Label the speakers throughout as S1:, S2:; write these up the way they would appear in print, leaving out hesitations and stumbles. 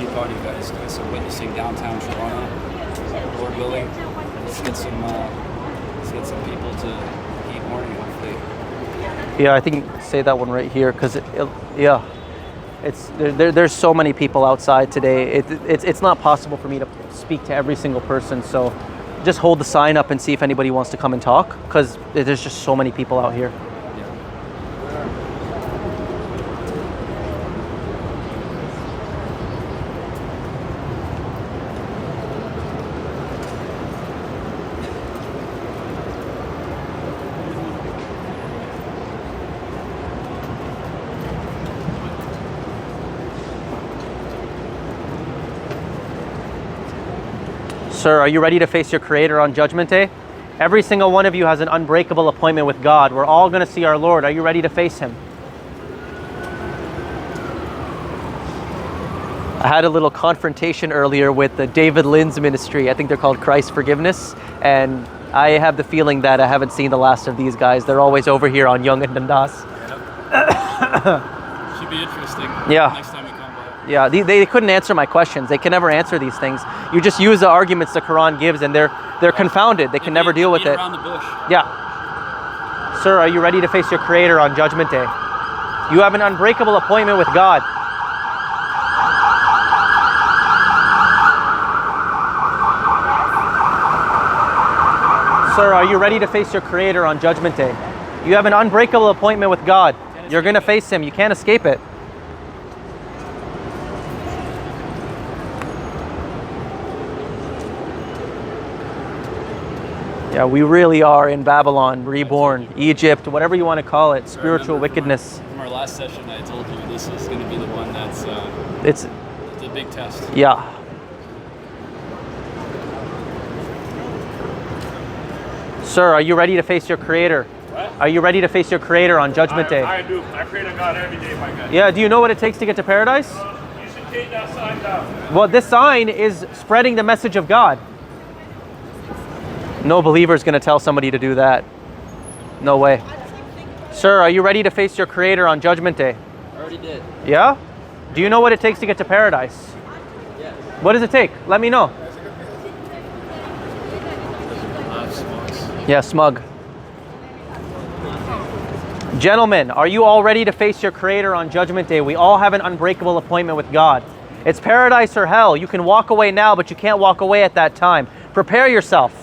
S1: any thought you guys do some witnessing downtown Toronto, Lord willing. Let's get some people to keep morning, hopefully.
S2: Yeah, I think say that one right here, because yeah, it's there's so many people outside today. It's not possible for me to speak to every single person. So just hold the sign up and see if anybody wants to come and talk, because there's just so many people out here. Sir, are you ready to face your Creator on Judgment Day? Every single one of you has an unbreakable appointment with God. We're all going to see our Lord. Are you ready to face Him? I had a little confrontation earlier with the David Lynn's ministry. I think they're called Christ Forgiveness. And I have the feeling that I haven't seen the last of these guys. They're always over here on Yonge and Dundas.
S1: Yep. Should be interesting.
S2: Yeah.
S1: Next time we come by.
S2: Yeah, they couldn't answer my questions. They can never answer these things. You just use the arguments the Quran gives, and they're confounded. They can never deal with it.
S1: Around the bush.
S2: Yeah. Sir, are you ready to face your Creator on Judgment Day? You have an unbreakable appointment with God. Sir, are you ready to face your Creator on Judgment Day? You have an unbreakable appointment with God. You're going to face Him. You can't escape it. Yeah, we really are in Babylon, reborn, Egypt, whatever you want to call it, spiritual wickedness.
S1: From our last session, I told you this is going to be the one that's
S2: It's
S1: a big test.
S2: yeah. Sir, are you ready to face your Creator?
S3: What?
S2: Are you ready to face your Creator on Judgment Day?
S3: I do. I pray to God every day, my God.
S2: Yeah, do you know what it takes to get to paradise?
S3: You should take that sign down.
S2: Well, this sign is spreading the message of God. No believer is going to tell somebody to do that. No way. Sir, are you ready to face your Creator on Judgment Day?
S1: I already did.
S2: Yeah? Do you know what it takes to get to paradise?
S1: Yes.
S2: What does it take? Let me know. Yeah, smug. Gentlemen, are you all ready to face your Creator on Judgment Day? We all have an unbreakable appointment with God. It's paradise or hell. You can walk away now, but you can't walk away at that time. Prepare yourself.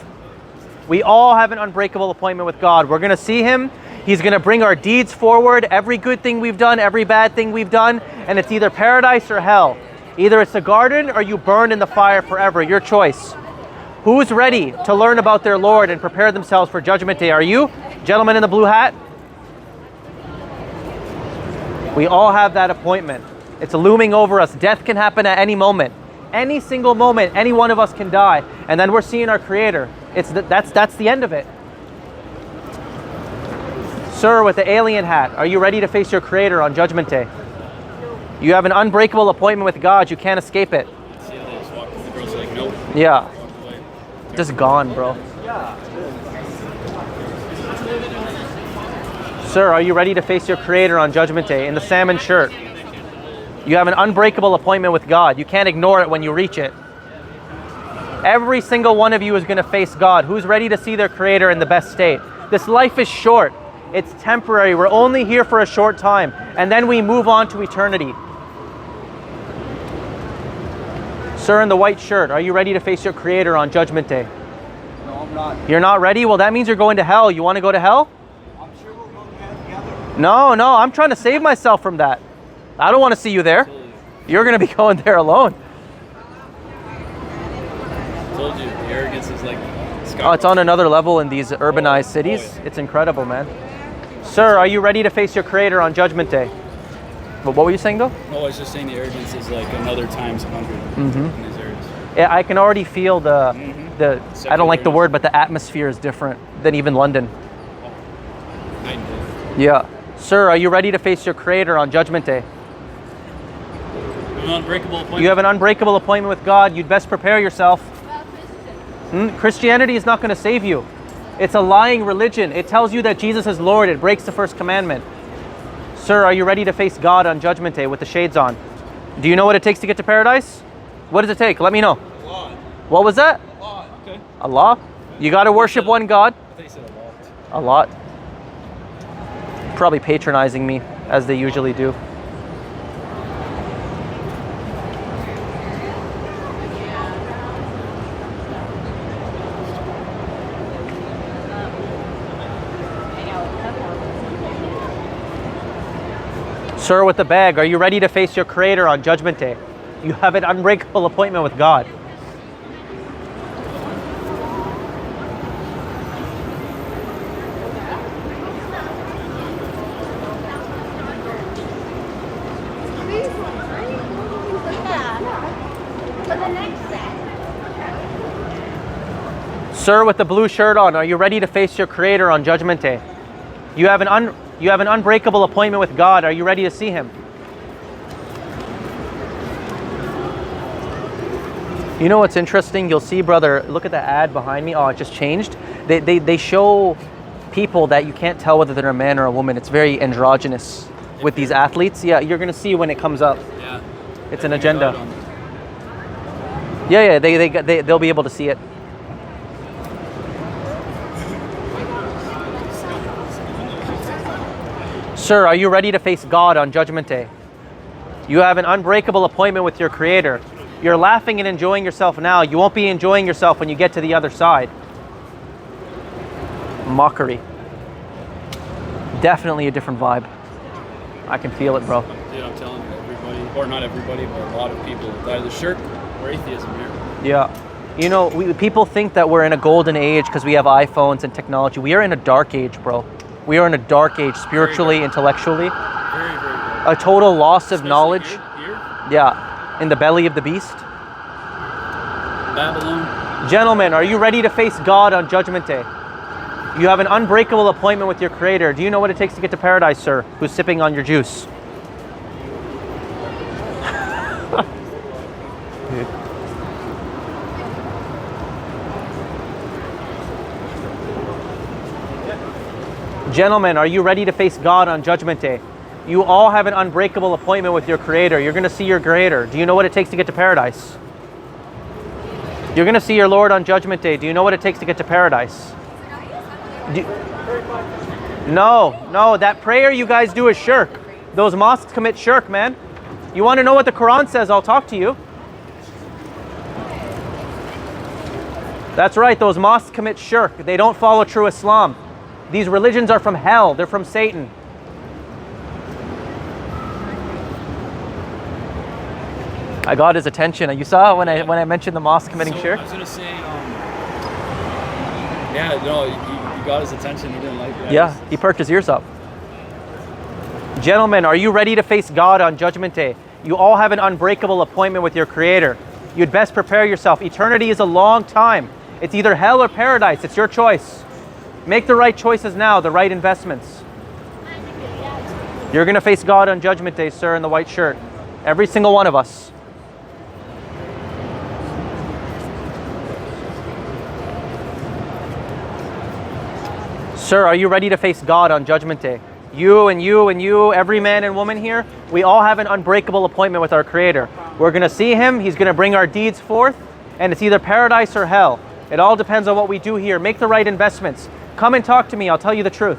S2: We all have an unbreakable appointment with God. We're going to see Him. He's going to bring our deeds forward, every good thing we've done, every bad thing we've done, and it's either paradise or hell. Either it's a garden or you burn in the fire forever. Your choice. Who's ready to learn about their Lord and prepare themselves for Judgment Day? Are you? Gentleman in the blue hat? We all have that appointment. It's looming over us. Death can happen at any moment. Any single moment, any one of us can die. And then we're seeing our Creator. That's the end of it. Sir, with the alien hat, are you ready to face your Creator on Judgment Day? You have an unbreakable appointment with God. You can't escape it.
S1: See how they just walk, the girls are like, nope.
S2: Yeah.
S1: Walked away.
S2: Just gone, bro. Sir, are you ready to face your Creator on Judgment Day in the salmon shirt? You have an unbreakable appointment with God. You can't ignore it when you reach it. Every single one of you is going to face God. Who's ready to see their Creator in the best state? This life is short. It's temporary. We're only here for a short time. And then we move on to eternity. Sir in the white shirt, are you ready to face your Creator on Judgment Day?
S1: No, I'm not.
S2: You're not ready? Well, that means you're going to hell. You want to go to hell?
S1: I'm sure we'll go together.
S2: No, I'm trying to save myself from that. I don't want to see you there. You're going to be going there alone.
S1: Told you, the arrogance is like
S2: Oh, it's on another level in these urbanized cities. It's incredible, man. Sir, are you ready to face your Creator on Judgment Day? But what were you saying, though?
S1: No, I was just saying the arrogance is like another times 100 in these areas.
S2: Yeah, I can already feel the I don't like the word, but the atmosphere is different than even London.
S1: I know.
S2: Yeah. Sir, are you ready to face your Creator on Judgment Day?
S1: An unbreakable appointment.
S2: You have an unbreakable appointment with God. You'd best prepare yourself. Christianity is not going to save you. It's a lying religion. It tells you that Jesus is Lord. It breaks the first commandment. Sir, are you ready to face God on Judgment Day with the shades on? Do you know what it takes to get to paradise? What does it take? Let me know.
S1: Allah.
S2: What was that?
S1: Allah. Okay.
S2: Allah? You got to worship one God?
S1: I thought you said a lot.
S2: A lot. Probably patronizing me, as they usually do. Sir with the bag, are you ready to face your Creator on Judgment Day? You have an unbreakable appointment with God. Sir with the blue shirt on, are you ready to face your Creator on Judgment Day? You have an unbreakable appointment with God. Are you ready to see Him? You know what's interesting? You'll see, brother, look at the ad behind me. Oh, it just changed. They show people that you can't tell whether they're a man or a woman. It's very androgynous with these athletes. Yeah, you're going to see when it comes up.
S1: Yeah.
S2: It's an agenda. Yeah, they'll be able to see it. Sir, are you ready to face God on Judgment Day? You have an unbreakable appointment with your Creator. You're laughing and enjoying yourself now. You won't be enjoying yourself when you get to the other side. Mockery. Definitely a different vibe. I can feel it, bro.
S1: Dude, I'm telling you, everybody, or not everybody, but a lot of people, it's either shirk or atheism here.
S2: Yeah. You know, people think that we're in a golden age because we have iPhones and technology. We are in a dark age, bro. We are in a dark age, spiritually, intellectually.
S1: Very, very good.
S2: A total loss of knowledge.
S1: Here,
S2: Yeah, in the belly of the beast.
S1: Babylon.
S2: Gentlemen, are you ready to face God on Judgment Day? You have an unbreakable appointment with your Creator. Do you know what it takes to get to paradise, sir? Who's sipping on your juice? Dude. Gentlemen, are you ready to face God on Judgment Day? You all have an unbreakable appointment with your Creator. You're going to see your Creator. Do you know what it takes to get to paradise? You're going to see your Lord on Judgment Day. Do you know what it takes to get to paradise? No, that prayer you guys do is shirk. Those mosques commit shirk, man. You want to know what the Quran says? I'll talk to you. That's right, those mosques commit shirk. They don't follow true Islam. These religions are from hell. They're from Satan. I got his attention. You saw when I mentioned the mosque committing shirk?
S1: I was gonna say, yeah, no, you got his attention. He didn't like it.
S2: Yeah, he perked his ears up. Gentlemen, are you ready to face God on Judgment Day? You all have an unbreakable appointment with your Creator. You'd best prepare yourself. Eternity is a long time. It's either hell or paradise. It's your choice. Make the right choices now, the right investments. You're going to face God on Judgment Day, sir, in the white shirt. Every single one of us. Sir, are you ready to face God on Judgment Day? You and you and you, every man and woman here, we all have an unbreakable appointment with our Creator. We're going to see Him. He's going to bring our deeds forth, and it's either paradise or hell. It all depends on what we do here. Make the right investments. Come and talk to me. I'll tell you the truth.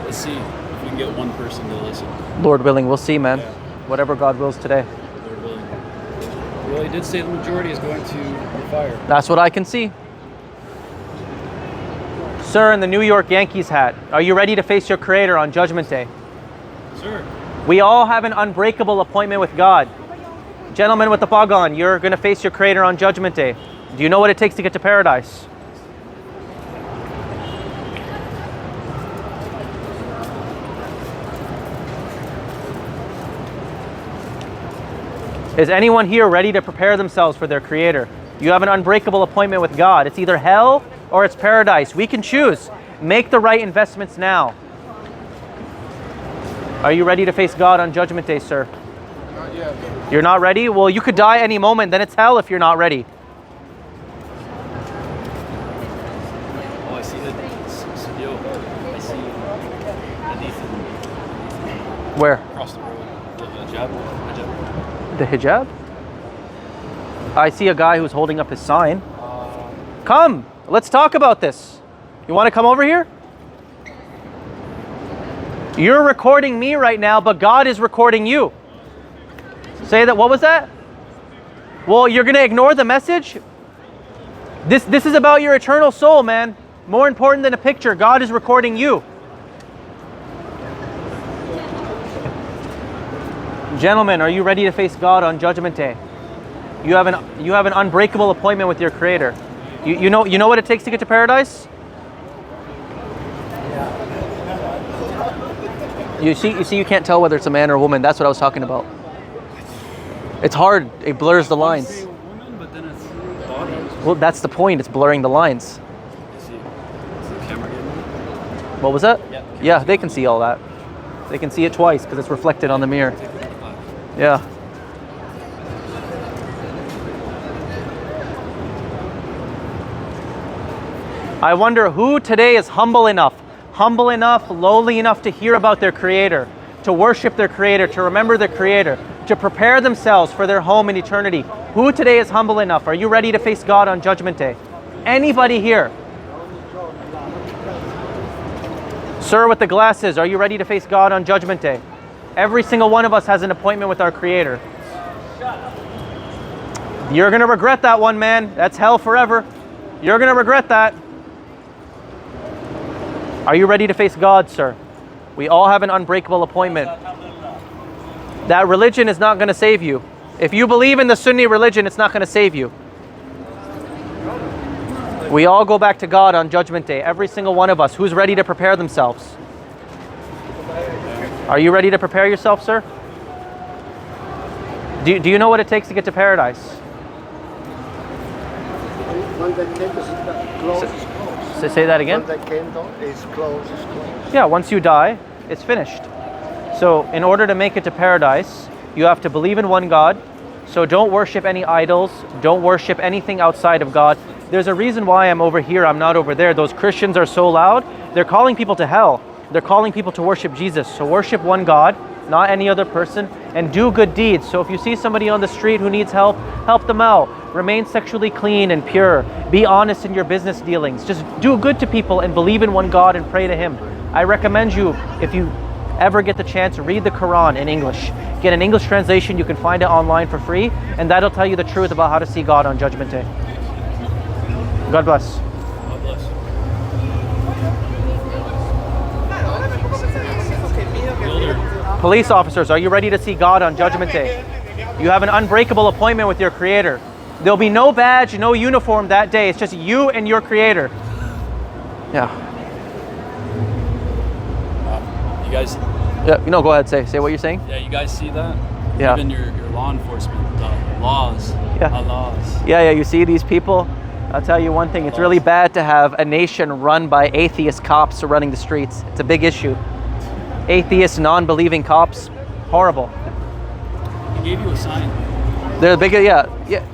S1: Let's see if we can get one person to listen.
S2: Lord willing, we'll see, man.
S1: Yeah.
S2: Whatever God wills today.
S1: Lord willing. Well, he did say the majority is going to the fire.
S2: That's what I can see. Sir, in the New York Yankees hat, are you ready to face your Creator on Judgment Day?
S1: Sir.
S2: We all have an unbreakable appointment with God. Gentlemen with the fog on, you're going to face your Creator on Judgment Day. Do you know what it takes to get to paradise? Is anyone here ready to prepare themselves for their Creator? You have an unbreakable appointment with God. It's either hell or it's paradise. We can choose. Make the right investments now. Are you ready to face God on Judgment Day, sir?
S4: Not yet.
S2: You're not ready? Well, you could die any moment, then it's hell if you're not ready.
S1: Oh, I see Yo, I see Nathan
S2: Where?
S1: across the road. The hijab.
S2: The hijab? I see a guy who's holding up his sign. Come, let's talk about this. You want to come over here? You're recording me right now, but God is recording you. Say that, what was that? Well, you're going to ignore the message? This is about your eternal soul, man. More important than a picture, God is recording you. Gentlemen, are you ready to face God on Judgment Day? You have an unbreakable appointment with your Creator. You know what it takes to get to paradise? You see, you can't tell whether it's a man or a woman. That's what I was talking about. It's hard. It blurs the lines.
S1: It's a woman, but then it's body.
S2: Well, that's the point. It's blurring the lines.
S1: Is the camera getting me?
S2: What was that?
S1: Yeah.
S2: Yeah, they can see all that. They can see it twice because it's reflected on the mirror. Yeah. I wonder who today is humble enough, lowly enough to hear about their Creator, to worship their Creator, to remember their Creator, to prepare themselves for their home in eternity. Who today is humble enough? Are you ready to face God on Judgment Day? Anybody here? Sir with the glasses, are you ready to face God on Judgment Day? Every single one of us has an appointment with our Creator. You're going to regret that one, man. That's hell forever. You're going to regret that. Are you ready to face God, sir? We all have an unbreakable appointment. That religion is not going to save you. If you believe in the Sunni religion, it's not going to save you. We all go back to God on Judgment Day. Every single one of us. Who's ready to prepare themselves? Are you ready to prepare yourself, sir? Do you know what it takes to get to paradise?
S4: When the candle is closed, it's closed.
S2: Say that again?
S4: When the candle is closed, it's closed.
S2: Yeah, once you die, it's finished. So in order to make it to paradise, you have to believe in one God. So don't worship any idols. Don't worship anything outside of God. There's a reason why I'm over here, I'm not over there. Those Christians are so loud. They're calling people to hell. They're calling people to worship Jesus. So worship one God, not any other person, and do good deeds. So if you see somebody on the street who needs help, help them out. Remain sexually clean and pure. Be honest in your business dealings. Just do good to people and believe in one God and pray to Him. I recommend you, if you ever get the chance, read the Quran in English. Get an English translation. You can find it online for free, and that'll tell you the truth about how to see God on Judgment Day. God bless.
S1: God bless.
S2: Police officers, are you ready to see God on Judgment Day? You have an unbreakable appointment with your Creator. There'll be no badge, no uniform that day. It's just you and your Creator. Yeah.
S1: You guys,
S2: Yeah. Go ahead. Say what you're saying.
S1: yeah, you guys see that?
S2: Yeah.
S1: Even your law enforcement laws.
S2: Yeah.
S1: Laws.
S2: Yeah. You see these people? I'll tell you one thing. It's really bad to have a nation run by atheist cops running the streets. It's a big issue. Atheist, non-believing cops. Horrible.
S1: He gave you a sign.
S2: They're big. Yeah.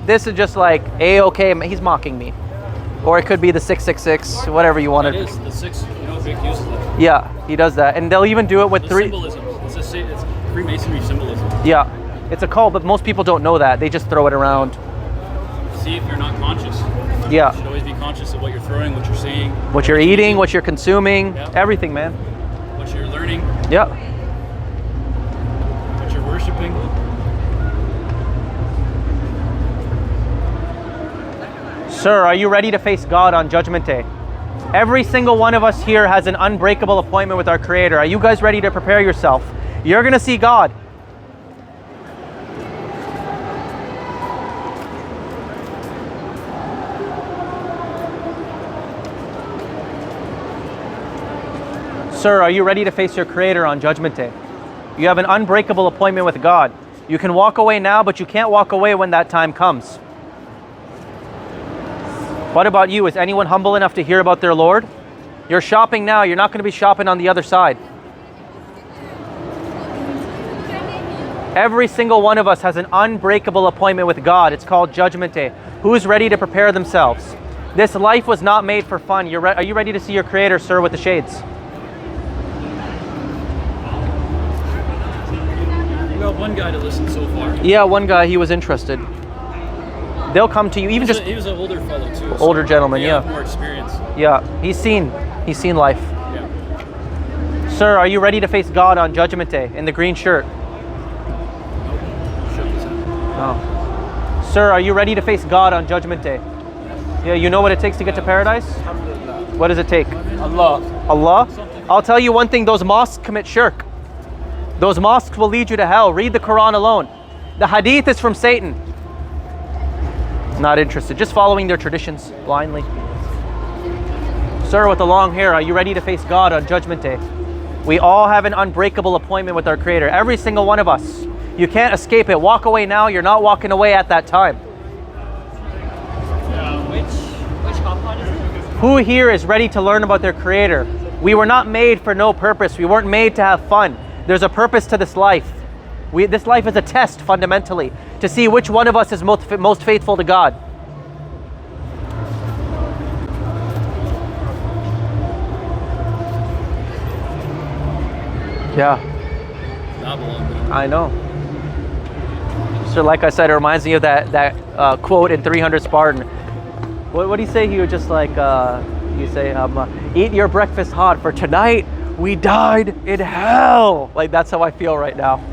S2: This is just like A-OK. He's mocking me. Or it could be the 666, whatever you want
S1: It
S2: to.
S1: is the 6. You know, Vic uses that.
S2: Yeah, he does that, and they'll even do it with
S1: The
S2: three.
S1: symbolism. It's Freemasonry symbolism.
S2: Yeah, it's a cult, but most people don't know that. They just throw it around.
S1: See if you're not conscious.
S2: Yeah.
S1: You should always be conscious of what you're throwing, what you're saying,
S2: What you're eating, what you're consuming,
S1: Yeah.
S2: everything, man.
S1: what you're learning,
S2: Yeah.
S1: what you're worshiping.
S2: Sir, are you ready to face God on Judgment Day? Every single one of us here has an unbreakable appointment with our Creator. Are you guys ready to prepare yourself? You're going to see God. Sir, are you ready to face your Creator on Judgment Day? You have an unbreakable appointment with God. You can walk away now, but you can't walk away when that time comes. What about you? Is anyone humble enough to hear about their Lord? You're shopping now. You're not going to be shopping on the other side. Every single one of us has an unbreakable appointment with God. It's called Judgment Day. Who's ready to prepare themselves? This life was not made for fun. Are you ready to see your Creator, sir, with the shades?
S1: We got one guy to listen so far.
S2: Yeah, one guy, he was interested. They'll come to you, even just
S1: He was an older fellow too.
S2: older gentleman, yeah.
S1: More experience.
S2: Yeah, he's seen life.
S1: Yeah.
S2: Sir, are you ready to face God on Judgment Day in the green shirt?
S1: Shook his head.
S2: Oh. Sir, are you ready to face God on Judgment Day? Yeah, you know what it takes to get to paradise? What does it take?
S3: Allah.
S2: Allah? I'll tell you one thing, those mosques commit shirk. Those mosques will lead you to hell. Read the Quran alone. The hadith is from Satan. Not interested, just following their traditions blindly. Sir, with the long hair, are you ready to face God on Judgment Day? We all have an unbreakable appointment with our Creator, every single one of us. You can't escape it. Walk away now, you're not walking away at that time.
S5: Which hot pot is it?
S2: Who here is ready to learn about their Creator? We were not made for no purpose. We weren't made to have fun. There's a purpose to this life. This life is a test, fundamentally, to see which one of us is most faithful to God. Yeah,
S1: Not long.
S2: I know. So like I said, it reminds me of that quote in 300 Spartan. What do you say? He was just like, you say, eat your breakfast hot, for tonight we died in hell. Like, that's how I feel right now.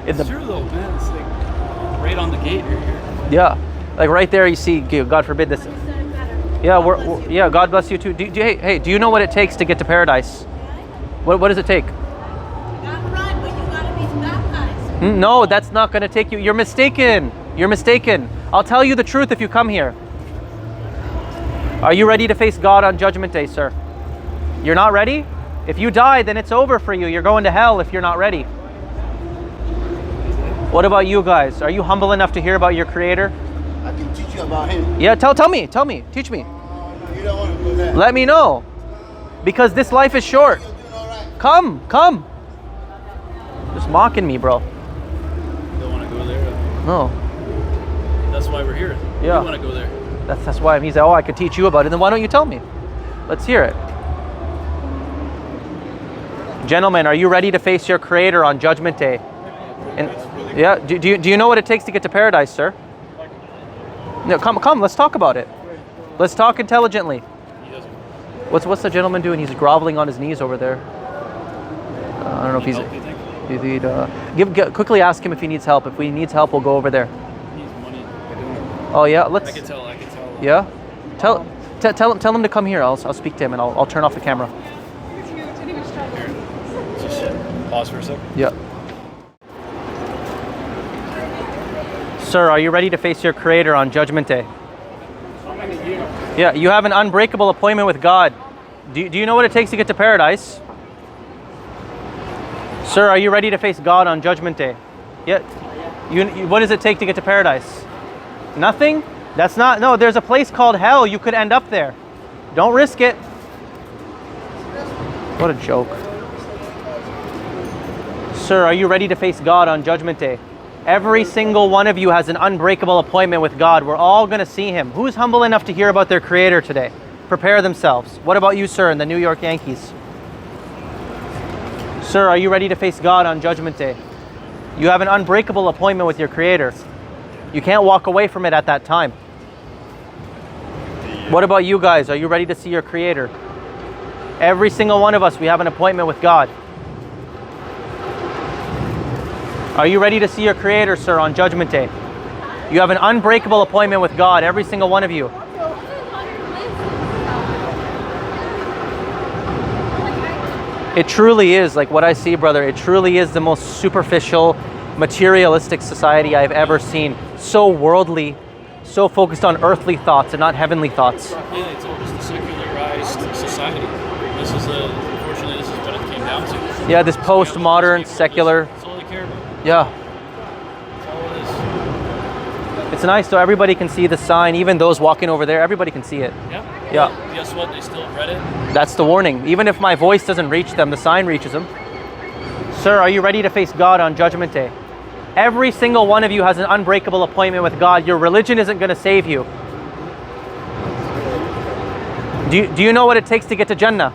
S1: It's true though, man. It's like right on the gate right here.
S2: Yeah, like right there you see, God forbid this. Yeah, yeah, God bless you too. Hey, do you know what it takes to get to paradise? What does it take? No, that's not going to take you. You're mistaken. You're mistaken. I'll tell you the truth if you come here. Are you ready to face God on Judgment Day, sir? You're not ready? If you die, then it's over for you. You're going to hell if you're not ready. What about you guys? Are you humble enough to hear about your Creator?
S4: I can teach you about him.
S2: Yeah, tell me, teach me.
S4: No, you don't want to go there.
S2: Let me know. Because this life is short.
S4: You're doing all right.
S2: Come. Just mocking me, bro.
S1: Don't want to go there.
S2: No.
S1: That's why we're here.
S2: Yeah.
S1: We want to go there.
S2: That's why he's like, oh, I could teach you about it. Then why don't you tell me? Let's hear it. Gentlemen, are you ready to face your Creator on Judgment Day? And yeah, do you know what it takes to get to paradise, sir? No, come, let's talk about it. Let's talk intelligently. What's the gentleman doing? He's groveling on his knees over there. I don't know if he's. Quickly ask him if he needs help. If he needs help, we'll go over there.
S1: He needs money.
S2: Oh yeah, let's.
S1: I can tell.
S2: Yeah, tell him to come here. I'll speak to him and I'll turn off the camera.
S1: Just pause for a second.
S2: Yeah. Sir, are you ready to face your Creator on Judgment Day? Yeah, you have an unbreakable appointment with God. Do you know what it takes to get to paradise? Sir, are you ready to face God on Judgment Day? Yeah. What does it take to get to paradise? Nothing? That's not, no, there's a place called hell. You could end up there. Don't risk it. What a joke. Sir, are you ready to face God on Judgment Day? Every single one of you has an unbreakable appointment with God. We're all going to see Him. Who's humble enough to hear about their Creator today? Prepare themselves. What about you, sir, and the New York Yankees? Sir, are you ready to face God on Judgment Day? You have an unbreakable appointment with your Creator. You can't walk away from it at that time. What about you guys? Are you ready to see your Creator? Every single one of us, we have an appointment with God. Are you ready to see your Creator, sir, on Judgment Day? You have an unbreakable appointment with God, every single one of you. It truly is, like what I see, brother, it truly is the most superficial, materialistic society I've ever seen. So worldly, so focused on earthly thoughts and not heavenly thoughts.
S1: Yeah, it's all just a secularized society. Unfortunately, this is what it came down to.
S2: Yeah, this postmodern, secular.
S1: That's all they care about.
S2: Yeah.
S1: That's all it is.
S2: It's nice though, everybody can see the sign, even those walking over there, everybody can see it.
S1: Yeah.
S2: Yeah.
S1: Guess what? They still read it.
S2: That's the warning. Even if my voice doesn't reach them, the sign reaches them. Sir, are you ready to face God on Judgment Day? Every single one of you has an unbreakable appointment with God. Your religion isn't going to save you. Do you know what it takes to get to Jannah?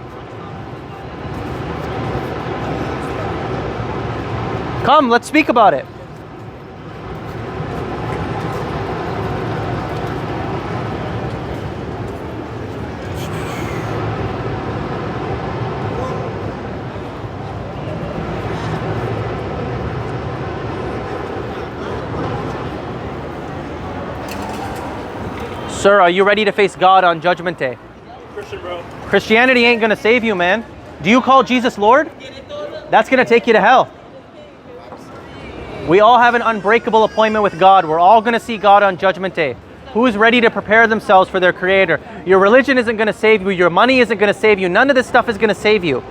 S2: Come, let's speak about it. Sir, are you ready to face God on Judgment Day?
S3: Christian, bro.
S2: Christianity ain't gonna save you, man. Do you call Jesus Lord? That's gonna take you to hell. We all have an unbreakable appointment with God. We're all gonna see God on Judgment Day. Who's ready to prepare themselves for their Creator? Your religion isn't gonna save you. Your money isn't gonna save you. None of this stuff is gonna save you.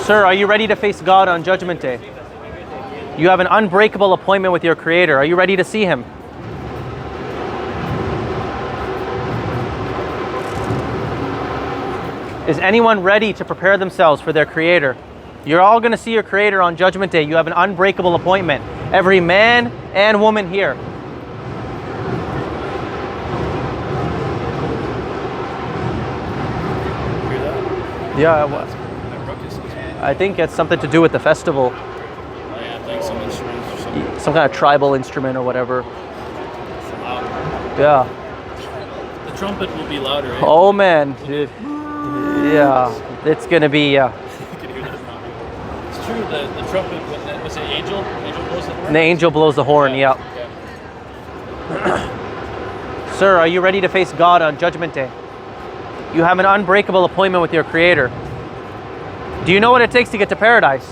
S2: Sir, are you ready to face God on Judgment Day? You have an unbreakable appointment with your Creator. Are you ready to see Him? Is anyone ready to prepare themselves for their Creator? You're all going to see your Creator on Judgment Day. You have an unbreakable appointment. Every man and woman here.
S1: Hear that?
S2: Yeah,
S1: That ruckus is-
S2: I think it's something to do with the festival.
S1: Oh, yeah, I think some instruments or something.
S2: Some kind of tribal instrument or whatever.
S1: It's loud.
S2: Yeah.
S1: The trumpet will be louder, eh?
S2: Oh man, dude. Yeah, it's gonna be.
S1: You can hear that. It's true. The trumpet was it angel? Angel blows the horn.
S2: The angel blows the horn. Yeah.
S1: Okay.
S2: Sir, are you ready to face God on Judgment Day? You have an unbreakable appointment with your Creator. Do you know what it takes to get to paradise?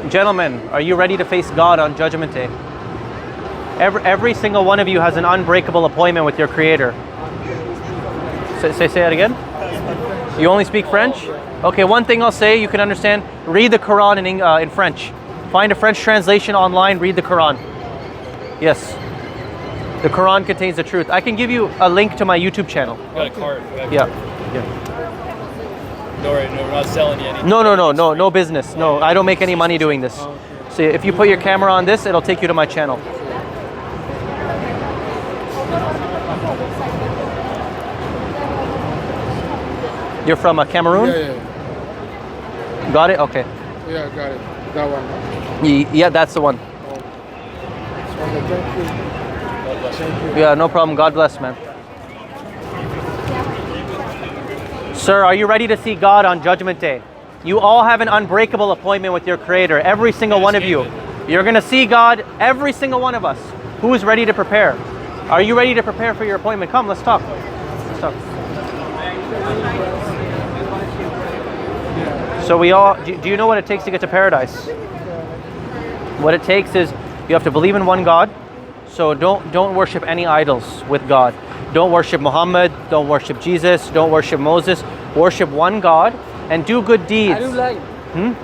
S2: Gentlemen, are you ready to face God on Judgment Day? Every single one of you has an unbreakable appointment with your Creator. Say that again? You only speak French? Okay, one thing I'll say you can understand, read the Quran in French. Find a French translation online, read the Quran. Yes. The Quran contains the truth. I can give you a link to my YouTube channel.
S1: Got a card.
S2: Yeah.
S1: No, right, no, we're not selling you anything.
S2: No business. No, I don't make any money doing this. So if you put your camera on this, it'll take you to my channel. You're from Cameroon?
S6: Yeah.
S2: Got it? Okay.
S6: Yeah, got it. That one.
S2: Yeah, that's the one.
S6: Thank you.
S2: Yeah, no problem. God bless, man. Sir, are you ready to see God on Judgment Day? You all have an unbreakable appointment with your Creator. Every single one of you. You're going to see God, every single one of us. Who is ready to prepare? Are you ready to prepare for your appointment? Come, let's talk. Let's talk. So we all, do you know what it takes to get to paradise? What it takes is you have to believe in one God. So don't worship any idols with God. Don't worship Muhammad, don't worship Jesus, don't worship Moses. Worship one God and do good deeds.
S5: Are you live?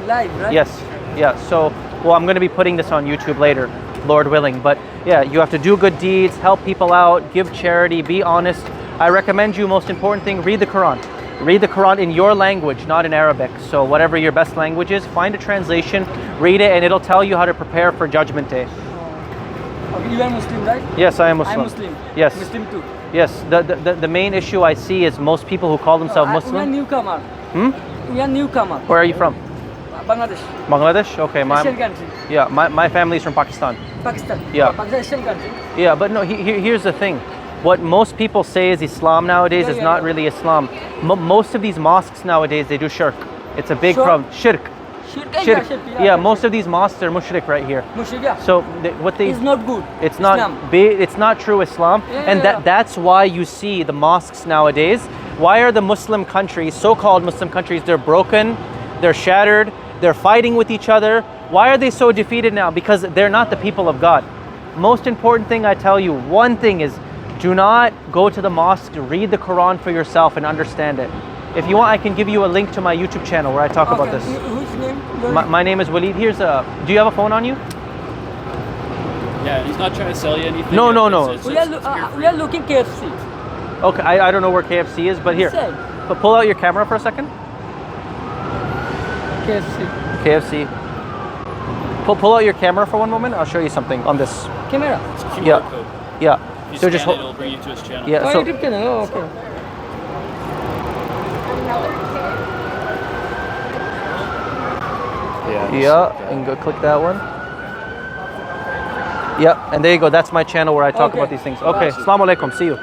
S5: Live, right?
S2: Yes. Yeah. So, well, I'm going to be putting this on YouTube later, Lord willing. But yeah, you have to do good deeds, help people out, give charity, be honest. I recommend you, most important thing, read the Quran. Read the Quran in your language, not in Arabic. So whatever your best language is, find a translation, read it, and it'll tell you how to prepare for Judgment Day.
S5: Okay, you are Muslim, right?
S2: Yes, I am Muslim.
S5: I'm Muslim.
S2: Yes.
S5: Muslim too.
S2: Yes. The main issue I see is most people who call themselves
S5: We are
S2: Muslim.
S5: newcomer. We are newcomer.
S2: Where are you from?
S5: Bangladesh.
S2: Bangladesh? Okay.
S5: Asian country.
S2: Yeah, my family's from Pakistan.
S5: Pakistan.
S2: Yeah.
S5: Pakistan, Asian country.
S2: Yeah, but no, here's the thing. What most people say is Islam nowadays is not really Islam. Most of these mosques nowadays, they do shirk. It's a big problem. Shirk. Shirk. Yeah, most of these mosques are mushrik right here.
S5: Mushrik, yeah.
S2: So what they...
S5: It's not good.
S2: It's not
S5: Islam.
S2: it's not true Islam. And that's why you see the mosques nowadays. Why are the Muslim countries, so-called Muslim countries, they're broken, they're shattered, they're fighting with each other. Why are they so defeated now? Because they're not the people of God. Most important thing I tell you, one thing is, Do not go to the mosque. Read the Quran for yourself and understand it. If you want, I can give you a link to my YouTube channel where I talk about this.
S5: Whose name?
S2: My name is Waleed. Here's a. Do you have a phone on you?
S1: Yeah, he's not trying to sell you anything.
S2: No, no, no.
S5: We are looking KFC.
S2: Okay, I don't know where KFC is, but here.
S5: Said.
S2: But pull out your camera for a second.
S5: KFC.
S2: KFC. Pull out your camera for one moment. I'll show you something on this.
S5: Camera.
S1: It's a QR
S2: Yeah.
S1: code.
S2: Yeah.
S1: If you
S2: So
S1: scan
S2: just
S1: it,
S2: hold.
S1: it'll bring you to his channel.
S2: Yeah.
S5: Oh,
S2: So
S5: YouTube channel. Oh, okay.
S2: yeah, and go click that one. Yep, and there you go. That's my channel where I talk
S5: Okay.
S2: about these things. Okay. Assalamu alaikum. See you.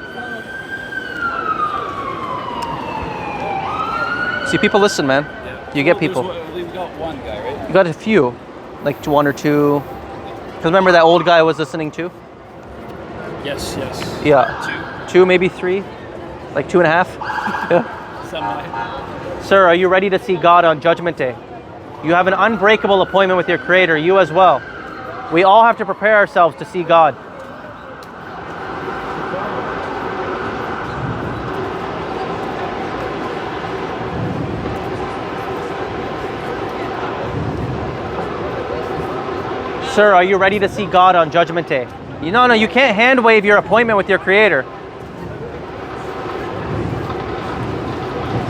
S2: See, people listen, man.
S1: Yeah.
S2: You get
S1: Well,
S2: people.
S1: We've got one guy, right?
S2: You got a few, like one or two. Because remember that old guy I was listening to?
S1: Yes, yes.
S2: Yeah. Two, maybe three. Like 2.5. Yeah.
S1: Semi.
S2: Sir, are you ready to see God on Judgment Day? You have an unbreakable appointment with your Creator, you as well. We all have to prepare ourselves to see God. Sir, are you ready to see God on Judgment Day? No, you can't hand wave your appointment with your Creator.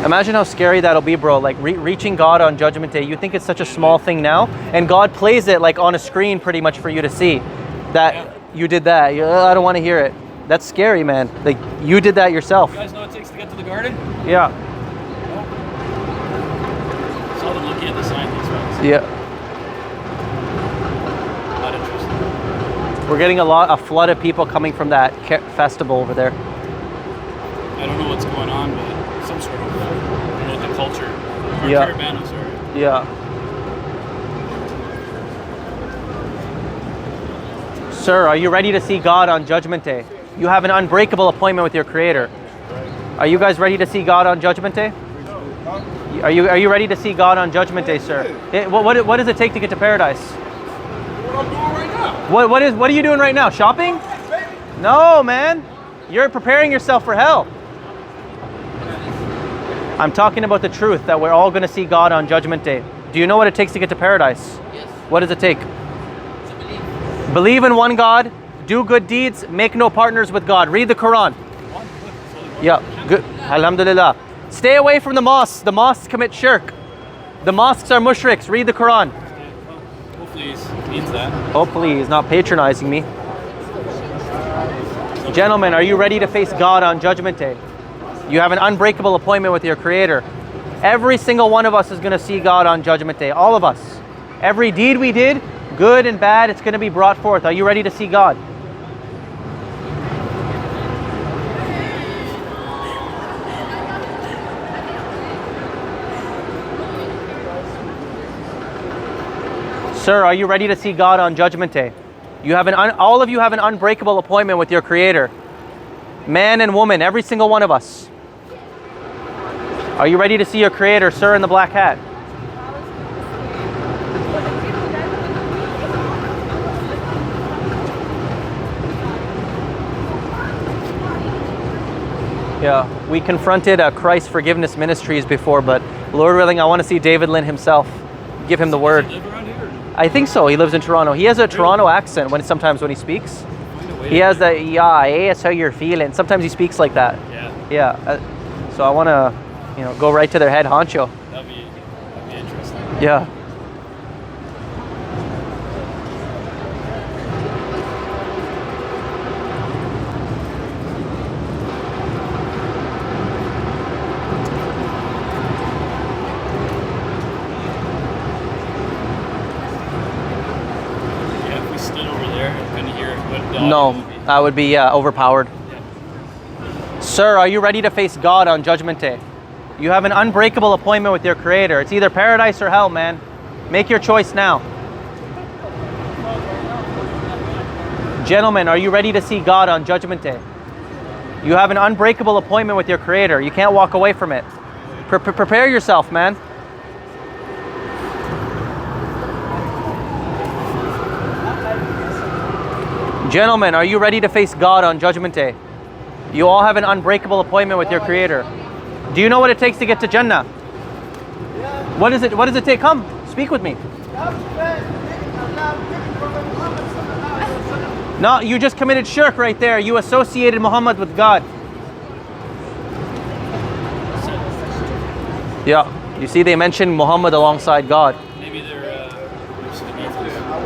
S2: Imagine how scary that'll be, bro. Like reaching God on Judgment Day. You think it's such a small thing now, and God plays it like on a screen pretty much for you to see that you did that. I don't want to hear it. That's scary, man. Like you did that yourself.
S1: You guys know what it takes to get to the garden?
S2: Yeah.
S1: Saw them looking at the sign these ones.
S2: Yeah.
S1: Not interested.
S2: We're getting a flood of people coming from that festival over there.
S1: I don't know what's going on, but some sort of the culture. Or
S2: Yeah.
S1: Caravana, sorry.
S2: Yeah. Sir, are you ready to see God on Judgment Day? You have an unbreakable appointment with your Creator. Are you guys ready to see God on Judgment Day? Are you ready to see God on Judgment Day, sir? What does it take to get to paradise?
S6: What I'm doing right now.
S2: What are you doing right now? Shopping? No, man. You're preparing yourself for hell. I'm talking about the truth that we're all going to see God on Judgment Day. Do you know what it takes to get to paradise?
S5: Yes.
S2: What does it take?
S5: To believe.
S2: Believe in one God, do good deeds, make no partners with God. Read the Quran. Yeah, good. Alhamdulillah. Stay away from the mosques. The mosques commit shirk. The mosques are mushriks. Read the Quran.
S1: Hopefully he means that.
S2: Hopefully he's not patronizing me. Gentlemen, are you ready to face God on Judgment Day? You have an unbreakable appointment with your Creator. Every single one of us is going to see God on Judgment Day. All of us. Every deed we did, good and bad, it's going to be brought forth. Are you ready to see God? Sir, are you ready to see God on Judgment Day? You have all of you have an unbreakable appointment with your Creator. Man and woman, every single one of us. Are you ready to see your Creator, sir, in the black hat? Yeah, we confronted Christ Forgiveness Ministries before, but Lord willing, I want to see David Lynn himself. Give him the word.
S1: Does he live around here?
S2: I think so. He lives in Toronto. He has a Toronto accent sometimes when he speaks.
S1: Find a way
S2: He
S1: to
S2: has
S1: do it.
S2: that, yeah, hey, that's how you're feeling. Sometimes he speaks like that.
S1: Yeah,
S2: Yeah. So I want to, go right to their head honcho.
S1: that'd be interesting.
S2: Yeah.
S1: Yeah, if we stood over there and couldn't hear what the audio
S2: No,
S1: would be.
S2: that would be overpowered.
S1: Yeah.
S2: Sir, are you ready to face God on Judgment Day? You have an unbreakable appointment with your Creator. It's either paradise or hell, man. Make your choice now. Gentlemen, are you ready to see God on Judgment Day? You have an unbreakable appointment with your Creator. You can't walk away from it. Prepare yourself, man. Gentlemen, are you ready to face God on Judgment Day? You all have an unbreakable appointment with your Creator. Do you know what it takes to get to Jannah? What is it? What does it take? Come, speak with me. No, you just committed shirk right there. You associated Muhammad with God. Yeah, you see, they mentioned Muhammad alongside God.
S1: Maybe they're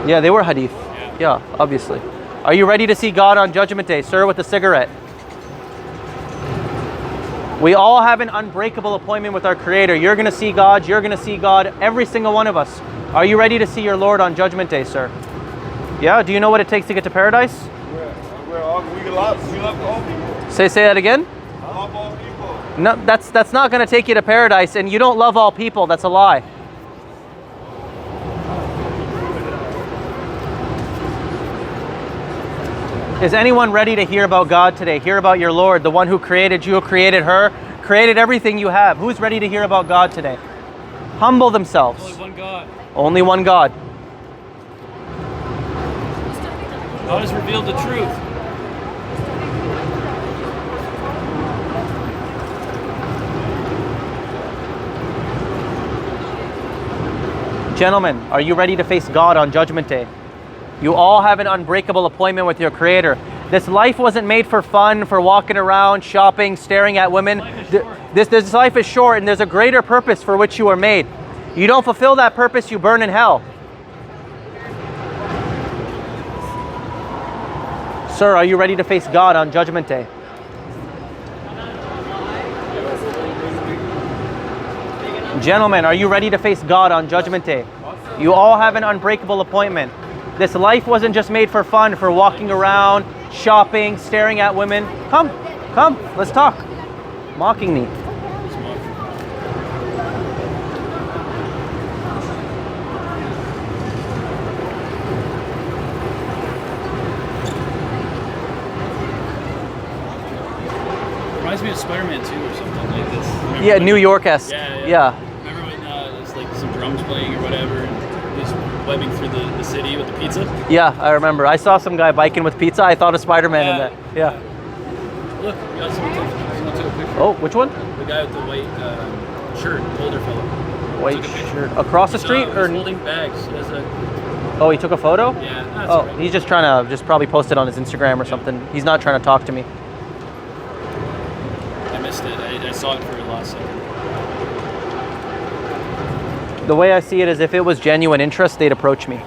S2: Yeah, they were hadith. Yeah, obviously. Are you ready to see God on Judgment Day, sir, with a cigarette? We all have an unbreakable appointment with our Creator. You're going to see God. You're going to see God. Every single one of us. Are you ready to see your Lord on Judgment Day, sir? Yeah? Do you know what it takes to get to paradise?
S6: We love all people.
S2: Say that again?
S6: I love all people.
S2: No, that's not going to take you to paradise. And you don't love all people. That's a lie. Is anyone ready to hear about God today? Hear about your Lord, the one who created you, created her, created everything you have. Who's ready to hear about God today? Humble themselves.
S1: only one God.
S2: Only one God.
S1: God has revealed the truth.
S2: Gentlemen, are you ready to face God on Judgment Day? You all have an unbreakable appointment with your Creator. This life wasn't made for fun, for walking around, shopping, staring at women. This life is short, and there's a greater purpose for which you are made. You don't fulfill that purpose, you burn in hell. Sir, are you ready to face God on Judgment Day? Gentlemen, are you ready to face God on Judgment Day? You all have an unbreakable appointment. This life wasn't just made for fun, for walking around, shopping, staring at women. Come, let's talk. Mocking me.
S1: Reminds me of Spider-Man 2 or something like this. Remember
S2: Yeah,
S1: when-
S2: New York-esque.
S1: Yeah. Remember when there's like some drums playing or whatever, and he's webbing through the city with the pizza?
S2: Yeah, I remember. I saw some guy biking with pizza. I thought of Spider-Man in that. Yeah.
S1: Look, you got someone took a picture.
S2: Oh, which one?
S1: The guy with the white shirt, older fellow.
S2: White
S1: Took a picture.
S2: shirt. Across the street,
S1: He's
S2: or?
S1: holding bags. He has a,
S2: Oh, he took a photo?
S1: yeah, that's
S2: Oh,
S1: all right.
S2: he's just trying to probably post it on his Instagram or something. He's not trying to talk to me.
S1: I missed it. I saw it for the last second.
S2: The way I see it is, if it was genuine interest, they'd approach me.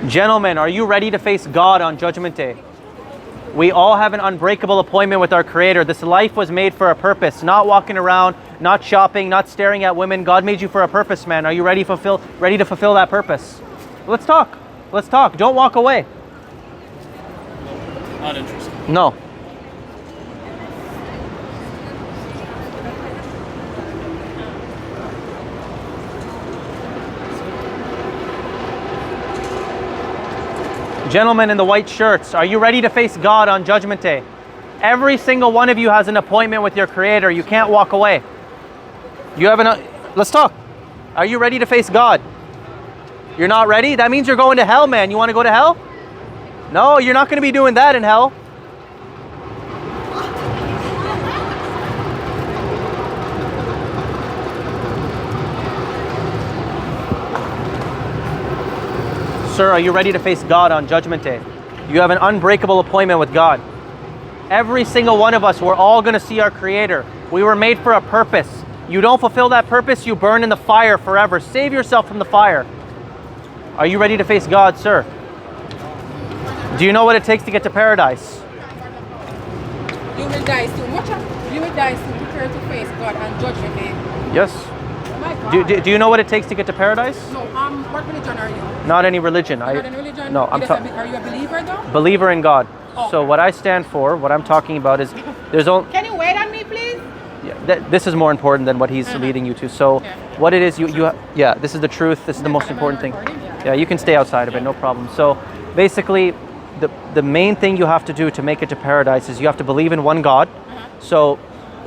S2: Gentlemen, are you ready to face God on Judgment Day? We all have an unbreakable appointment with our Creator. This life was made for a purpose, not walking around, not shopping, not staring at women. God made you for a purpose, man. Are you ready to fulfill that purpose? Let's talk. Let's talk. Don't walk away.
S1: Not interested.
S2: No. Gentlemen in the white shirts, are you ready to face God on Judgment Day? Every single one of you has an appointment with your Creator. You can't walk away. You have let's talk. Are you ready to face God? You're not ready? That means you're going to hell, man. You want to go to hell? No, you're not going to be doing that in hell. Sir, are you ready to face God on Judgment Day? You have an unbreakable appointment with God. Every single one of us, we're all going to see our Creator. We were made for a purpose. You don't fulfill that purpose, you burn in the fire forever. Save yourself from the fire. Are you ready to face God, sir? Do you know what it takes to get to paradise?
S7: You will die soon. Watch out. You will die soon. Prepare to face God on Judgment Day.
S2: Yes.
S7: My God.
S2: Do you know what it takes to get to paradise?
S7: No, what religion are you?
S2: Not any religion.
S7: Not any religion?
S2: No,
S7: Are you a believer though?
S2: believer in God.
S7: Oh.
S2: So what I stand for, what I'm talking about is, there's only.
S7: Can you wait on me, please?
S2: Yeah, this is more important than what he's leading you to. So, what it is, yeah, this is the truth. This is the most important thing. Yeah, you can stay outside of it, no problem. So, basically, the main thing you have to do to make it to paradise is you have to believe in one God. So,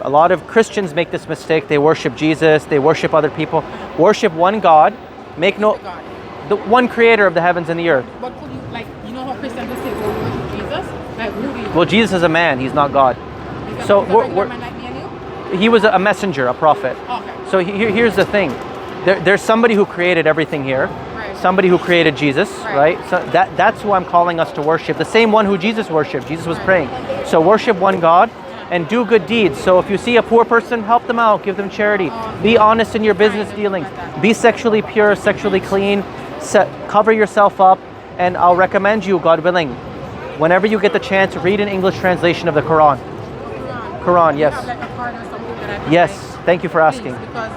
S2: a lot of Christians make this mistake. They worship Jesus. They worship other people. Worship one God, Make no,
S7: The God.
S2: the one creator of the heavens and the earth.
S7: But could you, like, you know how Christians will say, go worship Jesus? Like, who do you
S2: Well, Jesus is a man, he's not God.
S7: Is
S2: So
S7: a regular man like me and you?
S2: he was a messenger, a prophet.
S7: Okay.
S2: So here's the thing. There's somebody who created everything here.
S7: Right.
S2: Somebody who created Jesus,
S7: Right.
S2: right? So that's who I'm calling us to worship. The same one who Jesus worshipped. Jesus was praying. So worship one God and do good deeds. So if you see a poor person, help them out, give them charity. Be honest in your business dealings. Be sexually pure, sexually clean. Cover yourself up. And I'll recommend you, God willing, whenever you get the chance, read an English translation of the Quran. Quran,
S7: You
S2: yes.
S7: have, like, a card or something that I can,
S2: Yes,
S7: like,
S2: thank you for asking.
S7: please, because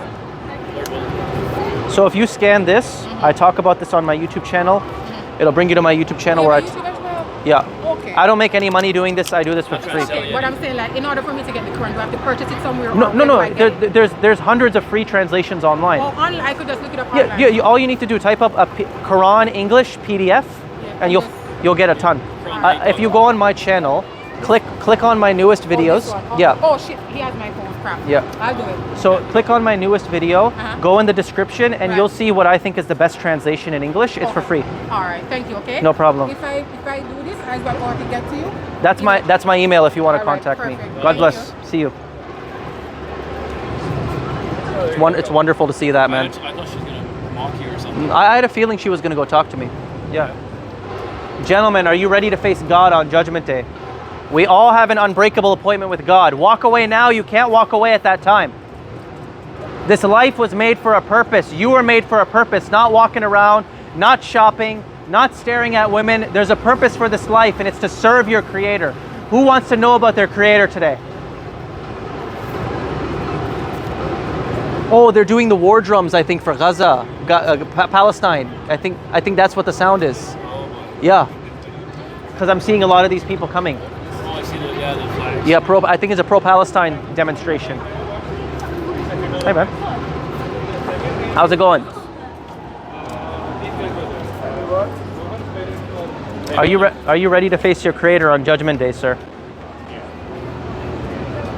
S2: So if you scan this, I talk about this on my YouTube channel. It'll bring you to my YouTube channel where
S7: YouTube as well?
S2: yeah.
S7: Okay.
S2: I don't make any money doing this. I do this for free.
S7: Okay, but I'm saying, like, in order for me to get the Quran, do I have to purchase it somewhere?
S2: No,
S7: or
S2: no,
S7: where do I
S2: no.
S7: get it?
S2: There's hundreds of free translations online.
S7: Oh, online, I could just look it up
S2: Yeah,
S7: online.
S2: yeah. All you need to do, type up a Quran English PDF, and you'll get a ton. If you go on my channel, click on my newest
S7: Oh,
S2: videos.
S7: this one. Oh,
S2: Yeah.
S7: Oh shit, he has my phone. Crap.
S2: Yeah.
S7: I'll do it.
S2: So click on my newest video, go in the description, and
S7: Right.
S2: you'll see what I think is the best translation in English. It's for free.
S7: All right, thank you. Okay.
S2: No problem.
S7: If I do this, I will want to get to you.
S2: That's my email if you want to
S7: All right,
S2: contact me.
S7: perfect.
S2: God
S7: Thank
S2: bless. See you. It's wonderful to see that, man.
S1: I thought she was gonna mock you or something.
S2: I had a feeling she was going to go talk to me. Yeah. Gentlemen, are you ready to face God on Judgment Day? We all have an unbreakable appointment with God. Walk away now. You can't walk away at that time. This life was made for a purpose. You were made for a purpose, not walking around, not shopping, not staring at women. There's a purpose for this life, and it's to serve your Creator. Who wants to know about their Creator today? Oh, they're doing the war drums, I think, for Gaza, Palestine. I think that's what the sound is. Yeah, because I'm seeing a lot of these people coming.
S1: Oh, I see the flags.
S2: Yeah, I think it's a pro-Palestine demonstration. Hey, man. How's it going? Are you ready to face your Creator on Judgment Day, sir?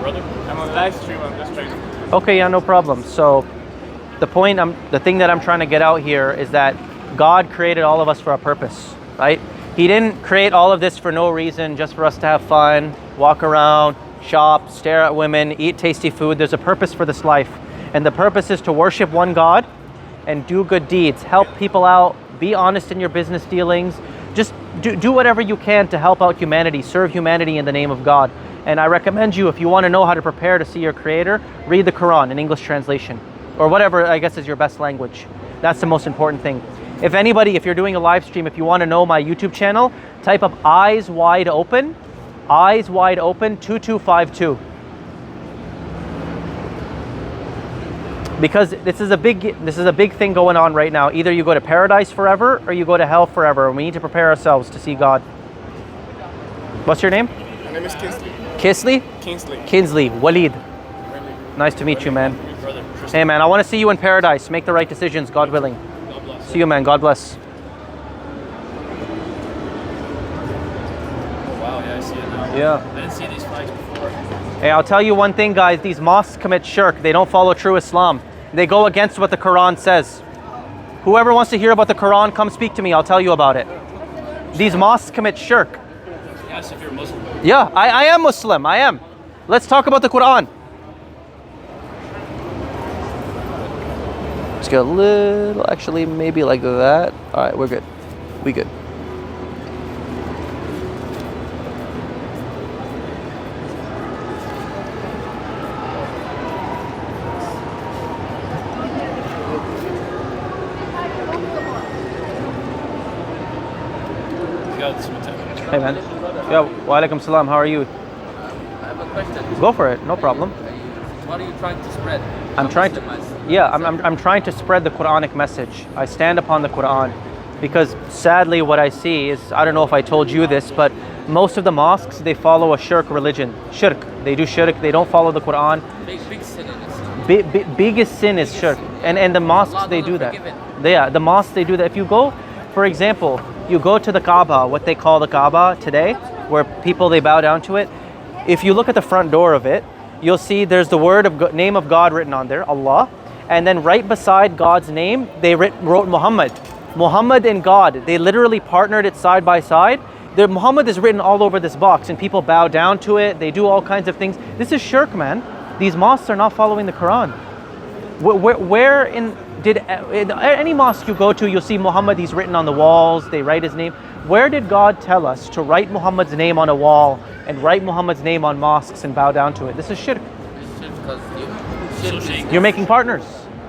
S6: Brother, I'm on live stream. I'm just trying to.
S2: Okay, yeah, no problem. So, the thing that I'm trying to get out here is that God created all of us for a purpose, right? He didn't create all of this for no reason, just for us to have fun, walk around, shop, stare at women, eat tasty food. There's a purpose for this life. And the purpose is to worship one God and do good deeds, help people out, be honest in your business dealings. Just do whatever you can to help out humanity, serve humanity in the name of God. And I recommend you, if you want to know how to prepare to see your Creator, read the Quran in English translation, or whatever I guess is your best language. That's the most important thing. If you're doing a live stream, if you want to know my YouTube channel, type up Eyes Wide Open 2252. Because this is a big thing going on right now. Either you go to paradise forever or you go to hell forever. And we need to prepare ourselves to see God. What's your name?
S6: My name is Kinsley.
S2: Kinsley. Walid. Nice to meet you, man.
S1: Brother,
S2: Hey, man, I want to see you in paradise. Make the right decisions, God willing.
S1: God bless.
S2: See you, man. God bless.
S1: Oh, wow, yeah, I see it now.
S2: Yeah.
S1: I didn't see these flags before.
S2: Hey, I'll tell you one thing, guys. These mosques commit shirk. They don't follow true Islam. They go against what the Quran says. Whoever wants to hear about the Quran, come speak to me. I'll tell you about it. These mosques commit shirk.
S1: Yes, if you're Muslim.
S2: Yeah, I am Muslim. I am. Let's talk about the Quran. Let's get a little, actually, maybe like that. All right, we're good. We good. Hey, man. Yeah, wa alaikum salam. How are you?
S5: I have a question.
S2: Go for it. No problem.
S5: What are you trying to spread?
S2: I'm trying to, I'm trying to spread the Quranic message. I stand upon the Quran because sadly what I see is, I don't know if I told you this, but most of the mosques, they follow a shirk religion. Shirk. They do shirk. They don't follow the Quran.
S5: Big sin in it.
S2: Biggest sin is shirk. And the mosques,
S5: Allah
S2: they
S5: doesn't
S2: do that.
S5: forgive it.
S2: Yeah, the mosques, they do that. If you go, for example, you go to the Kaaba, what they call the Kaaba today, where people, they bow down to it. If you look at the front door of it, you'll see there's the name of God written on there, Allah, and then right beside God's name, they wrote Muhammad. Muhammad and God, they literally partnered it side by side. Muhammad is written all over this box, and people bow down to it. They do all kinds of things. This is shirk, man. These mosques are not following the Quran. Where in any mosque you go to, you'll see Muhammad, he's written on the walls, they write his name. Where did God tell us to write Muhammad's name on a wall and write Muhammad's name on mosques and bow down to it? This is shirk. You're making partners.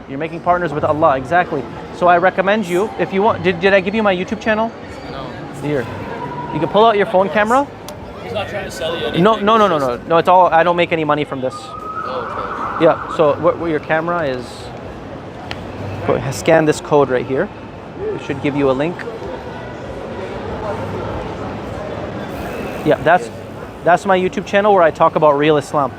S2: You're making partners with Allah, exactly. So I recommend you, if you want, did I give you my YouTube channel?
S5: No.
S2: Here. You can pull out your phone camera.
S1: He's not trying to sell you anything.
S2: No, it's all, I don't make any money from this.
S5: Okay.
S2: Yeah, so where your camera is, scan this code right here. It should give you a link. Yeah, that's my YouTube channel where I talk about real Islam,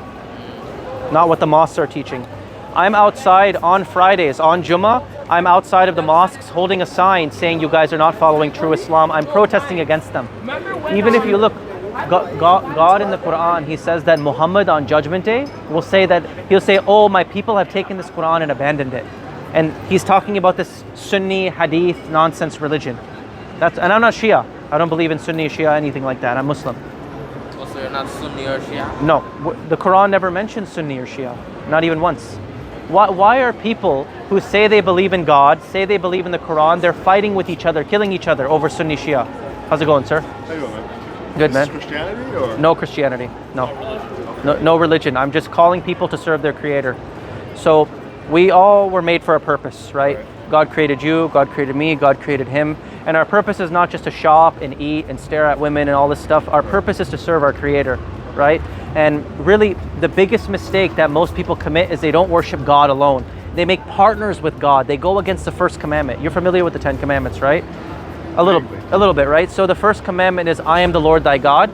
S2: not what the mosques are teaching. I'm outside on Fridays, on Jummah, I'm outside of the mosques holding a sign saying you guys are not following true Islam. I'm protesting against them. Even if you look, God in the Quran, he says that Muhammad on Judgment Day will say that, he'll say, oh, my people have taken this Quran and abandoned it. And he's talking about this Sunni Hadith nonsense religion. And I'm not Shia. I don't believe in Sunni, Shia, anything like that. I'm Muslim.
S5: So you're not Sunni or Shia?
S2: No, the Quran never mentions Sunni or Shia, not even once. Why are people who say they believe in God, say they believe in the Quran, they're fighting with each other, killing each other over Sunni Shia? How's it going, sir?
S6: How you doing, man?
S2: Good, man.
S6: Is this Christianity or?
S2: No Christianity, no religion. I'm just calling people to serve their Creator. So we all were made for a purpose, right? God created you, God created me, God created him. And our purpose is not just to shop and eat and stare at women and all this stuff. Our purpose is to serve our Creator, right? And really, the biggest mistake that most people commit is they don't worship God alone. They make partners with God. They go against the first commandment. You're familiar with the 10 Commandments, right? A little bit, right? So the first commandment is, I am the Lord thy God.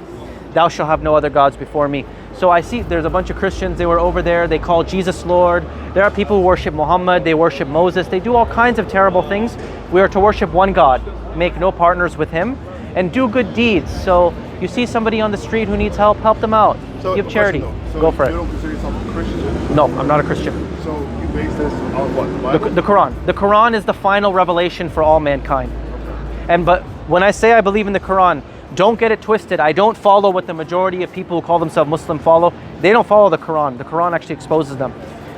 S2: Thou shalt have no other gods before me. So I see there's a bunch of Christians, they were over there, they call Jesus Lord. There are people who worship Muhammad, they worship Moses, they do all kinds of terrible things. We are to worship one God, make no partners with him, and do good deeds. So you see somebody on the street who needs help them out.
S6: So
S2: give charity.
S6: So
S2: go for it.
S6: You don't consider yourself a Christian?
S2: No, I'm not a Christian.
S6: So you base this on what? The Bible?
S2: The Quran. The Quran is the final revelation for all mankind. But when I say I believe in the Quran, don't get it twisted. I don't follow what the majority of people who call themselves Muslim follow. They don't follow the Quran. The Quran actually exposes them.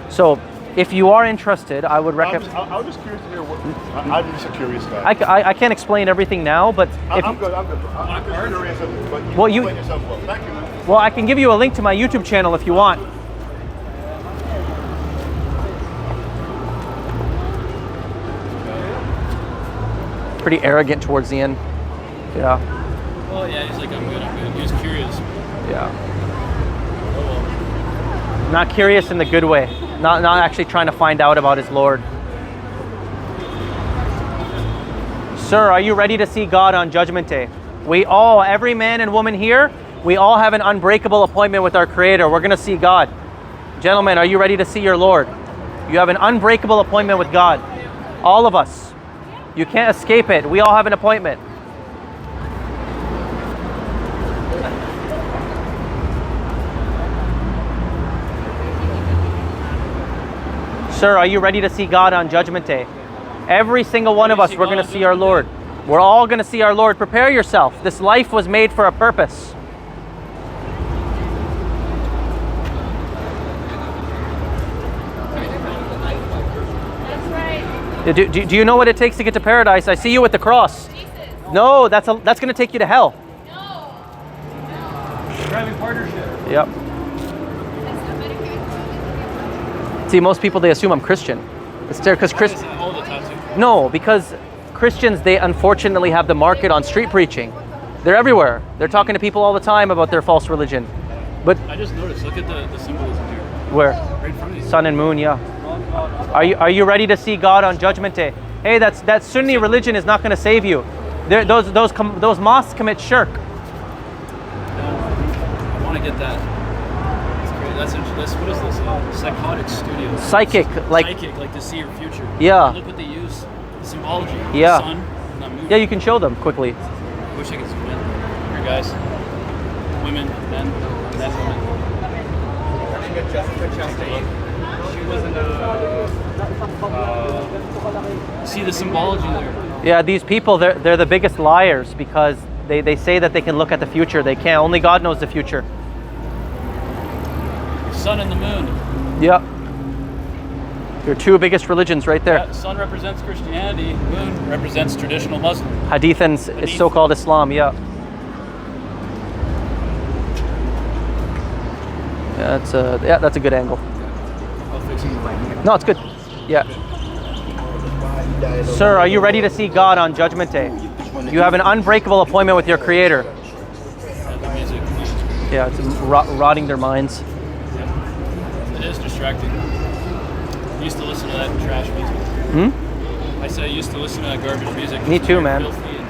S2: So if you are interested, I would recommend.
S6: I was just curious to hear what. I'm just a curious guy.
S2: I can't explain everything now, but
S6: I'm good. I'm curious, but you
S2: well,
S6: explain yourself well. Thank you, man.
S2: Well, I can give you a link to my YouTube channel if you want. Pretty arrogant towards the end. Yeah.
S1: Well, yeah, he's like, I'm good. He was curious.
S2: Yeah. Not curious in the good way. Not actually trying to find out about his Lord. Sir, are you ready to see God on Judgment Day? Every man and woman here, we all have an unbreakable appointment with our Creator. We're going to see God. Gentlemen, are you ready to see your Lord? You have an unbreakable appointment with God. All of us. You can't escape it. We all have an appointment. Sir, are you ready to see God on Judgment Day? Every single one of us, we're going to see our Lord. We're all going to see our Lord. Prepare yourself. This life was made for a purpose. Do you know what it takes to get to paradise? I see you with the cross. No, that's going to take you to hell.
S1: Driving partnership.
S2: Yep. See, most people, they assume I'm Christian. It's there because
S1: All the time.
S2: No, because Christians, they unfortunately have the market on street preaching. They're everywhere. They're talking to people all the time about their false religion. But
S1: I just noticed. Look at the symbolism here.
S2: where?
S1: Right in front of you.
S2: Sun and moon, yeah. Are you ready to see God on Judgment Day? Hey, that Sunni religion is not going to save you. Those mosques commit shirk.
S1: I want to get that. That's great. That's what is this? Psychotic studio.
S2: Psychic, like
S1: to see your future.
S2: Yeah.
S1: Look what they use. Symbology.
S2: Yeah.
S1: The sun and that moon.
S2: Yeah, you can show them quickly.
S1: I wish I could zoom in. Here, guys. Women, men, women.
S6: Jessica Chastain.
S1: See the symbology there.
S2: Yeah, these people, they're the biggest liars because they say that they can look at the future. They can't. Only God knows the future.
S1: Sun and the moon.
S2: Yep. Your two biggest religions right there.
S1: Yeah, sun represents Christianity. Moon represents traditional Muslim.
S2: Hadith and so-called Islam. Yeah. Yeah, that's a good angle.
S1: I'll fix it.
S2: No, it's good. Yeah. Sir, are you ready to see God on Judgment Day? You have an unbreakable appointment with your Creator.
S1: Yeah, the music.
S2: Yeah, it's rotting their minds.
S1: It is distracting. I used to listen to that trash music.
S2: Hmm?
S1: I said I used to listen to that garbage music.
S2: Me
S1: It's
S2: too,
S1: very
S2: man.
S1: filthy and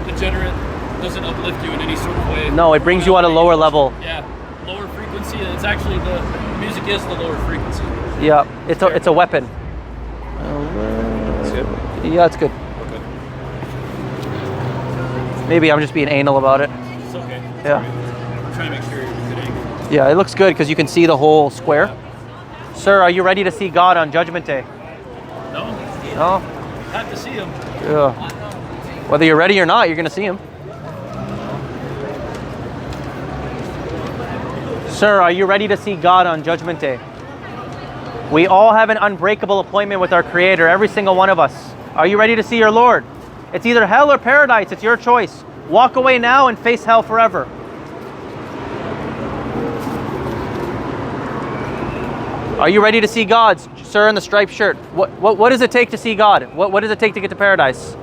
S1: degenerate. Doesn't uplift you in any sort of way.
S2: No, it brings you at a lower level.
S1: Yeah, lower frequency. It's actually the music is the lower frequency.
S2: Yeah, it's a weapon.
S1: That's good.
S2: Yeah, it's good.
S1: Okay.
S2: Maybe I'm just being anal about it.
S1: It's okay.
S2: Yeah.
S1: I'm trying to make sure you're a good angle.
S2: Yeah, it looks good because you can see the whole square. Sir, are you ready to see God on Judgment Day?
S1: No?
S2: No?
S1: Have to see him.
S2: Yeah. Whether you're ready or not, you're going to see him. Sir, are you ready to see God on Judgment Day? We all have an unbreakable appointment with our Creator, every single one of us. Are you ready to see your Lord? It's either hell or paradise. It's your choice. Walk away now and face hell forever. Are you ready to see God, sir, in the striped shirt? What does it take to see God? What does it take to get to paradise?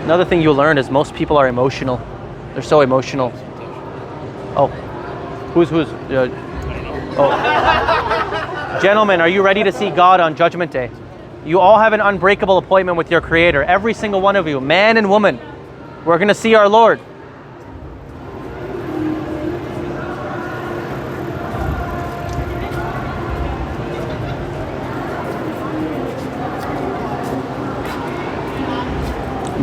S2: Another thing you'll learn is most people are emotional. They're so emotional. Oh, who's? Oh, gentlemen, are you ready to see God on Judgment Day? You all have an unbreakable appointment with your Creator. Every single one of you, man and woman. We're going to see our Lord.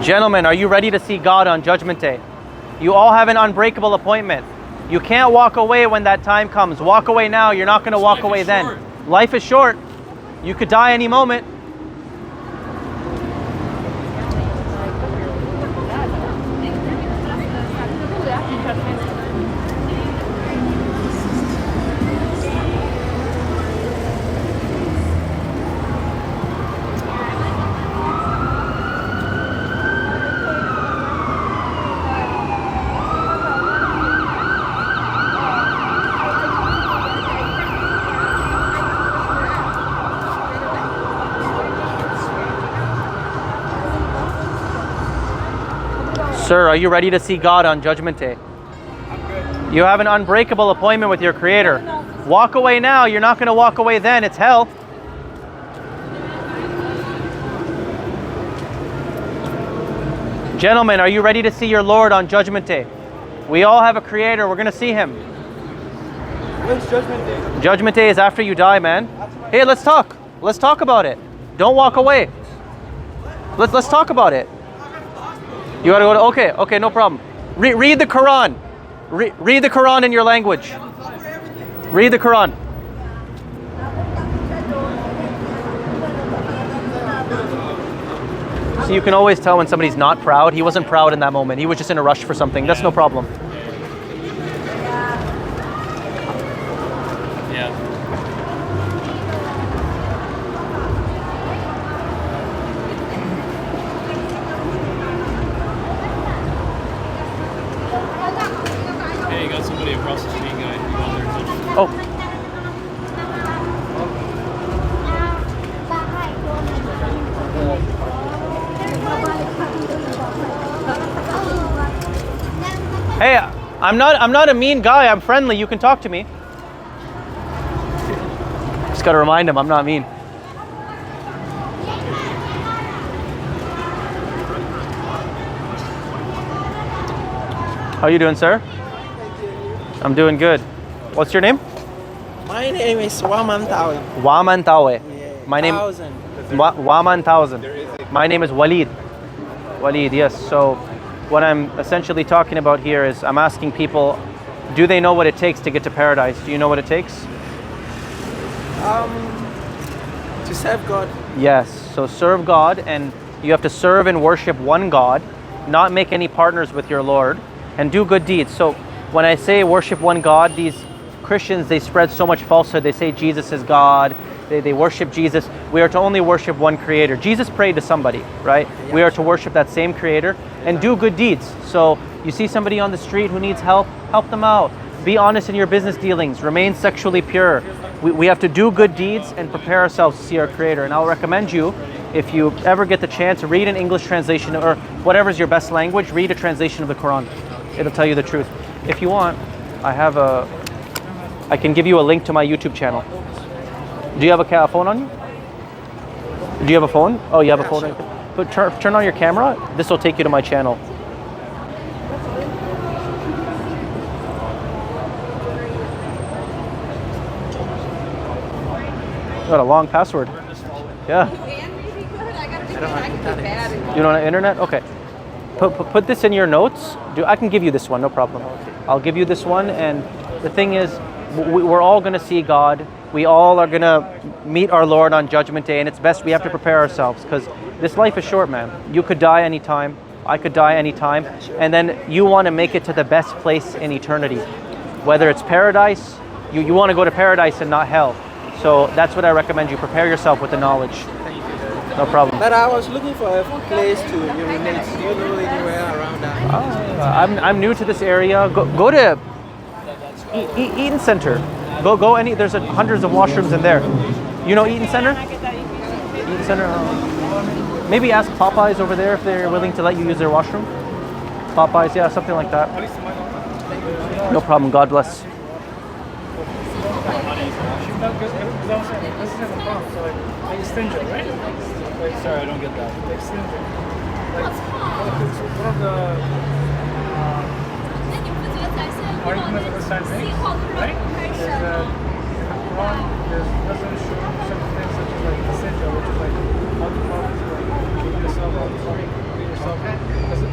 S2: Gentlemen, are you ready to see God on Judgment Day? You all have an unbreakable appointment. You can't walk away when that time comes. Walk away now. You're not going to walk away then.
S1: Short.
S2: Life is short. You could die any moment. Sir, are you ready to see God on Judgment Day? You have an unbreakable appointment with your Creator. Walk away now. You're not going to walk away then. It's hell. Gentlemen, are you ready to see your Lord on Judgment Day? We all have a Creator. We're going to see Him.
S4: When's Judgment Day?
S2: Judgment Day is after you die, man. Hey, let's talk. Let's talk about it. Don't walk away. Let's talk about it. You gotta go to, okay, no problem. Read the Quran. Read the Quran in your language. Read the Quran. So you can always tell when somebody's not proud. He wasn't proud in that moment. He was just in a rush for something. That's no problem.
S1: Yeah. Hey, you got somebody across the street, guy. You got their attention.
S2: Oh. Hey, I'm not a mean guy. I'm friendly. You can talk to me. Just gotta remind him I'm not mean. How you doing, sir? I'm doing good. What's your name?
S8: My name is Waman Tawi.
S2: Waman Tawe. My name
S8: Thousand.
S2: Waman 1000. My name is Walid. Walid, yes. So what I'm essentially talking about here is I'm asking people, do they know what it takes to get to paradise? Do you know what it takes?
S8: To serve God.
S2: Yes, so serve God, and you have to serve and worship one God, not make any partners with your Lord, and do good deeds. So when I say worship one God, these Christians, they spread so much falsehood. They say Jesus is God, they worship Jesus. We are to only worship one Creator. Jesus prayed to somebody, right? We are to worship that same Creator and do good deeds. So you see somebody on the street who needs help, help them out. Be honest in your business dealings, remain sexually pure. We have to do good deeds and prepare ourselves to see our Creator. And I'll recommend you, if you ever get the chance, read an English translation, or whatever's your best language, read a translation of the Quran. It'll tell you the truth. If you want, I can give you a link to my YouTube channel. Do you have a phone on you? Do you have a phone? Oh, you have a phone? But turn on your camera. This will take you to my channel. Got a long password. Yeah. You know the internet? Okay. Put this in your notes. I can give you this one, no problem. I'll give you this one, and the thing is, we're all going to see God. We all are going to meet our Lord on Judgment Day, and it's best we have to prepare ourselves, because this life is short, man. You could die anytime. I could die anytime. And then you want to make it to the best place in eternity. Whether it's paradise, you want to go to paradise and not hell. So that's what I recommend you. Prepare yourself with the knowledge. No problem.
S8: But I was looking for a place to urinate. Do you know anywhere around that?
S2: I'm new to this area. Go to Eaton Center. Go any. There's hundreds of washrooms in there. You know Eaton Center? Eaton Center. Maybe ask Popeyes over there if they're willing to let you use their washroom. Popeyes, yeah, something like that. No problem. God bless.
S4: Extension, right?
S1: Sorry, I don't get that.
S4: Extension. Like, one of the arguments of the science makes, right? Is that the Quran doesn't show certain things such as like extension, which is like how to keep yourself, how to clean yourself. Does it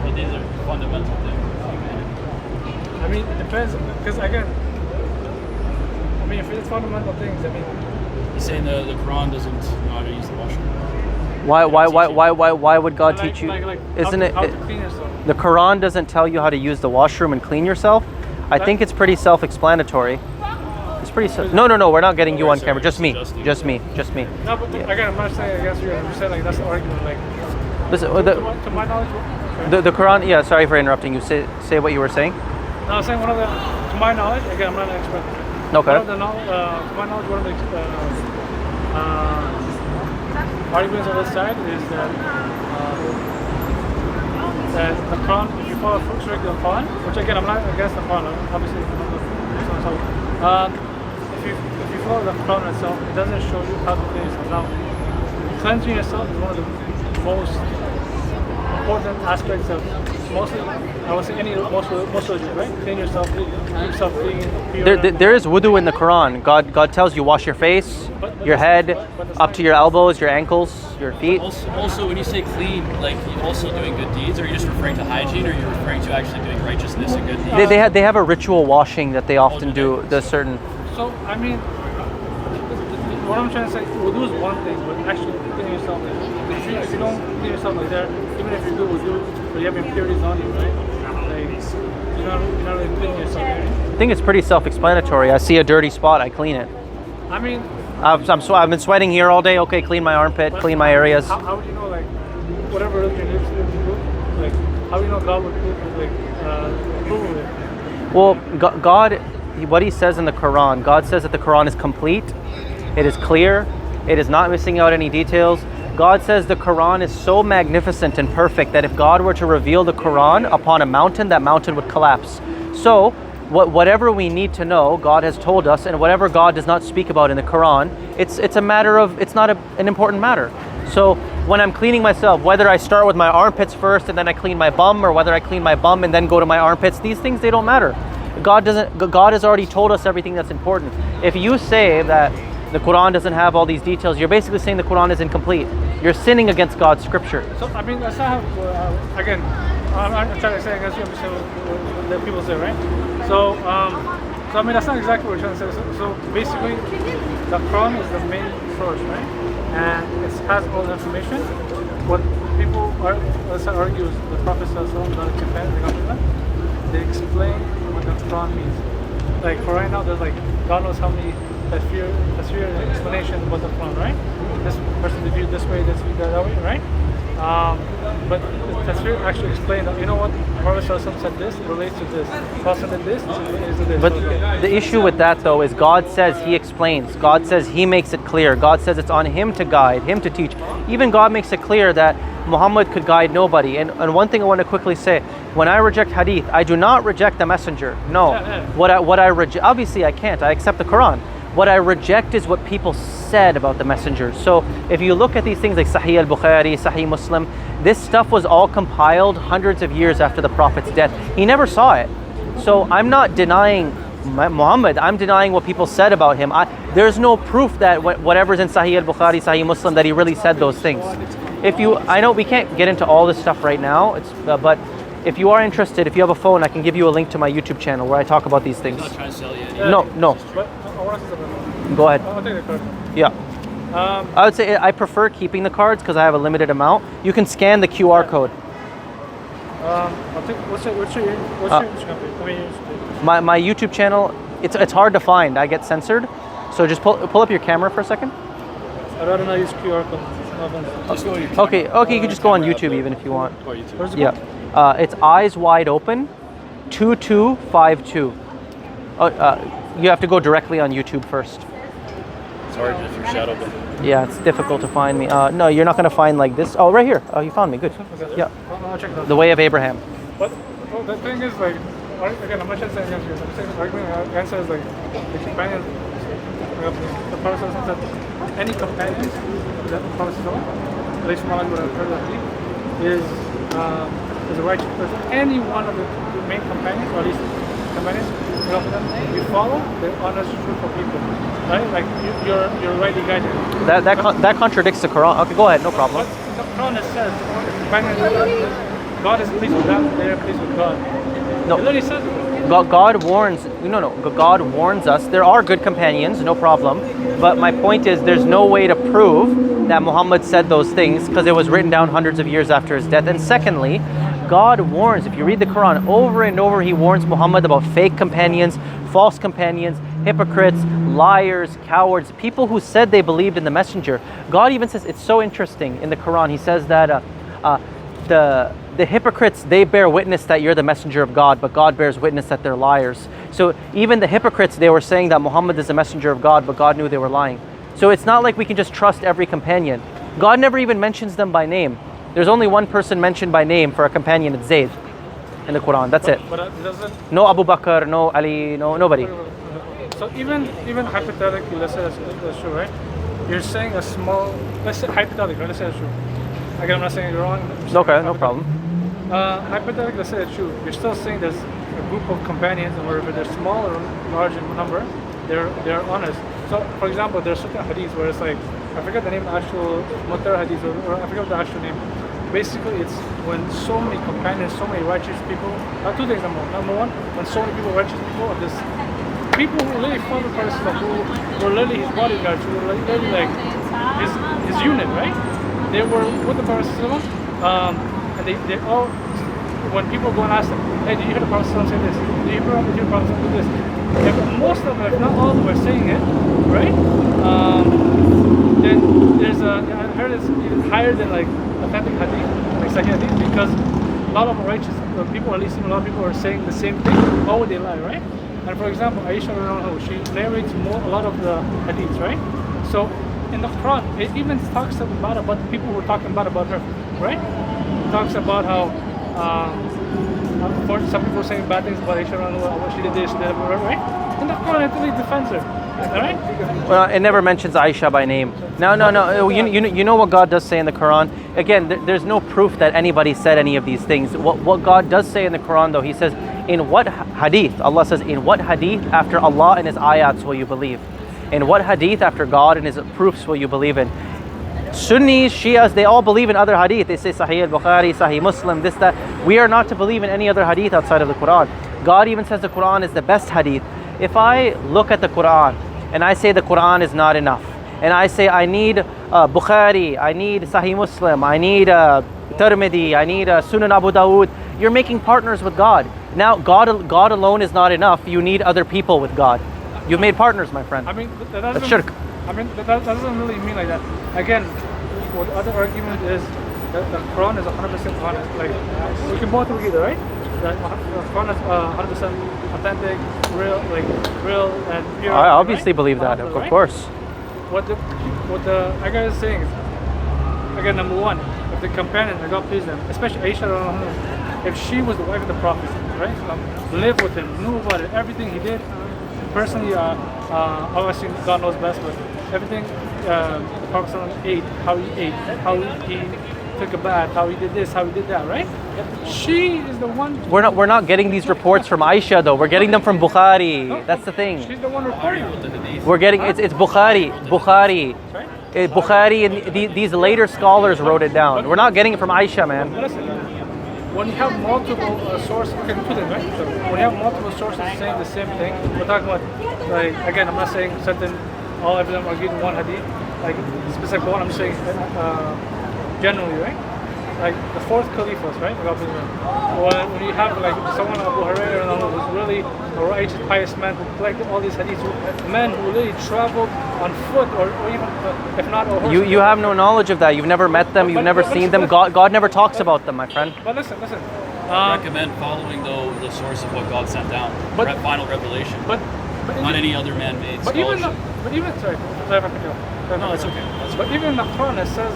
S1: But these are fundamental things.
S4: I mean, it depends, because again, I mean, if it's fundamental things, I mean.
S1: He's saying the Quran doesn't know how to use the washroom.
S2: Why would God teach you? Isn't it?
S4: How to clean yourself.
S2: The Quran doesn't tell you how to use the washroom and clean yourself. I think it's pretty self-explanatory. It's pretty. No. We're not getting you on camera. Just me. Just me.
S4: No, but again, I'm not saying against you. I'm saying like that's the argument. Like,
S2: listen,
S4: to my knowledge,
S2: the Quran. Yeah. Sorry for interrupting you. Say what you were saying.
S4: No, I'm saying to my knowledge. Again, I'm not an expert.
S2: Okay.
S4: To my knowledge, one of the arguments on this side is that the Quran, if you follow strictly the Quran, which again, I'm not against the Quran, obviously. If you follow the Quran itself, it doesn't show you how to clean yourself. Now, cleansing yourself is one of the most important aspects of mostly, I would say most religions, right? Clean yourself, keep yourself clean, pure.
S2: There is wudu in the Quran. God tells you wash your face, your head, up to your elbows, your ankles, your feet.
S1: Also, when you say clean, like you're also doing good deeds, or are you just referring to hygiene, or are you referring to actually doing righteousness and good deeds?
S2: They have a ritual washing that they often do. The certain.
S4: So I mean, what I'm trying to say, wudu is one thing, but actually cleaning yourself. If you don't clean yourself like that, even if you do wudu, but you have impurities on you, right? Like you're not really cleaning yourself. Right?
S2: I think it's pretty self-explanatory. I see a dirty spot, I clean it.
S4: I mean,
S2: I've been sweating here all day. Okay, clean my armpit, clean my areas.
S4: How would you know, like, whatever religion is good, like, how do you know God would approve of it?
S2: Well, God, what He says in the Quran, God says that the Quran is complete, it is clear, it is not missing out any details. God says the Quran is so magnificent and perfect that if God were to reveal the Quran upon a mountain, that mountain would collapse. So, whatever we need to know, God has told us, and whatever God does not speak about in the Quran, it's a matter of, it's not an important matter. So when I'm cleaning myself, whether I start with my armpits first and then I clean my bum, or whether I clean my bum and then go to my armpits, these things, they don't matter. God has already told us everything that's important. If you say that the Quran doesn't have all these details, you're basically saying the Quran is incomplete. You're sinning against God's scripture.
S4: So I mean, that's not how. Again, I'm not trying to say against you. I'm just saying what people say, right? So, so I mean, that's not exactly what you're trying to say. So basically, the Quran is the main source, right? And it has all the information. What people argue is the Prophet they explain what the Quran means. Like for right now, there's like God knows how many tafsir explanation about the Quran, right? This person did view this way, this view that way, right? But the tafsir actually explained that, you know what, Prophet said this, it relates to this. Prophet did this, it relates to this.
S2: But the issue with that though is God says He explains. God says He makes it clear. God says it's on Him to guide, Him to teach. Even God makes it clear that Muhammad could guide nobody. And one thing I want to quickly say, when I reject hadith, I do not reject the messenger. No. What I reject, obviously I can't. I accept the Quran. What I reject is what people said about the messenger. So if you look at these things like Sahih al-Bukhari, Sahih Muslim, this stuff was all compiled hundreds of years after the Prophet's death. He never saw it. So I'm not denying Muhammad, I'm denying what people said about him. There's no proof that whatever's in Sahih al-Bukhari, Sahih Muslim, that he really said those things. I know we can't get into all this stuff right now, but if you are interested, if you have a phone, I can give you a link to my YouTube channel where I talk about these things.
S1: I'm not trying to sell you any.
S2: No. Go ahead.
S4: I'll take the card.
S2: Yeah. I would say I prefer keeping the cards because I have a limited amount. You can scan the QR code.
S4: I'll take. What's your company? I mean,
S2: my YouTube channel. It's hard to find. I get censored, so just pull up your camera for a second.
S4: I'd rather not use QR code.
S1: Just go on your
S2: Okay. You can just go on YouTube even if you want.
S1: Or YouTube.
S4: Where's it
S2: Yeah. It's Eyes Wide Open, 2252. You have to go directly on YouTube first.
S1: It's hard if you're shadow banned.
S2: Yeah, it's difficult to find me. No, you're not going to find like this. Oh, right here. Oh, you found me. Good. Yeah.
S4: I'll check it out.
S2: The Way of Abraham.
S4: But the thing is, like, again, I'm not trying to say against you. I'm saying the argument against is like the companions. The Prophet said any companions that the Prophet at least from what I've heard of is a righteous person. Any one of the main companions, or at least companions, you follow, they're honest, truthful people, right? Like you're rightly guided.
S2: That contradicts the Quran. Okay, go ahead, no problem.
S4: But the Quran says God is pleased with them, they're pleased with God.
S2: No.
S4: It literally says it.
S2: God warns. No. God warns us. There are good companions, no problem. But my point is, there's no way to prove that Muhammad said those things because it was written down hundreds of years after his death. And secondly, God warns, if you read the Quran over and over, He warns Muhammad about fake companions, false companions, hypocrites, liars, cowards, people who said they believed in the messenger. God even says, it's so interesting in the Quran, He says that the hypocrites, they bear witness that you're the messenger of God, but God bears witness that they're liars. So even the hypocrites, they were saying that Muhammad is the messenger of God, but God knew they were lying. So it's not like we can just trust every companion. God never even mentions them by name. There's only one person mentioned by name for a companion, it's Zayd in the Quran, that's it.
S4: But it doesn't.
S2: No Abu Bakr, no Ali, nobody.
S4: So even hypothetically, let's say that's true, right? You're saying a small, let's say hypothetically, right? Let's say it's true. Again, I'm not saying you're wrong.
S2: Okay, no problem.
S4: Hypothetically, let's say it's true. You're still saying there's a group of companions, and whether they're small or large in number, they're honest. So, for example, there's certain hadiths where it's like, I forget the name, actual Mutar hadith, or I forget the actual name. Basically, it's when so many companions, so many righteous people. Two things. Number one, when so many people, righteous people, are this people who literally follow the Prophet, who were literally his bodyguards, who were literally like his unit, right? They were with the Prophet, and they all, when people go and ask them, hey, did you hear the Prophet say this? Did you hear the Prophet do this? If most of them, if not all of them, are saying it, right? Then there's I heard it's even higher than like authentic hadith, like Sahih hadith, because a lot of righteous people, at least a lot of people, are saying the same thing. Why would they lie, right? And for example, Aisha, she narrates a lot of the hadiths, right? So in the Quran, it even talks about the people who are talking about her, right? It talks about how some people are saying bad things about Aisha, she did this, she did that, right? In the Quran, it really defends her, right?
S2: Well, it never mentions Aisha by name. No. You know what God does say in the Quran? Again, there's no proof that anybody said any of these things. What God does say in the Quran, though, He says, in what hadith, Allah says, in what hadith after Allah and His ayats will you believe? In what hadith after God and His proofs will you believe in? Sunnis, Shias, they all believe in other hadith. They say Sahih al-Bukhari, Sahih Muslim, this, that. We are not to believe in any other hadith outside of the Quran. God even says the Quran is the best hadith. If I look at the Quran and I say the Quran is not enough, and I say I need Bukhari, I need Sahih Muslim, I need Tirmidhi, I need Sunan Abu Dawud, you're making partners with God. Now, God alone is not enough. You need other people with God. You've made partners, my friend.
S4: I mean,
S2: That's shirk.
S4: I mean, that doesn't really mean like that. Again, what the other argument is that the Quran is 100% honest. Like, we can both agree, right? That the Quran is 100% authentic, real and pure.
S2: I obviously
S4: right?
S2: believe that, of course.
S4: What the guy is saying is, again, number one, if the companion, may God please them, especially Aisha, if she was the wife of the Prophet, right? Lived with him, knew about it, everything he did. Personally, obviously God knows best, but everything the Prophet ate, how he took a bath, how he did this, how he did that, right? She is the one.
S2: We're not getting these reports from Aisha though. We're getting them from Bukhari.
S4: No,
S2: That's the thing.
S4: She's the one reporting.
S2: We're getting it's Bukhari, Bukhari, and these later scholars wrote it down. We're not getting it from Aisha, man.
S4: Listen, when you have multiple sources, we can put it right. So when you have multiple sources saying the same thing, we're talking about, like, again, I'm not saying certain, all of them are giving one hadith, like specific one. I'm saying generally, right? Like the fourth caliphs, right? When you have like someone Abu Hurairah who's really a righteous, pious man who collected all these hadiths, men who really traveled on foot or even if not on horse.
S2: You have no knowledge of that. You've never met them. You've never seen them. God never talks about them, my friend.
S4: But listen.
S1: I recommend following though the source of what God sent down, final revelation. But not any other man-made scholarship.
S4: Sorry if I can do.
S1: No, it's okay.
S4: But even in the Quran it says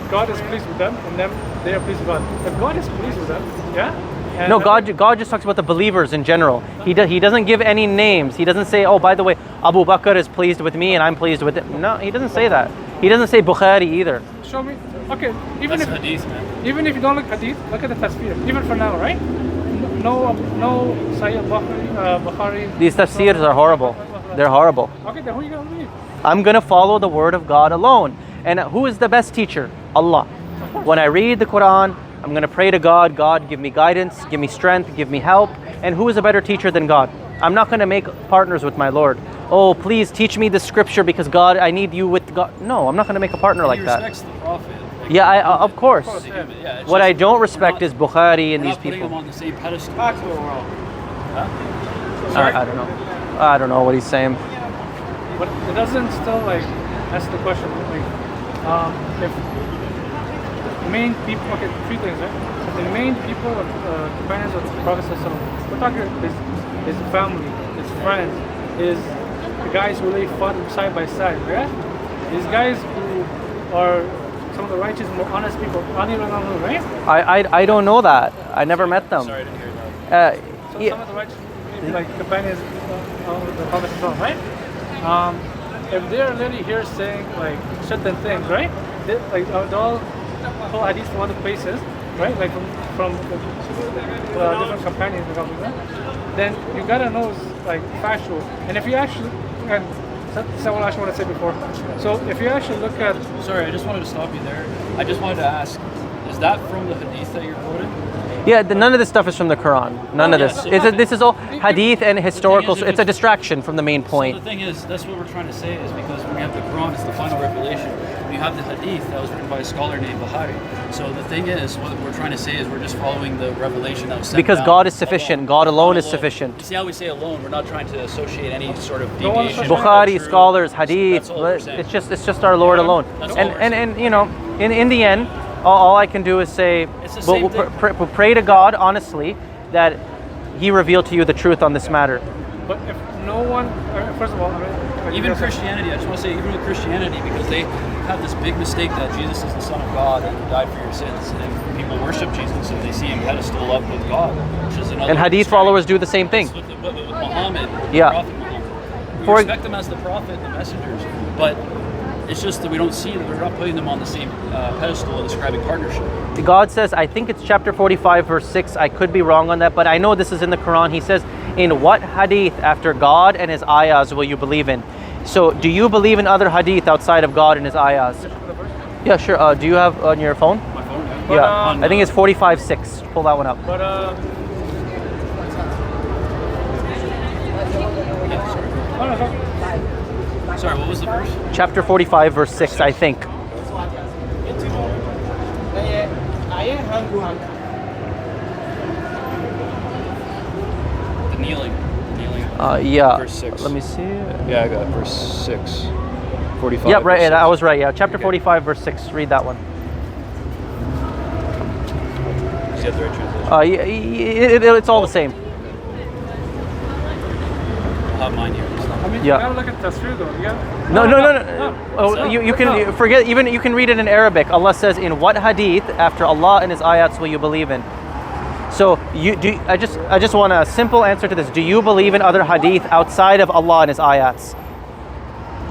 S4: God is pleased with them, and them they are pleased with God. If God is pleased with them, yeah. And
S2: No, God just talks about the believers in general. He doesn't give any names. He doesn't say, oh, by the way, Abu Bakr is pleased with me and I'm pleased with him. No, he doesn't say that. He doesn't say Bukhari either.
S4: Show me. Okay,
S1: That's hadith, man.
S4: Even if you don't look hadith, look at the tafsir. Even for now, right? No Sayyid Bukhari.
S2: These tafsirs are horrible. They're horrible.
S4: Okay, then who are you gonna believe?
S2: I'm gonna follow the word of God alone. And who is the best teacher? Allah. When I read the Quran, I'm gonna pray to God. God, give me guidance, give me strength, give me help. And who is a better teacher than God? I'm not gonna make partners with my Lord. Oh, please teach me the scripture because God, I need you with God. No, I'm not gonna make a partner like that.
S1: He respects the Prophet. Like,
S2: Yeah, of course.
S1: Yeah,
S2: What I don't respect is Bukhari and these
S1: putting
S2: people.
S1: them on the same pedestal.
S2: I don't know. I don't know what he's saying.
S4: But it doesn't still like answer the question. Like, if the main people, okay, three things, right? If the main people, companions of the Prophet, we're talking his family, his friends, the guys who really fought side by side, right? These guys who are some of the righteous, more honest people, right?
S2: I don't know that. I never met them.
S1: Sorry, I didn't hear that.
S4: So some of the righteous, like companions of the Prophet, right? If they're literally here saying like certain things, right? Like they'll pull hadith from other places, right? Like from different companions, then you gotta know it's like factual. And if you actually, and that's what I actually want to say before. So if you actually look at,
S1: Sorry, I just wanted to stop you there. I just wanted to ask, is that from the hadith that you're quoting?
S2: Yeah, none of this stuff is from the Quran. None of this. This is all hadith and historical. It's a distraction from the main point.
S1: So the thing is, that's what we're trying to say is because when you have the Quran, it's the final revelation. When you have the hadith, that was written by a scholar named Bukhari. So the thing is, what we're trying to say is we're just following the revelation that was sent
S2: Because
S1: down
S2: God is sufficient. God alone is sufficient.
S1: You see how we say alone? We're not trying to associate any sort of deviation.
S2: Bukhari,
S1: True.
S2: scholars, hadith.
S1: That's all we're saying.
S2: It's just our Lord alone.
S1: That's all we're saying.
S2: And you know, in the end, all I can do is say,
S1: It's the same thing.
S2: pray to God honestly that He revealed to you the truth on this matter.
S4: but if no one, first of all, I mean, like
S1: Even Christianity, I just want to say, even with Christianity, because they have this big mistake that Jesus is the Son of God and He died for your sins, and people worship Jesus and they see Him pedestal up with God, which is another.
S2: And hadith followers do the same thing.
S1: With Muhammad,
S2: Yeah.
S1: the Prophet Muhammad. We
S2: For-
S1: respect them as the Prophet and the messengers, but it's just that we don't see that we're not putting them on the same pedestal and describing partnership.
S2: God says, I think it's chapter 45, verse 6. I could be wrong on that, but I know this is in the Quran. He says, in what hadith after God and His ayahs will you believe in? So do you believe in other hadith outside of God and His ayahs? Yeah, sure. Do you have on your phone?
S1: My phone, yeah.
S4: But,
S2: Yeah, I think it's 45:6. Pull that one up.
S4: But
S1: Sorry, what was the verse?
S2: Chapter 45, verse 6, I think.
S1: The kneeling.
S2: Yeah.
S1: Verse 6.
S2: Let me see.
S1: Yeah, I got verse 6. 45.
S2: Yep, right.
S1: verse 6.
S2: I was right. Yeah, chapter
S1: Okay.
S2: 45, verse 6. Read that one.
S1: Is that the right translation?
S2: It's all the same.
S1: I'll have mine here.
S4: I mean,
S2: Yeah.
S4: you gotta look at Tasfir though. You gotta,
S2: No. Oh, you can forget. Even you can read it in Arabic. Allah says, "In what hadith after Allah and His ayats will you believe in?" So I just want a simple answer to this. Do you believe in other hadith outside of Allah and His ayats?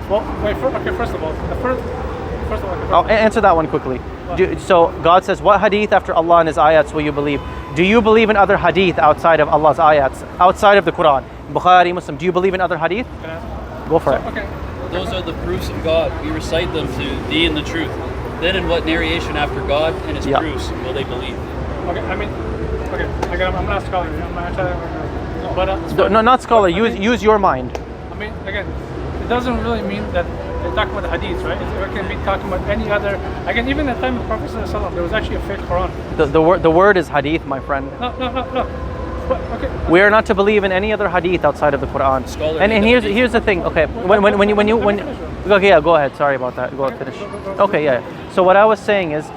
S4: Well, wait. First of all, first of all.
S2: I'll answer that one quickly. So God says, "What hadith after Allah and His ayats will you believe?" Do you believe in other hadith outside of Allah's ayats, outside of the Quran? Bukhari, Muslim. Do you believe in other hadith? Go for it.
S4: Okay.
S1: Those are the proofs of God. We recite them to thee in the truth. Then in what narration after God and His proofs will they believe?
S4: Okay. I mean, okay. Again, I'm not a scholar. I'm not trying to. But
S2: No, not scholar. Use your mind.
S4: I mean, again, it doesn't really mean that they're talking about the hadiths, right? It can be talking about any other. Again, even at the time of the Prophet ﷺ, there was actually a fake Quran.
S2: The word is hadith, my friend.
S4: No. But, okay.
S2: We are not to believe in any other hadith outside of the Quran. And here's the thing. Okay, when you okay, yeah, go ahead. Sorry about that. Go ahead, finish. Okay, yeah. So what I was saying is,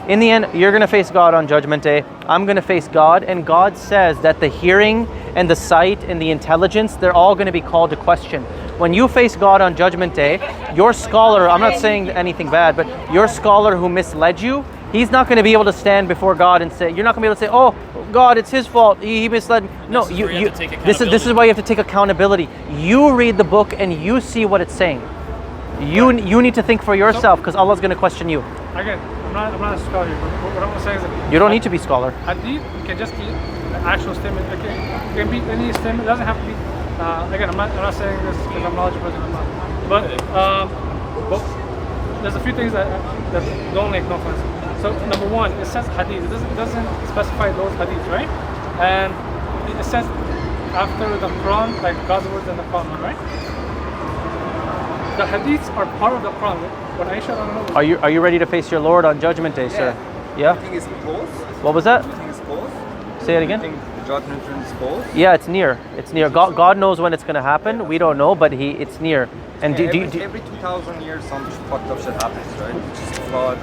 S2: in the end, you're gonna face God on Judgment Day. I'm gonna face God, and God says that the hearing and the sight and the intelligence, they're all gonna be called to question. When you face God on Judgment Day, your scholar, I'm not saying anything bad, but your scholar who misled you, he's not going to be able to stand before God and say, you're not going to be able to say, oh, God, it's his fault. He misled me. No, this is why you have to take accountability. You read the book and you see what it's saying. You need to think for yourself because Allah's going to question you.
S4: Again, I'm not a scholar here, but what I'm saying is that
S2: you don't need to be scholar.
S4: Hadith can just be an actual statement. It can be any statement. It doesn't have to be. Again, I'm not saying this because I'm knowledgeable. I'm not. But there's a few things that don't make no sense. So number one, it says hadith. It doesn't specify those hadiths, right? And it says after the Quran, like God's words in the Quran, right? The hadiths are part of the Quran. When Aisha, I don't know.
S2: Are you ready to face your Lord on Judgment Day, sir? Yeah.
S8: You think it's close?
S2: What was that?
S8: You think it's close?
S2: Say it again.
S8: You think the judgment is close?
S2: Yeah, it's near. It's near. God knows when it's going to happen. We don't know, but it's near. And
S8: every 2,000 years, some fucked up shit happens, right? Just flood.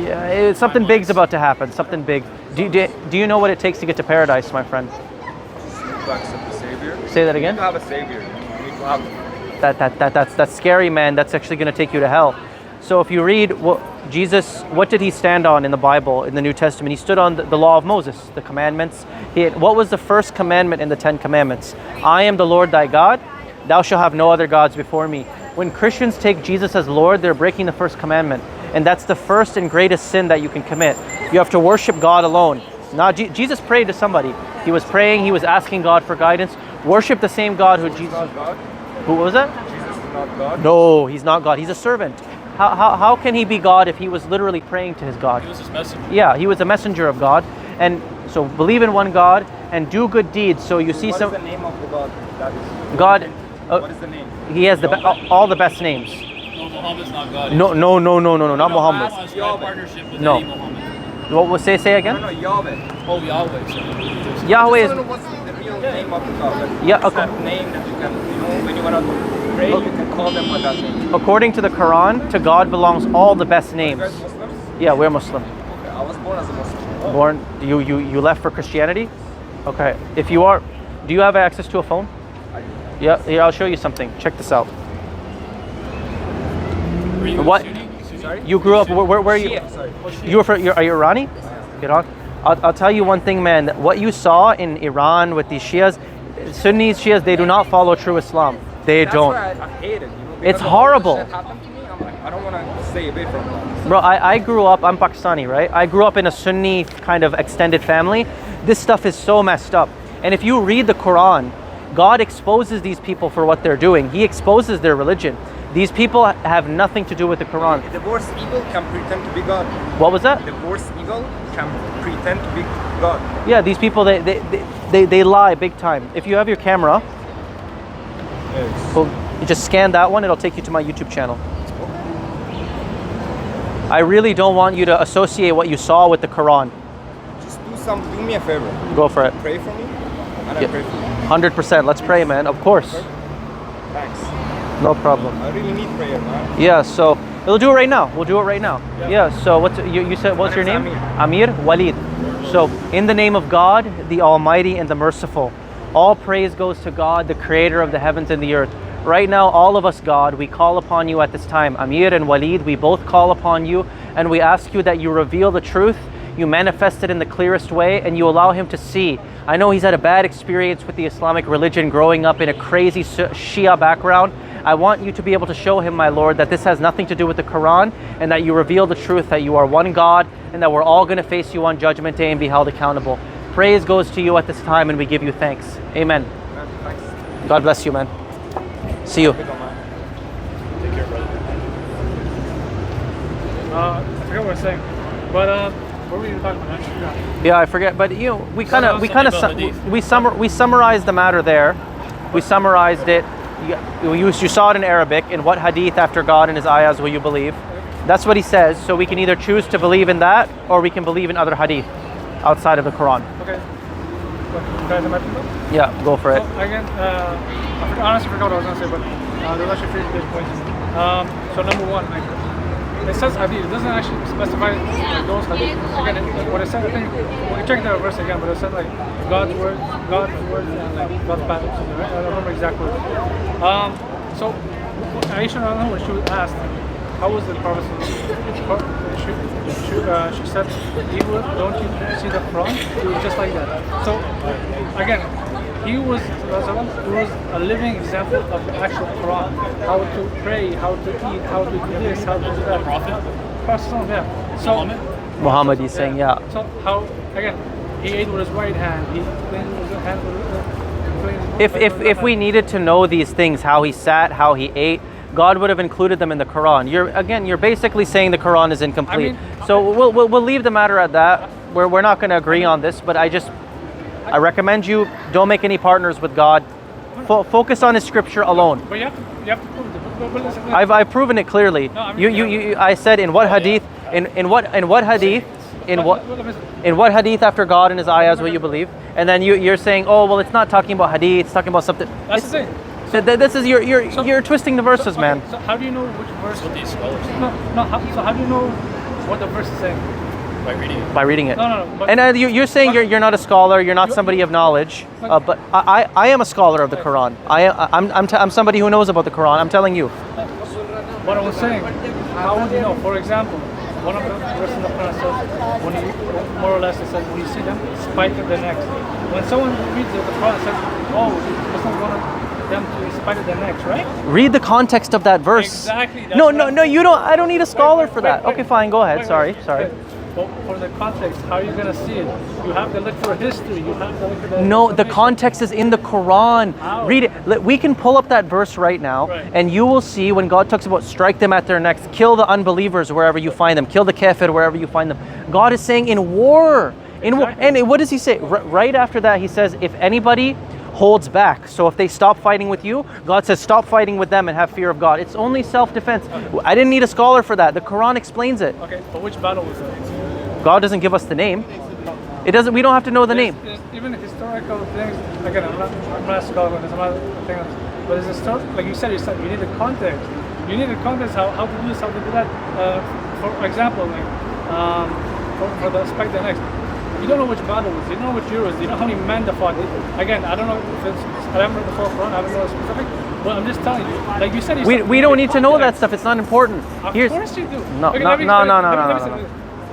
S2: Yeah, something big's about to happen. Something big. Do you know what it takes to get to paradise, my friend?
S8: Just need to accept the Savior.
S2: Say that again.
S8: You need to have a Savior. You need to have.
S2: That's scary, man. That's actually going to take you to hell. So if you read what did he stand on in the Bible, in the New Testament? He stood on the law of Moses, the commandments. What was the first commandment in the 10 commandments? I am the Lord thy God. Thou shalt have no other gods before me. When Christians take Jesus as Lord, they're breaking the first commandment. And that's the first and greatest sin that you can commit. You have to worship God alone. Not Jesus prayed to somebody. He was praying, he was asking God for guidance. Worship the same God who Jesus.
S8: God?
S2: Who was that?
S8: Jesus is not God?
S2: No, he's not God. He's a servant. How can he be God if he was literally praying to his God?
S1: He was his messenger.
S2: Yeah, he was a messenger of God. And so believe in one God and do good deeds. So you see
S8: What is the name of the God? That is
S2: God.
S8: what is the name?
S2: He has all the best names.
S1: No, Muhammad's not God.
S2: No, not Muhammad.
S1: Muhammad's got a partnership with
S2: No.
S1: any Muhammad.
S2: What was say again?
S8: No, Yahweh.
S1: Oh, Yahweh. So
S2: Yahweh
S8: I
S2: is
S8: don't know what's the real name of the God. Like,
S2: Yeah,
S8: what's
S2: okay.
S8: that name that you can, when you want to pray, you can call them by that name.
S2: according to the Quran. To God belongs all the best
S8: You
S2: names.
S8: guys Muslims?
S2: Yeah, we're Muslim.
S8: Okay, I was born as a Muslim.
S2: Born. You left for Christianity? Okay. If you are, do you have access to a phone? Yeah. Here, I'll show you something. Check this out.
S1: Were you
S2: What?
S1: Sunni?
S8: Sorry?
S2: You grew up. Where are you?
S8: Shia, sorry.
S2: You were. Are you Irani? Iran. I'll tell you one thing, man. What you saw in Iran with these Shias, Sunnis, Shias, they do not follow true Islam. They
S8: That's
S2: don't.
S8: why I hate it.
S2: It's
S8: because of all
S2: horrible.
S8: the shit happened to me, I'm like, I don't want to stay away from that.
S2: Bro, I grew up, I'm Pakistani, right? I grew up in a Sunni kind of extended family. This stuff is so messed up. And if you read the Quran, God exposes these people for what they're doing. He exposes their religion. These people have nothing to do with the Quran.
S8: The worst evil can pretend to be God.
S2: What was that?
S8: The worst evil can pretend to be God.
S2: Yeah, these people, they lie big time. If you have your camera, well, you just scan that one, it'll take you to my YouTube channel. I really don't want you to associate what you saw with the Quran.
S8: Just do me a favor.
S2: Go for it.
S8: Pray for me, and I pray for you.
S2: 100%. Let's pray, man. Of course.
S8: Thanks.
S2: No problem.
S8: I really need prayer, man.
S2: Yeah, so we'll do it right now. We'll do it right now. Yeah, so you said, what's your name? Amir Walid. So, in the name of God, the Almighty and the Merciful, all praise goes to God, the Creator of the heavens and the earth. Right now, all of us, God, we call upon you at this time. Amir and Walid, we both call upon you, and we ask you that you reveal the truth, you manifest it in the clearest way, and you allow him to see. I know he's had a bad experience with the Islamic religion growing up in a crazy Shia background. I want you to be able to show him, my Lord, that this has nothing to do with the Quran, and that you reveal the truth, that you are one God, and that we're all going to face you on Judgment Day and be held accountable. Praise goes to you at this time, and we give you thanks. Amen. God bless you, man. See you.
S6: Take care, brother.
S4: I forget what I was saying, but what were you talking about? I forgot.
S2: Yeah, I forget, but you know, we summarized the matter there. We summarized it. You saw it in Arabic. In what hadith after God and his ayahs will you believe? That's what he says. So we can either choose to believe in that, or we can believe in other hadith outside of the Quran.
S4: Okay. What, guys, am I people?
S2: Yeah, go for it.
S4: So, again, I honestly forgot what I was going to say, but there's actually three good points. So number one, like, it says hadith. It doesn't actually specify those hadith. Again, what it said, I think, we can check that verse again, but it said like God's words, and like God's path or something, right? I don't remember exactly. So Aisha, I don't know when she was asked, how was the Prophet? She said, don't you see the Quran? He was just like that. So again, he was a living example of the actual Quran. How to pray, how to eat, how to do this, how to do that. Prophet, yeah. So
S2: Muhammad is saying, yeah.
S4: So how, again, he ate with his right hand, he cleaned with his hand
S2: If we needed to know these things, how he sat, how he ate, God would have included them in the Quran. You're basically saying the Quran is incomplete. So we'll leave the matter at that. We're not going to agree on this, but I recommend you don't make any partners with God. Focus on his scripture alone.
S4: But you have to prove it. But listen,
S2: I've proven it clearly.
S4: No, I mean,
S2: I said in what hadith, in what hadith after God and his ayahs will you believe? And then you're saying, oh well, it's not talking about hadith, it's talking about something.
S4: That's the thing.
S2: This is you're twisting the verses, man.
S4: So how do you know which verse?
S1: What these scholars say.
S4: So how do you know what the verse is saying?
S1: By reading it.
S2: By reading it.
S4: No. But,
S2: and you're saying you're not a scholar, you're not somebody of knowledge, but I am a scholar of the Quran. I'm somebody who knows about the Quran. I'm telling you.
S4: What I was saying, how would you know? For example, one of the verses in the Quran says, when you, more or less, it says, when you see them, spike the next. When someone reads the Quran, it says, oh, it's not one of them to spike the next, right?
S2: Read the context of that verse.
S4: Exactly.
S2: No, you don't. I don't need a scholar for that. Okay, fine. Go ahead. Sorry.
S4: But for the context, how are you going to see it? You have to look for history. You have to look for the
S2: No, the context is in the Quran.
S4: How?
S2: Read it. We can pull up that verse right now,
S4: Right.
S2: and you will see when God talks about strike them at their necks, kill the unbelievers wherever you find them, kill the kafir wherever you find them. God is saying in war.
S4: Exactly.
S2: And what does he say? Right after that, he says, if anybody holds back, so if they stop fighting with you, God says stop fighting with them and have fear of God. It's only self-defense. I didn't need a scholar for that. The Quran explains it.
S4: Okay, but which battle was that?
S2: God doesn't give us the name. It doesn't. We don't have to know the name.
S4: There's even historical things. Again, I'm not a scholar on this. I'm not thing, but it's like you said yourself. You need the context. You need the context how to do this, how to do that. For example, like for the spike the next. You don't know which battle was. You don't know which year was. You know how many men that fought. Again, I don't know if it's. I haven't read the full Quran. I haven't know specific. But I'm just telling you. Like you said,
S2: we don't need to know that stuff. It's not important.
S4: Of course you do.
S2: No.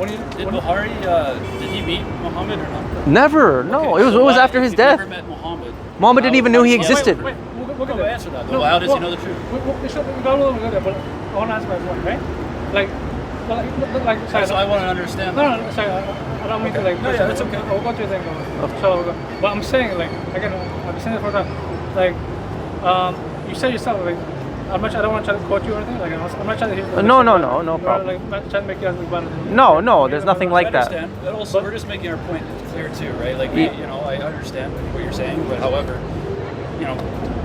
S1: Did Buhari, did he meet Muhammad or not?
S2: Never. No.
S1: Okay,
S2: it was after his death.
S1: Never met Muhammad.
S2: Muhammad didn't even know he existed.
S4: Wait, we'll get
S1: No,
S4: there.
S1: answer that. Though. How does he know the truth?
S4: We go there, but I want to answer my point, right? Sorry,
S1: So I want to understand.
S4: No, sorry, I don't mean to like.
S1: No, yeah, that's okay.
S4: We'll go to your thing. So, but I'm saying, like, again, I've been saying it for that. Like, you said yourself, like, I don't want to try to quote you or anything. Like I'm not trying to hear.
S2: No problem.
S4: Like, not trying to make you guys look better than me.
S2: No, there's nothing
S1: I
S2: like that.
S1: understand. But also, we're just making our point clear too, right? Like, I understand what you're saying, but however,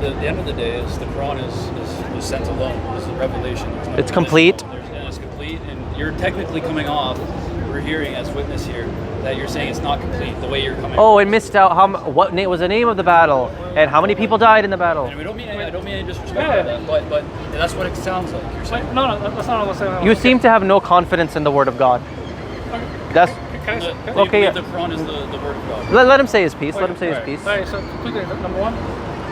S1: the end of the day is the Quran is sent alone. This is a revelation.
S2: It's complete.
S1: And it's complete, and you're technically coming off. We're hearing as witness here that you're saying it's not complete the way you're coming.
S2: Oh, it missed out what was the name of the battle and how many people died in the battle.
S1: And I don't mean any disrespect by that, but that's what it sounds like. You're saying.
S4: No, that's not what I'm saying.
S2: You seem to have no confidence in the word of God. That's okay.
S1: Yeah. The Quran is the word of God.
S2: Let him say his piece. Let him say his piece.
S4: All right. So quickly, number one,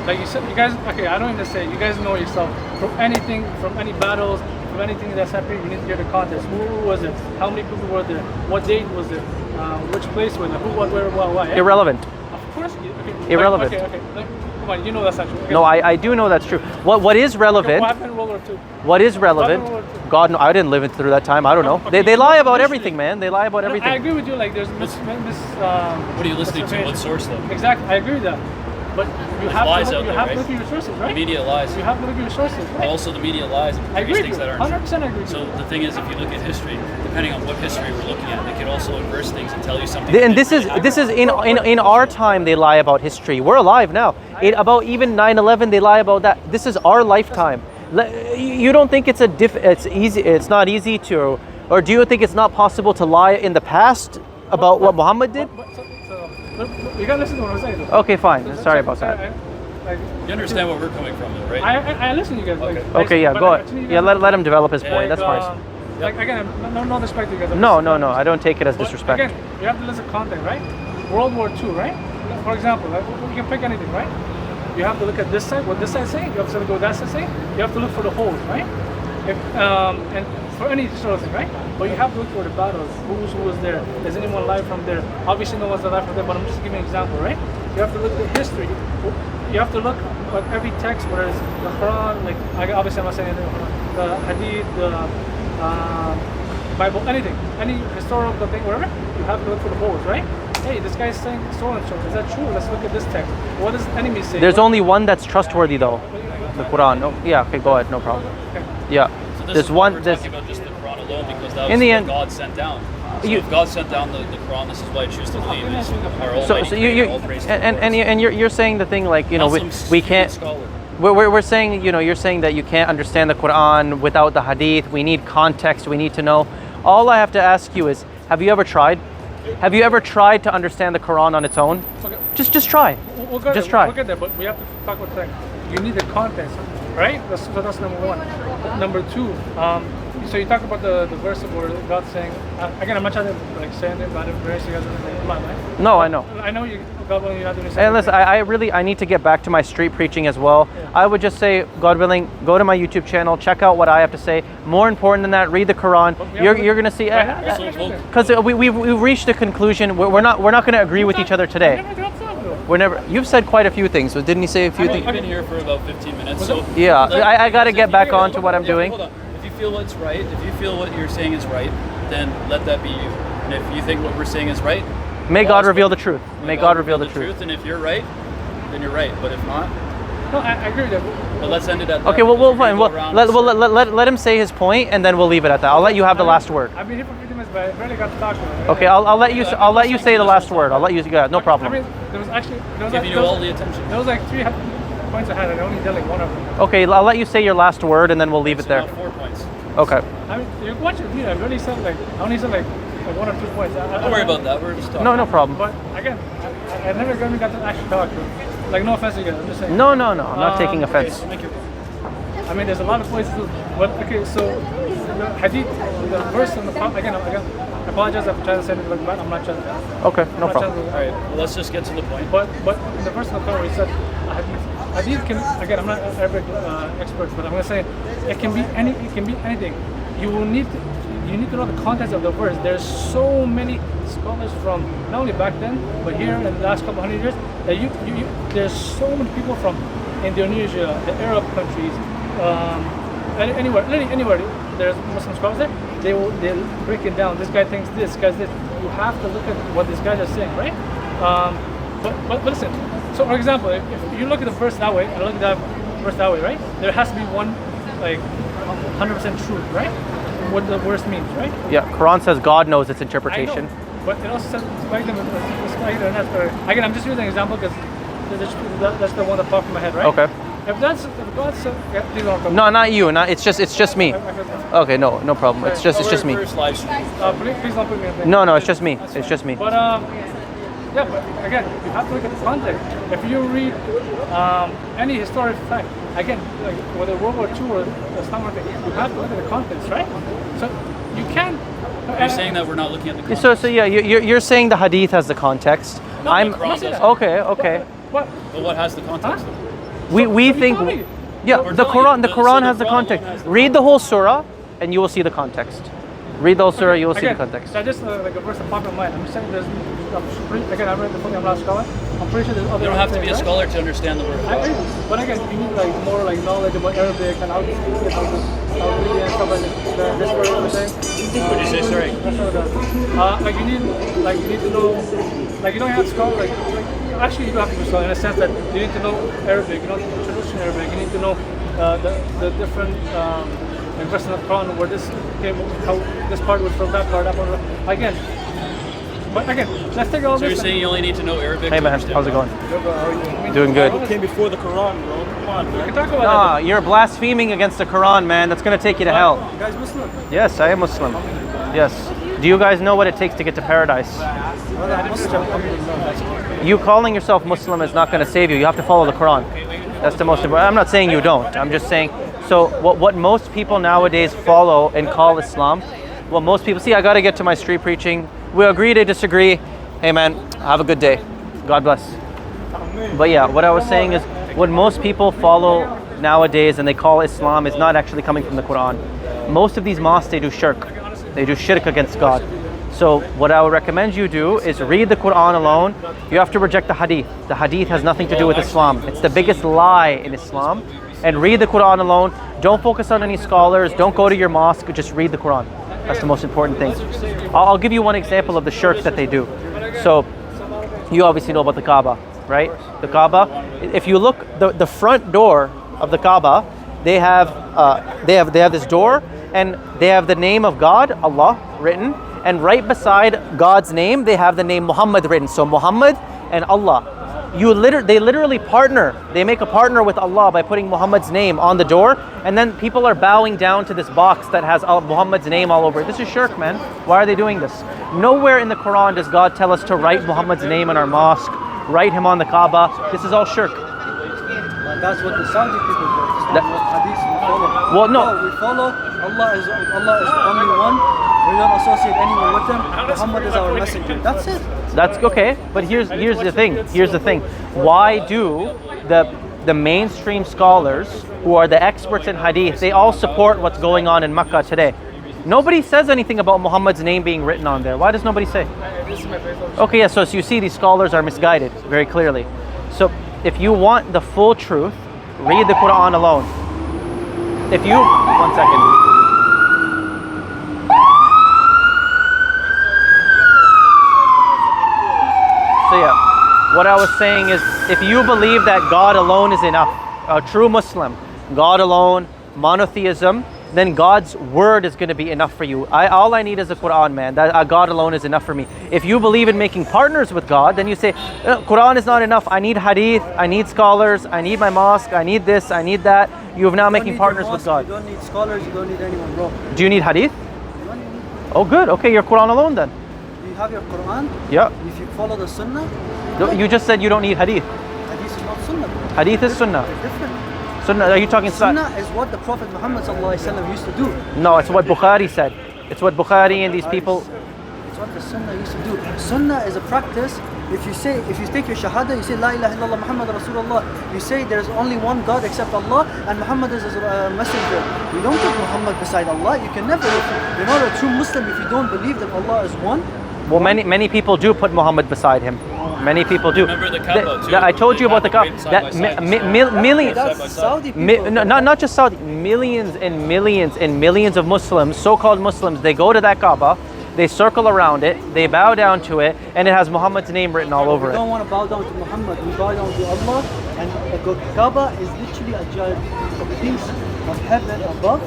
S4: like you said, you guys. Okay, I don't even say. You guys know yourself from anything, from any battles. From anything that's happening, you need to hear the context. Who was it? How many people were there? What date was it? Which place was it? Who, what, where, what, why? Yeah?
S2: Irrelevant.
S4: Of course. Okay.
S2: Irrelevant.
S4: Okay. Come on, you know that's not true. Okay.
S2: No, I do know that's true. What is relevant?
S4: What happened in World War II?
S2: What is relevant? God, no, I didn't live through that time. I don't know.
S4: Okay,
S2: They lie about everything, man. They lie about
S4: No,
S2: everything.
S4: I agree with you. Like there's
S1: What are you listening to? What source though?
S4: Exactly. I agree with that. But you have
S1: lies
S4: to
S1: out there,
S4: look
S1: right?
S4: at your sources, right?
S1: The media lies.
S4: You have to look at your sources, right?
S1: Also, the media lies and
S4: I agree
S1: produce
S4: with
S1: things
S4: you.
S1: that aren't
S4: 100%
S1: true.
S4: agree with
S1: So
S4: you.
S1: the thing is, if you look at history, depending on what history we're looking at, they could also inverse things and tell you something.
S2: And this is in our time they lie about history. We're alive now. About even 9/11 they lie about that. This is our lifetime. You don't think it's easy? It's not easy to, or do you think it's not possible to lie in the past about what Muhammad did?
S4: You gotta listen to what I'm saying. Though.
S2: Okay, fine. Sorry about that.
S1: You understand where we're coming from, though, right?
S4: I listen to you guys.
S1: Okay.
S2: Okay, yeah, go ahead. Yeah, let him develop his point. That's fine.
S4: Like again, no disrespect to you guys.
S2: No, I don't take it as
S4: But
S2: disrespect.
S4: Again, you have to listen to context, right? World War II, right? For example, like, you can pick anything, right? You have to look at this side, what this side's saying. You have to look at what that side's saying. You have to look for the holes, right? And for any sort of thing, right? But you have to look for the battles. Who was there? Is anyone alive from there? Obviously, no one's alive from there, but I'm just giving an example, right? You have to look at history. You have to look at every text, whether it's the Quran, like obviously I'm not saying anything, the Hadith, the Bible, anything, any historical thing, whatever. You have to look for the holes, right? Hey, this guy's saying so and so. Is that true? Let's look at this text. What does the enemy say?
S2: There's only one that's trustworthy though. The Quran. No, yeah, okay, go ahead, no problem.
S4: Okay.
S2: Yeah.
S1: So this
S2: There's
S1: is why
S2: one.
S1: we're
S2: There's
S1: talking about just the Quran alone because that
S2: In
S1: was
S2: the
S1: what
S2: end-
S1: God sent down. So
S2: You-
S1: if God sent down the Quran, this is why I choose to believe is our Almighty
S2: so you
S1: Creator, all praise to the Lord.
S2: and you're saying the thing like
S1: Not
S2: we
S1: some
S2: we
S1: stupid
S2: can't.
S1: scholar.
S2: We're saying, you're saying that you can't understand the Quran without the Hadith. We need context. We need to know. All I have to ask you is, have you ever tried? Have you ever tried to understand the Quran on its own?
S4: Okay.
S2: Just try.
S4: We'll get
S2: Just
S4: there,
S2: try.
S4: We'll get there, but we have to talk about that. You need the context, right? That's number one. Number two, so you talk about the verse where God's saying, again, I'm not trying to like say anything about it, verse you guys are like, right?
S2: No, I know.
S4: I know you, God willing, you have to say.
S2: And listen, I need to get back to my street preaching as well.
S4: Yeah.
S2: I would just say, God willing, go to my YouTube channel, check out what I have to say. More important than that, read the Quran.
S4: But we have
S2: You're gonna see.
S1: So,
S2: Because we've reached a conclusion. We're not going to agree with each other today. We're never. You've said quite a few things. So didn't you say a few things?
S1: You've been here for about 15 minutes, so
S2: Yeah, I got to get back on to what I'm doing.
S1: Hold on. If you feel it's right, if you feel what you're saying is right, then let that be you. And if you think what we're saying is right,
S2: May
S1: well,
S2: God reveal the truth. May God reveal the truth.
S1: And if you're right, then you're right. But if not,
S4: No, I agree with that.
S1: but let's end it at that.
S2: Okay, well, we'll
S1: because we're
S2: fine.
S1: gonna go around
S2: Let him say his point, and then we'll leave it at that. I'll let you have the last word.
S4: I've been here for 15 minutes, but I barely got to talk to him.
S2: Okay, I'll let you say the last word. I'll let you. Yeah, no
S4: I
S2: problem.
S4: mean, there was actually
S1: giving you all the attention.
S4: There was like 3 points I had, and I only did like one of them.
S2: Okay, I'll let you say your last word, and then we'll leave it
S1: So
S2: there.
S1: now 4 points.
S2: Okay.
S4: I mean, you watch the video. I really said like I only said like 1 or 2 points.
S1: Don't worry about that. We're just talking.
S2: No problem.
S4: But again, I never really got to actually talk. Like no offense to you guys, I'm just saying.
S2: No. I'm not taking
S4: Okay,
S2: offense.
S4: so make it. I mean, there's a lot of places, but okay. So the hadith, the verse in the again. I apologize if I'm trying to say it like that. I'm not trying to.
S2: Okay, no
S4: I'm not
S2: problem.
S4: trying to-
S1: All right. Well, let's just get to the point.
S4: But in the verse in the Quran where he said hadith can, again, I'm not an Arabic expert, but I'm gonna say it can be anything. You need to know the context of the verse. There's so many scholars from not only back then, but here in the last couple hundred years that there's so many people from Indonesia, the Arab countries, anywhere there's Muslim scholars there. They'll break it down. This guy thinks this, guy's this. You have to look at what these guys are saying, right? But listen. So for example, if you look at the verse that way, and look at that verse that way, right? There has to be one like 100% true, right? What the verse means, right?
S2: Yeah, Quran says God knows its
S4: I
S2: interpretation.
S4: know, but it also says again, I'm just using an example because that's the one that popped in my head, right?
S2: Okay.
S4: If God said, yeah, please don't come.
S2: No, not you. Not it's just me. Okay, no problem. It's just me.
S4: Please don't put me in there.
S2: No, it's just me. It's just me.
S4: But yeah, but again, you have to look at the context. If you read any historic fact, again, like whether World War II or Islam, you have to look at the context, right? So you can't.
S1: You're saying that we're not looking at the context.
S2: So yeah, you're saying the hadith has the context.
S1: No,
S2: I'm
S1: the Quran doesn't.
S2: okay.
S4: What?
S1: But what has the context? Though?
S2: We
S4: you
S2: think
S4: tell me.
S2: yeah,
S1: We're
S2: the
S1: telling you,
S2: Quran
S1: so
S2: has the
S1: the Quran
S2: context.
S1: has the
S2: Read the whole surah and you will see the context. Read the whole surah, you will see the
S4: Again,
S2: context.
S4: that's just like a verse that popped in my mind. I'm just saying again, I read the book, I'm not a scholar. I'm pretty sure there's other
S1: You don't have to be a
S4: things,
S1: scholar to understand the word of
S4: right?
S1: God.
S4: But again, you need like more like knowledge about Arabic and how to speak it, how to read it and stuff like that. This word I'm saying.
S1: What did you say, sorry?
S4: That's what it does. Like you need to know, like you don't have to scholar, actually you do have to be scholar in a sense that you need to know Arabic, you know traditional Arabic, you need to know the different verses of the Quran where this came, how this part was from that part, that part. Again, but again, let's take all
S1: So
S4: this.
S1: you're saying you only need to know Arabic
S2: Hey
S1: to
S2: man,
S1: understand
S2: how's it
S1: God?
S2: going? Doing good.
S3: It came before the Quran, bro. Come on,
S4: We
S3: man.
S4: can talk about
S2: Nah, you're blaspheming against the Quran, man. That's gonna take you to hell.
S8: You guys Muslim?
S2: Yes, I am Muslim. Yes. Do you guys know what it takes to get to paradise?
S8: Brother, I'm Muslim. Alhamdulillah.
S2: You calling yourself Muslim is not going to save you. You have to follow the Quran. That's the most important. I'm not saying you don't. I'm just saying. So what most people nowadays follow and call Islam, what most people see. I got to get to my street preaching. We agree to disagree. Hey man, have a good day. God bless. But yeah, what I was saying is what most people follow nowadays and they call Islam is not actually coming from the Quran. Most of these mosques, they do shirk. They do shirk against God. So what I would recommend you do is read the Quran alone. You have to reject the hadith. The hadith has nothing to do with Islam. It's the biggest lie in Islam. And read the Quran alone. Don't focus on any scholars. Don't go to your mosque. Just read the Quran. That's the most important thing. I'll give you one example of the shirk that they do. So you obviously know about the Kaaba, right? The Kaaba. If you look, the front door of the Kaaba, they have this door, and they have the name of God, Allah, written, and right beside God's name, they have the name Muhammad written. So Muhammad and Allah. They literally partner. They make a partner with Allah by putting Muhammad's name on the door, and then people are bowing down to this box that has Muhammad's name all over it. This is shirk, man. Why are they doing this? Nowhere in the Quran does God tell us to write Muhammad's name in our mosque, write him on the Kaaba. This is all shirk.
S8: That's what the Saudi people do. It's not what hadith we follow.
S2: Well, no.
S8: We follow Allah is the only one. We don't associate anyone with him. Muhammad is our messenger. That's it.
S2: That's okay, but here's the thing. Here's the thing. Why do the mainstream scholars who are the experts in hadith, they all support what's going on in Makkah today? Nobody says anything about Muhammad's name being written on there. Why does nobody say? Okay, yeah, so you see these scholars are misguided very clearly. So if you want the full truth, read the Quran alone. If you, one second. So yeah, what I was saying is, if you believe that God alone is enough, a true Muslim, God alone, monotheism, then God's word is going to be enough for you. All I need is the Quran, man. God alone is enough for me. If you believe in making partners with God, then you say, Quran is not enough. I need hadith, I need scholars, I need my mosque, I need this, I need that. You have now making partners with God.
S8: You don't need scholars, you don't need anyone, bro.
S2: Do you need hadith?
S8: You don't need.
S2: Oh good, okay, you're Quran alone then.
S8: You have your Quran.
S2: Yeah.
S8: If you follow the Sunnah,
S2: You just said you don't need hadith.
S8: hadith is not Sunnah, bro.
S2: Hadith is sunnah.
S8: It's different.
S2: Sunnah, are you talking
S8: Sunnah is what the Prophet Muhammad ﷺ used to do.
S2: No, it's what Bukhari said. It's what Bukhari and these people.
S8: It's what the Sunnah used to do. Sunnah is a practice. If you take your Shahada, you say La ilaha illallah Muhammad Rasulullah. You say there's only one God except Allah, and Muhammad is his messenger. You don't put Muhammad beside Allah. You can never. You're not a true Muslim if you don't believe that Allah is one.
S2: Well, many people do put Muhammad beside him. Many people do.
S1: Remember the Kaaba too?
S2: I told you about the Kaaba. That millions.
S8: That's Saudi people.
S2: Not just Saudi. Millions and millions and millions of Muslims, so-called Muslims, they go to that Kaaba, they circle around it, they bow down to it, and it has Muhammad's name written all over
S8: We
S2: it.
S8: don't want to bow down to Muhammad. We bow down to Allah, and the Kaaba is literally a piece of heaven above,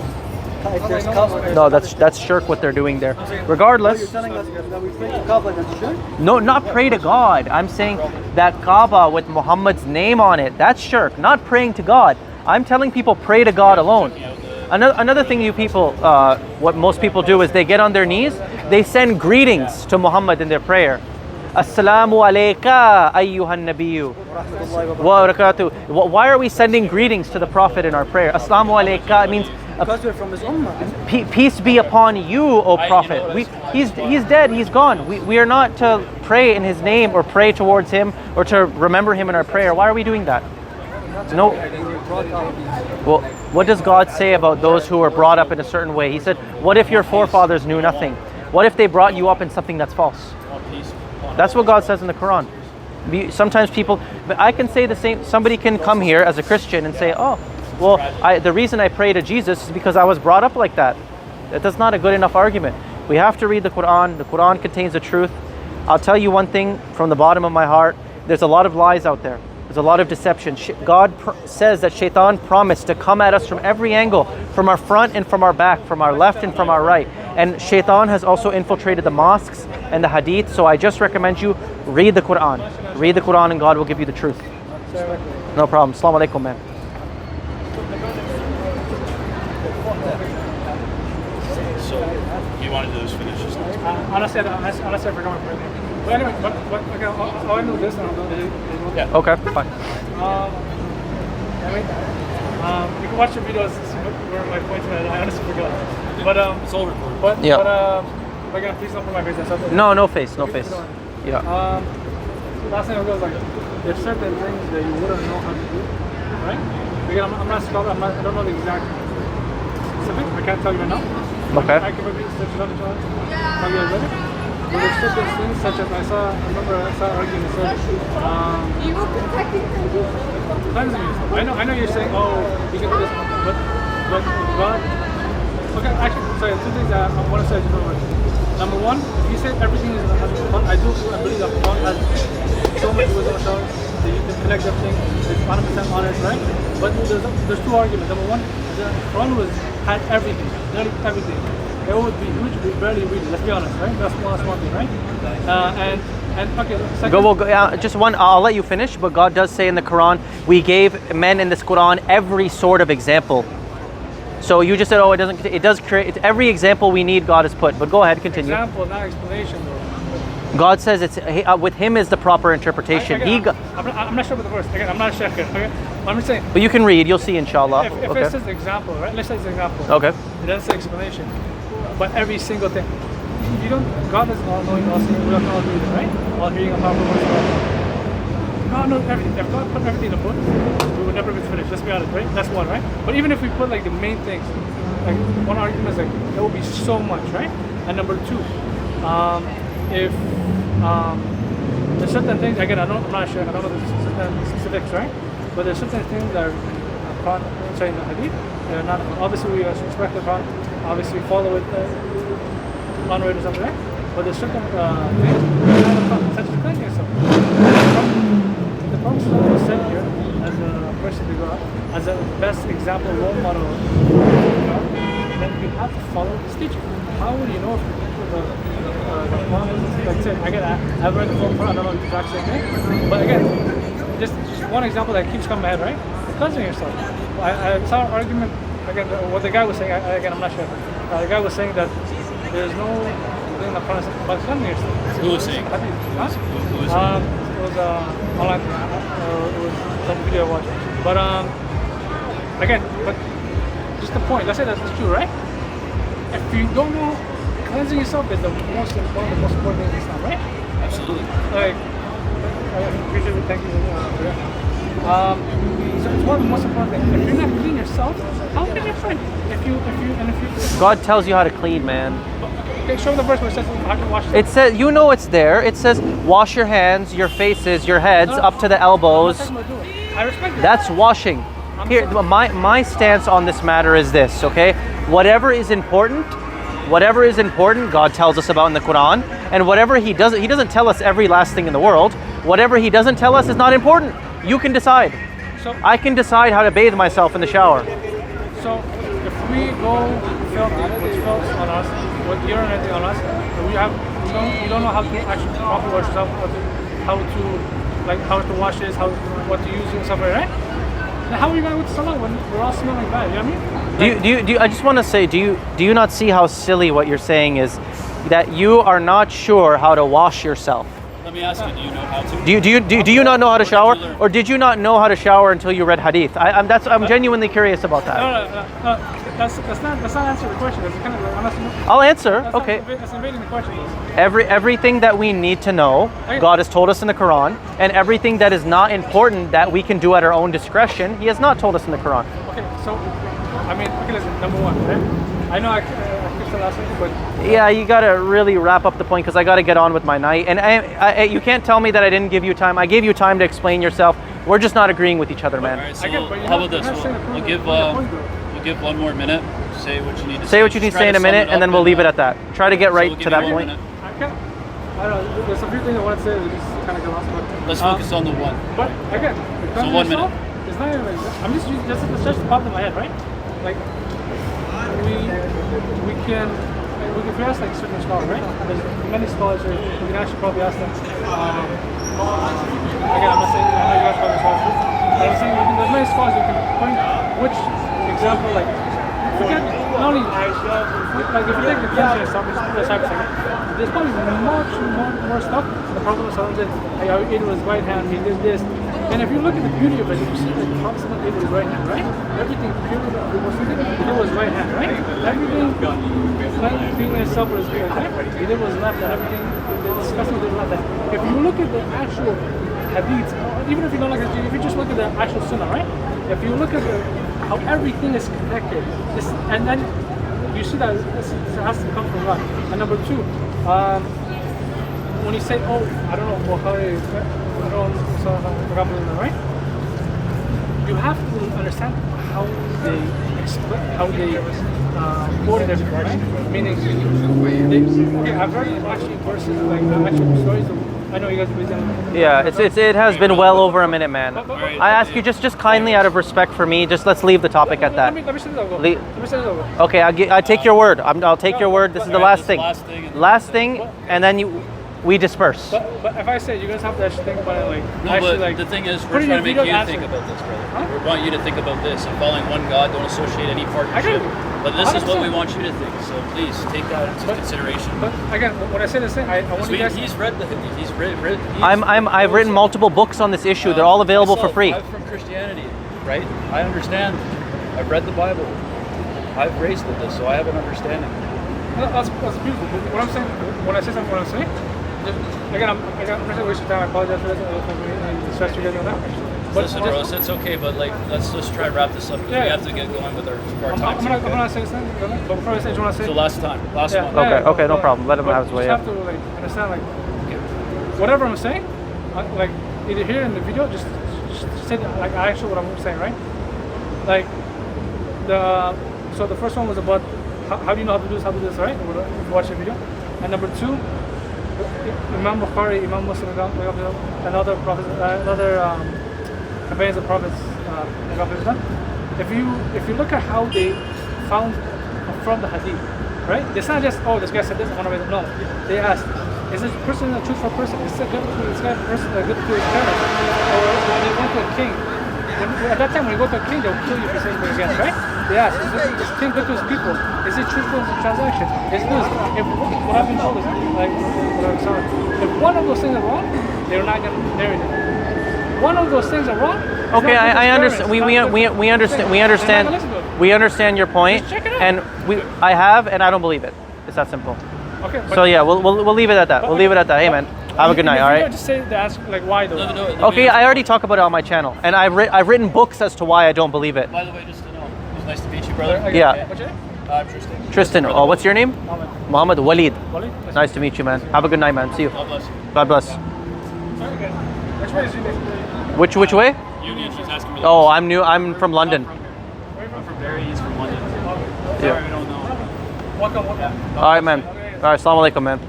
S8: if there's Kaaba.
S2: No, that's shirk what they're doing there.
S8: You're
S2: Regardless,
S8: telling us that we pray to Kaaba, that's shirk?
S2: no, not pray to God. I'm saying that Kaaba with Muhammad's name on it, that's shirk, not praying to God. I'm telling people pray to God alone. Another thing you people, what most people do is they get on their knees, they send greetings to Muhammad in their prayer. Assalamu alayka ayyuhan nabiyyu wa barakatuh. Why are we sending greetings to the Prophet in our prayer? Assalamu alayka means
S8: Because we're from his ummah.
S2: peace be upon you, O Prophet. He's dead, he's gone. We are not to pray in his name or pray towards him or to remember him in our prayer. Why are we doing that? No. Well, what does God say about those who were brought up in a certain way? He said, what if your forefathers knew nothing? What if they brought you up in something that's false? That's what God says in the Quran. Sometimes people, but I can say the same. Somebody can come here as a Christian and say, oh, well, the reason I pray to Jesus is because I was brought up like that. That's not a good enough argument. We have to read the Quran. The Quran contains the truth. I'll tell you one thing from the bottom of my heart. There's a lot of lies out there. There's a lot of deception. God says that Shaitan promised to come at us from every angle, from our front and from our back, from our left and from our right. And Shaitan has also infiltrated the mosques and the hadith. So I just recommend you read the Quran. Read the Quran and God will give you the truth. No problem. Assalamu alaikum, man.
S6: So you wanted to just finish this?
S4: Honestly, I forgot my prayer. But anyway, okay, I'll end with this and I'll do it.
S6: Yeah.
S2: Okay, fine.
S4: You can watch the videos where my points are. I honestly forgot. But
S6: It's all recorded.
S4: but
S2: Yeah.
S4: but again, please don't put my face on something.
S2: No face, no face. Yeah.
S4: Last thing I was like, there's certain things that you wouldn't know how to do, right? Again, I'm not a scholar. I don't know the exact specifics. I can't tell you right now.
S2: Okay.
S4: I can maybe stretch it out and tell you later. But there's certain things such as I remember I saw an argument that said, cleansing yourself. I know you're saying, oh, you can do this, but God. Okay, actually, sorry, two things that I want to say. Number one, if you say everything is I believe that God has so much wisdom that you can connect everything. It's 100% honest, right? But there's two arguments. Number one, the Quran had everything, nearly everything. It would be huge, we barely read it. Let's be honest, right? That's one thing, right? And okay, second,
S2: Just one. I'll let you finish. But God does say in the Quran, we gave men in this Quran every sort of example. So you just said, oh, it does create every example we need. God has put. But go ahead, continue.
S4: example, not explanation, though.
S2: God says it's with Him is the proper interpretation.
S4: I'm not sure about the verse. Again, I'm not sure. Okay? I'm just saying.
S2: But you can read. You'll see, inshallah.
S4: If
S2: Okay.
S4: it says example, right? Let's say it's example.
S2: Okay.
S4: It doesn't say explanation. But every single thing. You don't. God doesn't all knowing, all seeing. We don't all read it, right? All hearing, all powerful. God knows everything. If God put everything in a book, we would never be finished. Let's be honest, right? That's one, right? But even if we put like the main things, like one argument is like it will be so much, right? And number two, if there's certain things again, I'm not sure. I don't know the certain specifics, right? But there's certain things that are in the hadith. They're not obviously we respect the Quran. Obviously follow it, honor it or something, right? But there's certain things such as cleansing yourself. The Prophet was sent here as a person to God, as a best example, role model, then you have to follow his teaching. How would you know if the Quran is, like I said, again, I've read the full Quran, I don't know the exact same thing, but again, just one example that keeps coming to my head, right? Cleansing yourself. I saw an argument, again, what the guy was saying, again, I'm not sure. The guy was saying that there's no thing in the Quran about cleansing yourself.
S6: Who was saying?
S4: Huh?
S6: Who was saying?
S4: It was online, it was some video I watched. But again, but just the point, let's say that's true, right? If you don't know, cleansing yourself is one of the most important things in Islam, right?
S6: Absolutely.
S4: Like, I appreciate it, thank you for that. So it's one of the most important things. If you're not clean yourself, how can you friend? If you
S2: God tells you how to clean, man.
S4: okay, show me the verse where it says how to wash
S2: It says, you know it's there. It says, wash your hands, your faces, your heads, up to the elbows.
S4: I respect that.
S2: That's washing. Here, my stance on this matter is this, okay? Whatever is important, God tells us about in the Quran, and whatever He doesn't tell us every last thing in the world. Whatever He doesn't tell us is not important. You can decide.
S4: So
S2: I can decide how to bathe myself in the shower.
S4: So we go filthy with filth on us, with urinating on us, and we don't know how to actually properly wash yourself, how to wash this, what to use and stuff like that. Then how are you going to go to salah when we're all smelling bad? You know what I mean?
S2: Do you I just want to say, do you not see how silly what you're saying is? That you are not sure how to wash yourself.
S1: Let me ask you, do you know how to?
S2: Do you not know how to shower, or did you not know how to shower until you read hadith? I'm genuinely curious about that.
S4: No. That's not answering the question. That's kind of honestly.
S2: I'll answer.
S4: That's
S2: Okay.
S4: That's invading the question.
S2: Everything that we need to know, God has told us in the Quran, and everything that is not important that we can do at our own discretion, He has not told us in the Quran.
S4: Okay, so I mean, okay, listen. Number one, right? I know I skipped the last thing, but
S2: Yeah, you gotta really wrap up the point because I gotta get on with my night. And you can't tell me that I didn't give you time. I gave you time to explain yourself. We're just not agreeing with each other,
S1: All
S2: man.
S1: right, so how about this? We'll give one more minute. Say what you need to say.
S2: Say what you need to say in a minute, and then we'll leave it at that. Try to get right
S1: we'll
S2: to that point.
S4: I don't know. There's a few things I want to say that just kind of get lost. But
S1: Let's focus on the one.
S4: But again,
S1: So 1 minute.
S4: It's not even like I'm just that's just popped in my head, right? Like we can if we ask like certain scholars, right? There's many scholars here. We can actually probably ask them. Again, I'm not saying I know you guys probably scholars, but I'm saying there's many scholars who can point which example like forget not only like if you take the cleansing and stuff, there's probably much more stuff. The Prophet did. He ate with his right hand. He did this. And if you look at the beauty of it, you see that the Prophet ate with his right hand, right? Everything pure, he did with his right hand, right? Everything, cleaning himself with his right hand, he did with his left, and everything, disgusting with his left hand. If you look at the actual hadith, even if you don't look at if you just look at the actual sunnah, right? If you look at how everything is connected, and then you see that this has to come from God. And number two, when you say, oh, I don't know, Bukhari, right? You have to understand how they quoted everything, right? Meaning, I've heard actually verses, like actual stories of, I know you guys are busy.
S2: Yeah, it has been well over a minute, man. I ask you just kindly out of respect for me, just let's leave the topic at that.
S4: Let me say this over.
S2: Okay, I take your word. I'll take your word. This is the last thing. Last thing, and then we disperse.
S4: But if I say you guys have to actually think about it, like
S1: No,
S4: actually,
S1: but
S4: like
S1: the thing is, we're trying to make you think about this, brother. We want you to think about this and following one God. Don't associate any partnership. But this is what we want you to think. So please take that into consideration.
S4: But again, when I say this thing, I want you guys.
S1: He's read the. He's read.
S2: I've written multiple books on this issue. They're all available for free.
S1: I'm from Christianity, right? I understand. I've read the Bible. I've raised with this, so I have an understanding.
S4: That's beautiful. But what I'm saying, when I say something, what I'm saying, again, I'm not going to waste your time. I apologize for this. I stress you guys on that. But
S1: listen, Rose, it's okay, but like, let's just try to wrap this up because we have to get going with our time.
S4: I'm gonna say something, but before I say, do you want to say?
S1: So last one.
S2: Okay, no problem. Let him have his way.
S4: You have to like understand, like, whatever I'm saying, like either here in the video, just say like actually what I'm saying, right? Like so the first one was about how do you know how to do this, right? If you watch the video, and number two, Imam Bukhari, Imam Muslim, another prophet, companions of prophets. If you look at how they found from the hadith, right? It's not just this guy said this, I want to read it. No, they asked, is this person a truthful person? Is this guy person a good to his parents? Or when they went to a king, at that time when you go to a king, they'll kill you for saying things against, right? They asked, is this king good to his people? Is he truthful in the transaction? Is this? What I've been told is if one of those things are wrong, they're not going to marry them. One of those things are wrong.
S2: Okay, I understand. We understand your point, and I have, and I don't believe it. It's that simple.
S4: Okay.
S2: So yeah, we'll leave it at that. We'll leave it at that. Hey man, have a good night. All right.
S4: Just say the answer, like why though.
S2: Okay, I already talk about it on my channel, and I've written books as to why I don't believe it.
S1: By the way, just to know, it was nice to meet you, brother.
S2: Yeah.
S4: What's your name?
S1: I'm Tristan.
S2: Tristan. Oh, what's your name? Muhammad Walid.
S4: Walid?
S2: Nice to meet you, man. Have a good night, man. See you.
S1: God bless you.
S2: God bless.
S4: Which way is you?
S2: Which way?
S1: Union, she's asking me.
S2: Oh, I'm new. I'm from London.
S1: I'm from Barry. He's from London.
S2: Yeah.
S1: Sorry, we don't know.
S4: Welcome.
S2: All right, man. All right, assalamu alaikum, man.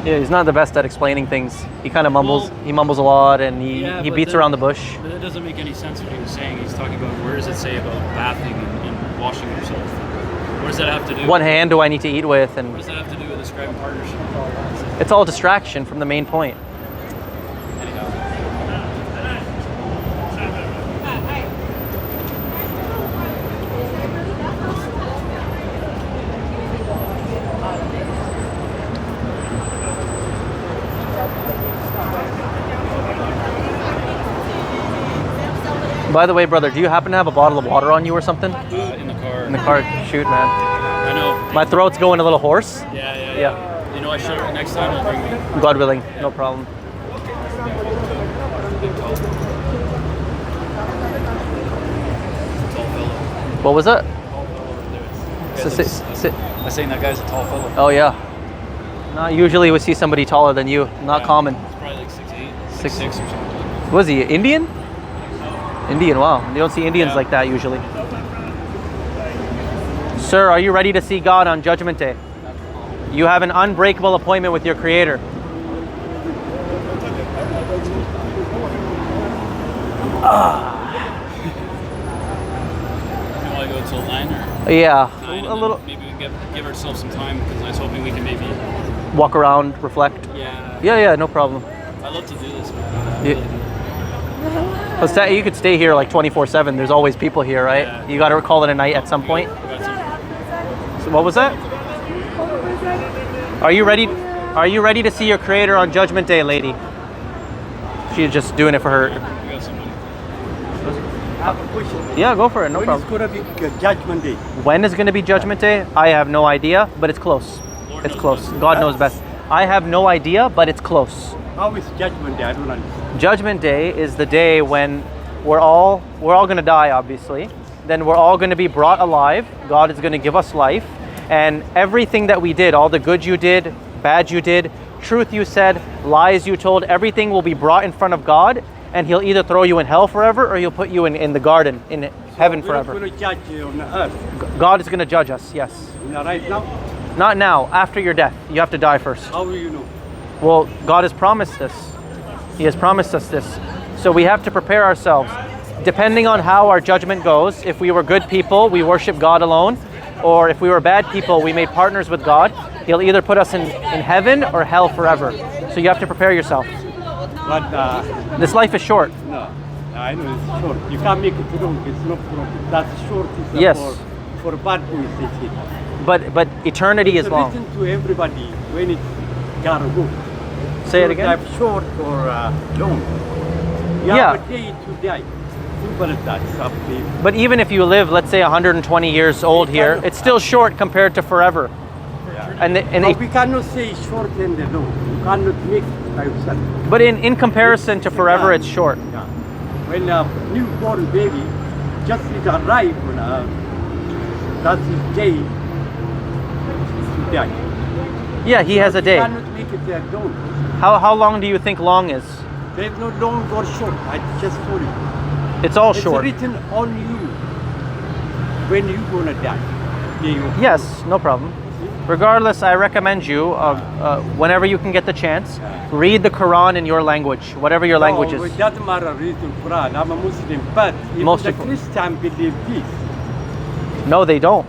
S2: Yeah, he's not the best at explaining things. He kind of mumbles.
S1: Well,
S2: he mumbles a lot, and he
S1: but
S2: beats
S1: then-
S2: around the bush.
S1: But that doesn't make any sense what he was saying. He's talking about, where does it say about bathing and washing yourself? What does that have to do?
S2: What hand do I need to eat with?
S1: What
S2: And
S1: does that have to do with describing partnership?
S2: it's all distraction from the main point.
S1: Anyhow.
S2: By the way, brother, do you happen to have a bottle of water on you or something?
S1: In the car.
S2: In the car? Shoot, man.
S1: I know.
S2: My throat's going a little hoarse.
S1: Yeah. You know, I should. Next time I'll bring you.
S2: God willing, no problem.
S1: Tall fellow.
S2: What was that?
S1: Guys,
S2: Sit.
S1: I'm saying that guy's a tall fellow.
S2: Oh yeah. Not usually we see somebody taller than you. Not common.
S1: He's probably like 6'8",
S2: 6'6"
S1: 6'6" or something.
S2: Was he Indian? Indian. Wow. You don't see Indians like that usually. Sir, are you ready to see God on Judgment Day? You have an unbreakable appointment with your Creator.
S1: You want to go till 9 or
S2: Yeah,
S1: 9?
S2: a
S1: And
S2: little.
S1: then maybe we can give ourselves some time, because I was hoping we can maybe.
S2: Walk around, reflect.
S1: Yeah.
S2: Yeah, no problem.
S1: I love to do this, man.
S2: Yeah. Plus, you could stay here like 24/7. There's always people here, right?
S1: Yeah.
S2: You got to call it a night at some point.
S1: We got some-
S2: So what was that? Are you ready? Are you ready to see your Creator on Judgment Day, lady? She's just doing it for her.
S1: We got somebody.
S9: I have a question.
S2: Yeah, go for it. No
S9: When
S2: problem.
S9: is going to be Judgment Day?
S2: When is going to be Judgment Day? I have no idea, but it's close.
S1: Lord
S2: It's
S1: knows
S2: close.
S1: best.
S2: God knows best. I have no idea, but it's close.
S9: How is Judgment Day? I don't understand.
S2: Judgment Day is the day when we're all going to die, obviously. Then we're all going to be brought alive. God is going to give us life, and everything that we did, all the good you did, bad you did, truth you said, lies you told, everything will be brought in front of God, and He'll either throw you in hell forever or He'll put you in the garden, in heaven
S9: We're
S2: forever.
S9: going to judge you on earth.
S2: God is going to judge us, yes.
S9: Not right now.
S2: Not now, after your death. You have to die first.
S9: How will you know?
S2: Well, God has promised this. He has promised us this. So we have to prepare ourselves. Depending on how our judgment goes, if we were good people, we worship God alone. Or if we were bad people, we made partners with God. He'll either put us in heaven or hell forever. So you have to prepare yourself.
S9: But
S2: This life is short.
S9: no, I know it's short. You can't make it wrong. It's no problem. That's short. Is
S2: Yes.
S9: for bad boys. It's it.
S2: But eternity is
S9: So
S2: long.
S9: listen to everybody when it gotta go.
S2: Say it
S9: Short
S2: again.
S9: life, short or long. You
S2: Yeah.
S9: have a day to die. Simple as that. It's up to you.
S2: But even if you live, let's say 120 years old here, it's still short compared to forever.
S9: But we cannot say short and long. You cannot make by yourself.
S2: But in comparison to forever, it's short.
S9: Yeah. When a newborn baby just is arrived on earth, that's his day to die.
S2: Yeah, he has a
S9: You
S2: day.
S9: cannot make it long.
S2: How long do you think long is?
S9: There's no long or short. I just told you.
S2: It's all
S9: It's
S2: short.
S9: written on you when you're gonna die. There you go.
S2: Yes, no problem. Regardless, I recommend you, whenever you can get the chance, read the Quran in your language, whatever your language
S9: No,
S2: is.
S9: it doesn't matter reading Quran. I'm a Muslim, but if
S2: Most
S9: the
S2: people-
S9: Christian believe this,
S2: No, they don't.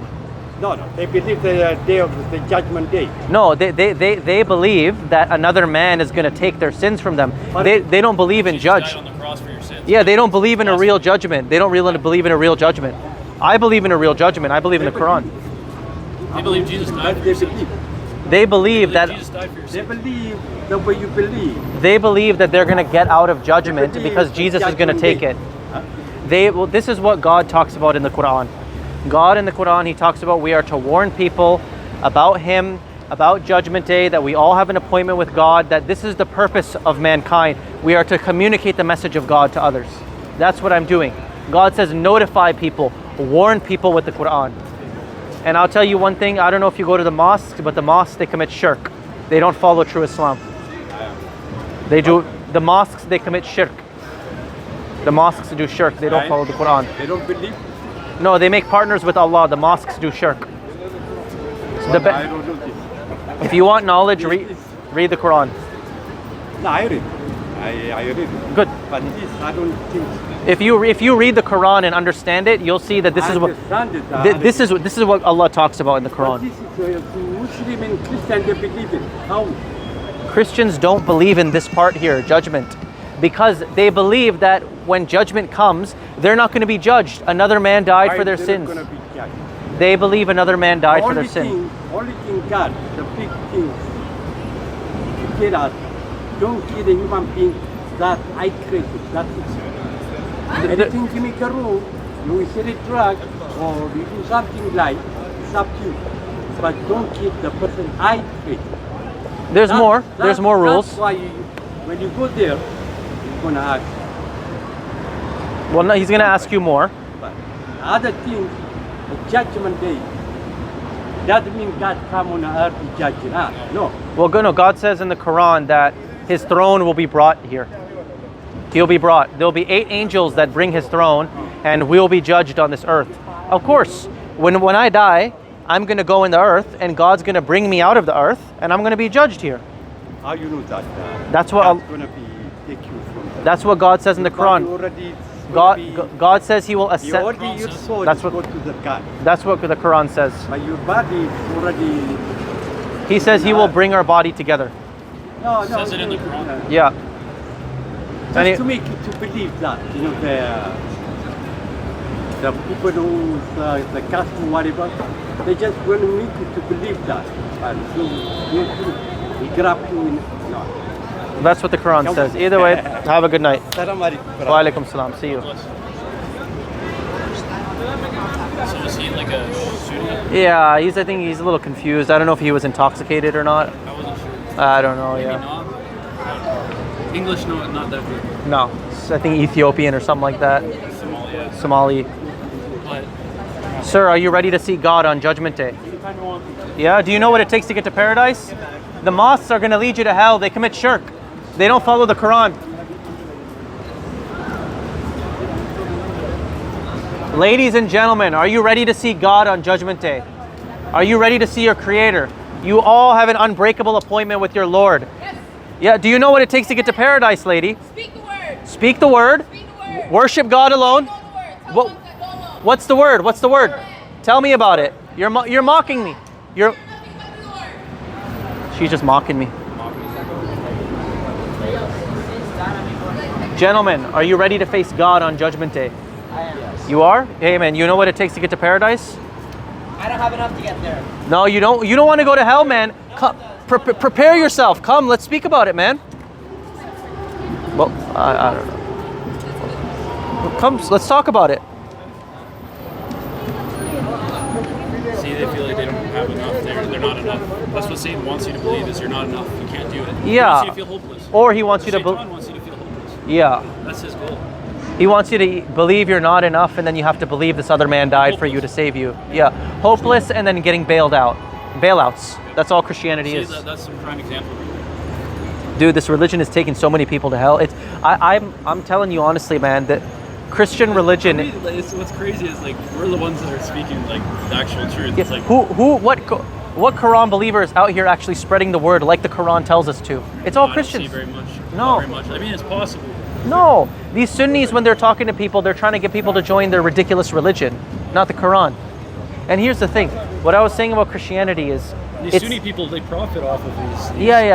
S9: no, they believe the day of the Judgment Day.
S2: No, they believe that another man is going to take their sins from them.
S9: But-
S2: They don't believe in
S1: Jesus
S2: judge.
S1: died on the cross for your sins.
S2: Yeah, they don't believe in a real judgment. They don't really believe in a real judgment. I believe in a real judgment. I believe in the Quran.
S1: They believe Jesus died
S9: But
S1: for
S9: they
S1: your sins.
S9: believe.
S2: They believe that
S1: Jesus died for your
S9: They
S1: sins.
S9: believe the way you believe.
S2: they believe that they're going to get out of judgment
S9: They believe
S2: because
S9: the
S2: Jesus is going to
S9: judgment
S2: take
S9: day.
S2: it. Well, this is what God talks about in the Quran. God in the Quran, He talks about we are to warn people about Him, about Judgment Day, that we all have an appointment with God, that this is the purpose of mankind. We are to communicate the message of God to others. That's what I'm doing. God says notify people, warn people with the Quran. And I'll tell you one thing, I don't know if you go to the mosque, but the mosques, they commit shirk. They don't follow true Islam. They do, the mosques, they commit shirk. The mosques do shirk, they don't
S9: Right.
S2: follow the Quran.
S9: They don't believe.
S2: No, they make partners with Allah. The mosques do shirk. So
S9: I don't know this.
S2: if you want knowledge, Read the Quran.
S9: No, I read. I read it.
S2: Good.
S9: But this, I don't think.
S2: If you read the Quran and understand it, you'll see that this is what this is what Allah talks about in the Quran.
S9: This is Muslim and Christian, they believe it. How?
S2: Christians don't believe in this part here, judgment, because they believe that when judgment comes, they're not going to be judged. Another man died for their sins. They believe another man died for their sin.
S9: Only thing God, the big thing, to tell us, don't kill the human being that I created. That's it. Anything you make a rule, you sell a drug or you do something like, it's up to you. But don't kill the person I created.
S2: There's more rules.
S9: That's why when you go there, you're gonna ask.
S2: Well, no, he's going to ask you more.
S9: But other things, the judgment day, doesn't mean God come on earth to judge us. No.
S2: Well, no, God says in the Quran that his throne will be brought here. He'll be brought. There'll be 8 angels that bring his throne, and we'll be judged on this earth. Of course, when I die, I'm going to go in the earth, and God's going to bring me out of the earth, and I'm going to be judged here.
S9: How you know that?
S2: That's what
S9: God's going to take you from there.
S2: That's what God says in the Quran. God says He will ascend.
S9: Your soul
S2: That's
S9: go
S2: what
S9: to the God.
S2: That's what the Quran says.
S9: But your body is already.
S2: He says He will bring our body together.
S9: No.
S1: Says it in the Quran.
S2: Yeah.
S9: Just to make you to believe that, you know, the people who the custom whatever, they just want to make you to believe that, and so you grab you in. No.
S2: That's what the Quran says. Either way, have a good night.
S9: Assalamu alaikum.
S2: Wa alaikum salam. See you.
S1: So is he like a Sunni?
S2: Yeah, I think he's a little confused. I don't know if he was intoxicated or not.
S1: I wasn't sure.
S2: I don't know.
S1: Maybe
S2: Yeah.
S1: not. English, no, not that good.
S2: No, I think Ethiopian or something like that.
S1: Somalia.
S2: Somali.
S1: But
S2: Sir, are you ready to see God on Judgment Day? Yeah. Do you know what it takes to get to paradise? The mosques are going to lead you to hell. They commit shirk. They don't follow the Quran. Ladies and gentlemen, are you ready to see God on Judgment Day? Are you ready to see your Creator? You all have an unbreakable appointment with your Lord.
S7: Yes.
S2: Yeah, do you know what it takes to get to paradise, lady?
S7: Speak the word.
S2: Speak the word.
S7: Speak the word.
S2: Worship God alone.
S7: Know the word. Tell
S2: What,
S7: ones that don't know.
S2: what's the word? What's the word? Tell me about it. You're mocking me. You're.
S7: Nothing but the Lord.
S2: She's just mocking me. Gentlemen, are you ready to face God on Judgment Day?
S10: I am.
S2: You are? Hey man, you know what it takes to get to paradise?
S10: I don't have enough to get there.
S2: No, you don't. You don't want to go to hell, man. Come, prepare yourself. Come, let's speak about it, man. Well, I don't know. Well, come, let's talk about it.
S1: see, they feel like they don't have enough. They're not enough. That's what Satan wants you to believe is you're not enough. You can't do it. He
S2: Yeah.
S1: wants you to feel hopeless.
S2: Or he wants you to
S1: Satan wants you to feel hopeless.
S2: Yeah.
S1: That's his goal.
S2: He wants you to believe you're not enough, and then you have to believe this other man died for you to save you. Yeah, hopeless, and then getting bailed out. Bailouts. That's all Christianity
S1: See,
S2: is.
S1: that's some prime example.
S2: Dude, this religion is taking so many people to hell. I'm telling you honestly, man, that Christian religion.
S1: What's crazy is like we're the ones that are speaking like the actual truth. It's like
S2: what Quran believer is out here actually spreading the word like the Quran tells us to? It's all
S1: I don't
S2: Christians.
S1: see very much.
S2: No.
S1: Not very much. I mean, it's possible.
S2: No, these Sunnis, when they're talking to people, they're trying to get people to join their ridiculous religion, not the Quran. And here's the thing: what I was saying about Christianity is,
S1: These Sunni people, they profit off of these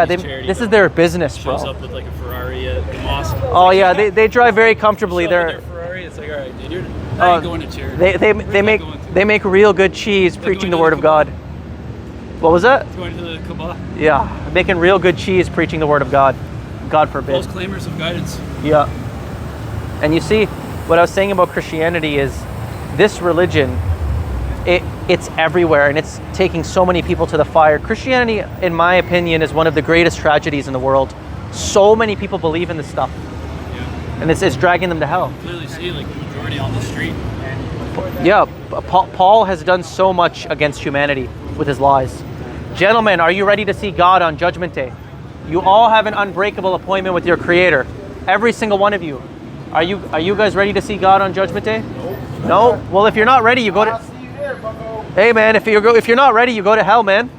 S2: this
S1: charities.
S2: is their business, bro.
S1: Shows up with like a Ferrari at the mosque. It's
S2: Oh
S1: like,
S2: yeah, they drive very comfortably.
S1: show up with
S2: They're
S1: their Ferrari. It's like, all right, dude, I ain't going to charity.
S2: they make real good cheese preaching the word of God. What was that?
S1: Going to the Kaaba.
S2: Yeah, making real good cheese preaching the word of God. God forbid.
S1: False claimers of guidance.
S2: Yeah. And you see, what I was saying about Christianity is this religion, it's everywhere and it's taking so many people to the fire. Christianity, in my opinion, is one of the greatest tragedies in the world. So many people believe in this stuff.
S1: Yeah.
S2: And it's dragging them to hell.
S1: You clearly see like the majority on the street.
S2: Yeah, Paul has done so much against humanity with his lies. Gentlemen, are you ready to see God on Judgment Day? You all have an unbreakable appointment with your Creator. Every single one of you. Are you guys ready to see God on Judgment Day? No. Well, if you're not ready, you go to. Hey man, if you're not ready, you go to hell, man.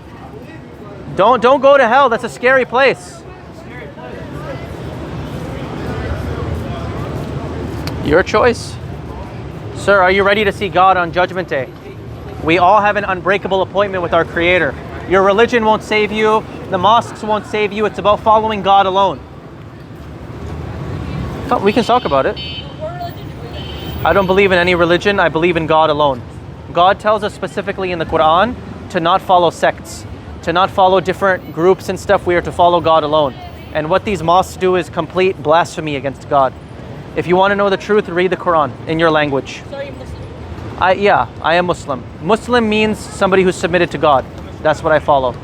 S2: Don't go to hell. That's a scary place. Your choice. Sir, are you ready to see God on Judgment Day? We all have an unbreakable appointment with our Creator. Your religion won't save you. The mosques won't save you. It's about following God alone. We can talk about it. I don't believe in any religion. I believe in God alone. God tells us specifically in the Quran to not follow sects, to not follow different groups and stuff. We are to follow God alone. And what these mosques do is complete blasphemy against God. If you want to know the truth, read the Quran in your language.
S7: So you're Muslim?
S2: I am Muslim. Muslim means somebody who's submitted to God. That's what I follow.
S7: So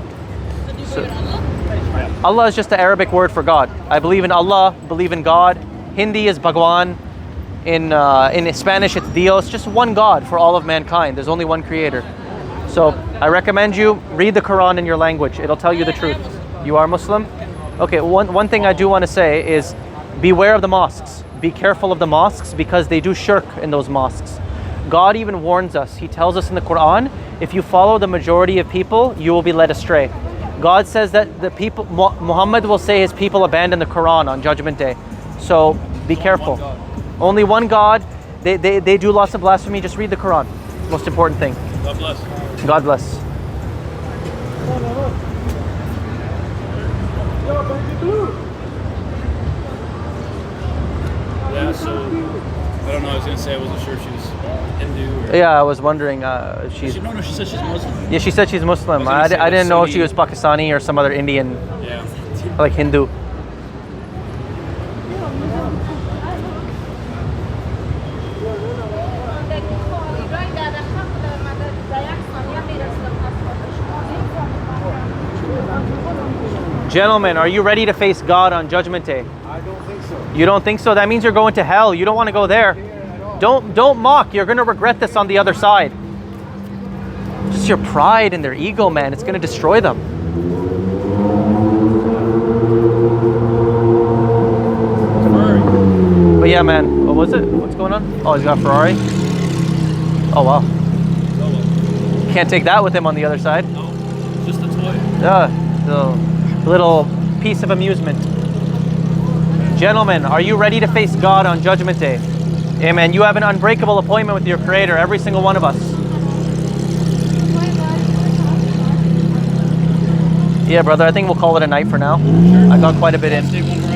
S7: do you believe in Allah?
S2: Allah is just the Arabic word for God. I believe in Allah, believe in God. Hindi is Bhagwan. In Spanish, it's Dios. Just one God for all of mankind. There's only one Creator. So I recommend you read the Quran in your language. It'll tell you the truth. You are Muslim? Okay, one thing I do want to say is beware of the mosques. Be careful of the mosques because they do shirk in those mosques. God even warns us. He tells us in the Quran, if you follow the majority of people, you will be led astray. God says that the people, Muhammad will say his people abandon the Quran on Judgment Day. So be careful. Only one God. They do lots of blasphemy. Just read the Quran. Most important thing.
S6: God bless.
S2: God bless.
S6: Yeah, so I don't know. I was gonna say I wasn't sure if she was Hindu or.
S2: Yeah, I was wondering. She's.
S6: No, she said she's Muslim.
S2: Yeah, she said she's Muslim. I didn't know if she was Pakistani or some other Indian,
S6: Yeah.
S2: like Hindu. Gentlemen, are you ready to face God on Judgment Day?
S3: I don't think so.
S2: You don't think so? That means you're going to hell. You don't want to go there. Don't mock. You're going to regret this on the other side. Just your pride and their ego, man. It's going to destroy them. But yeah, man. What was it? What's going on? Oh, he's got a Ferrari. Oh, wow. Can't take that with him on the other side.
S6: No, just a toy.
S2: Yeah, the little piece of amusement. Gentlemen, are you ready to face God on Judgment Day? Amen. You have an unbreakable appointment with your Creator, every single one of us. Yeah, brother, I think we'll call it a night for now. I got quite a bit in.
S6: Stay 1 more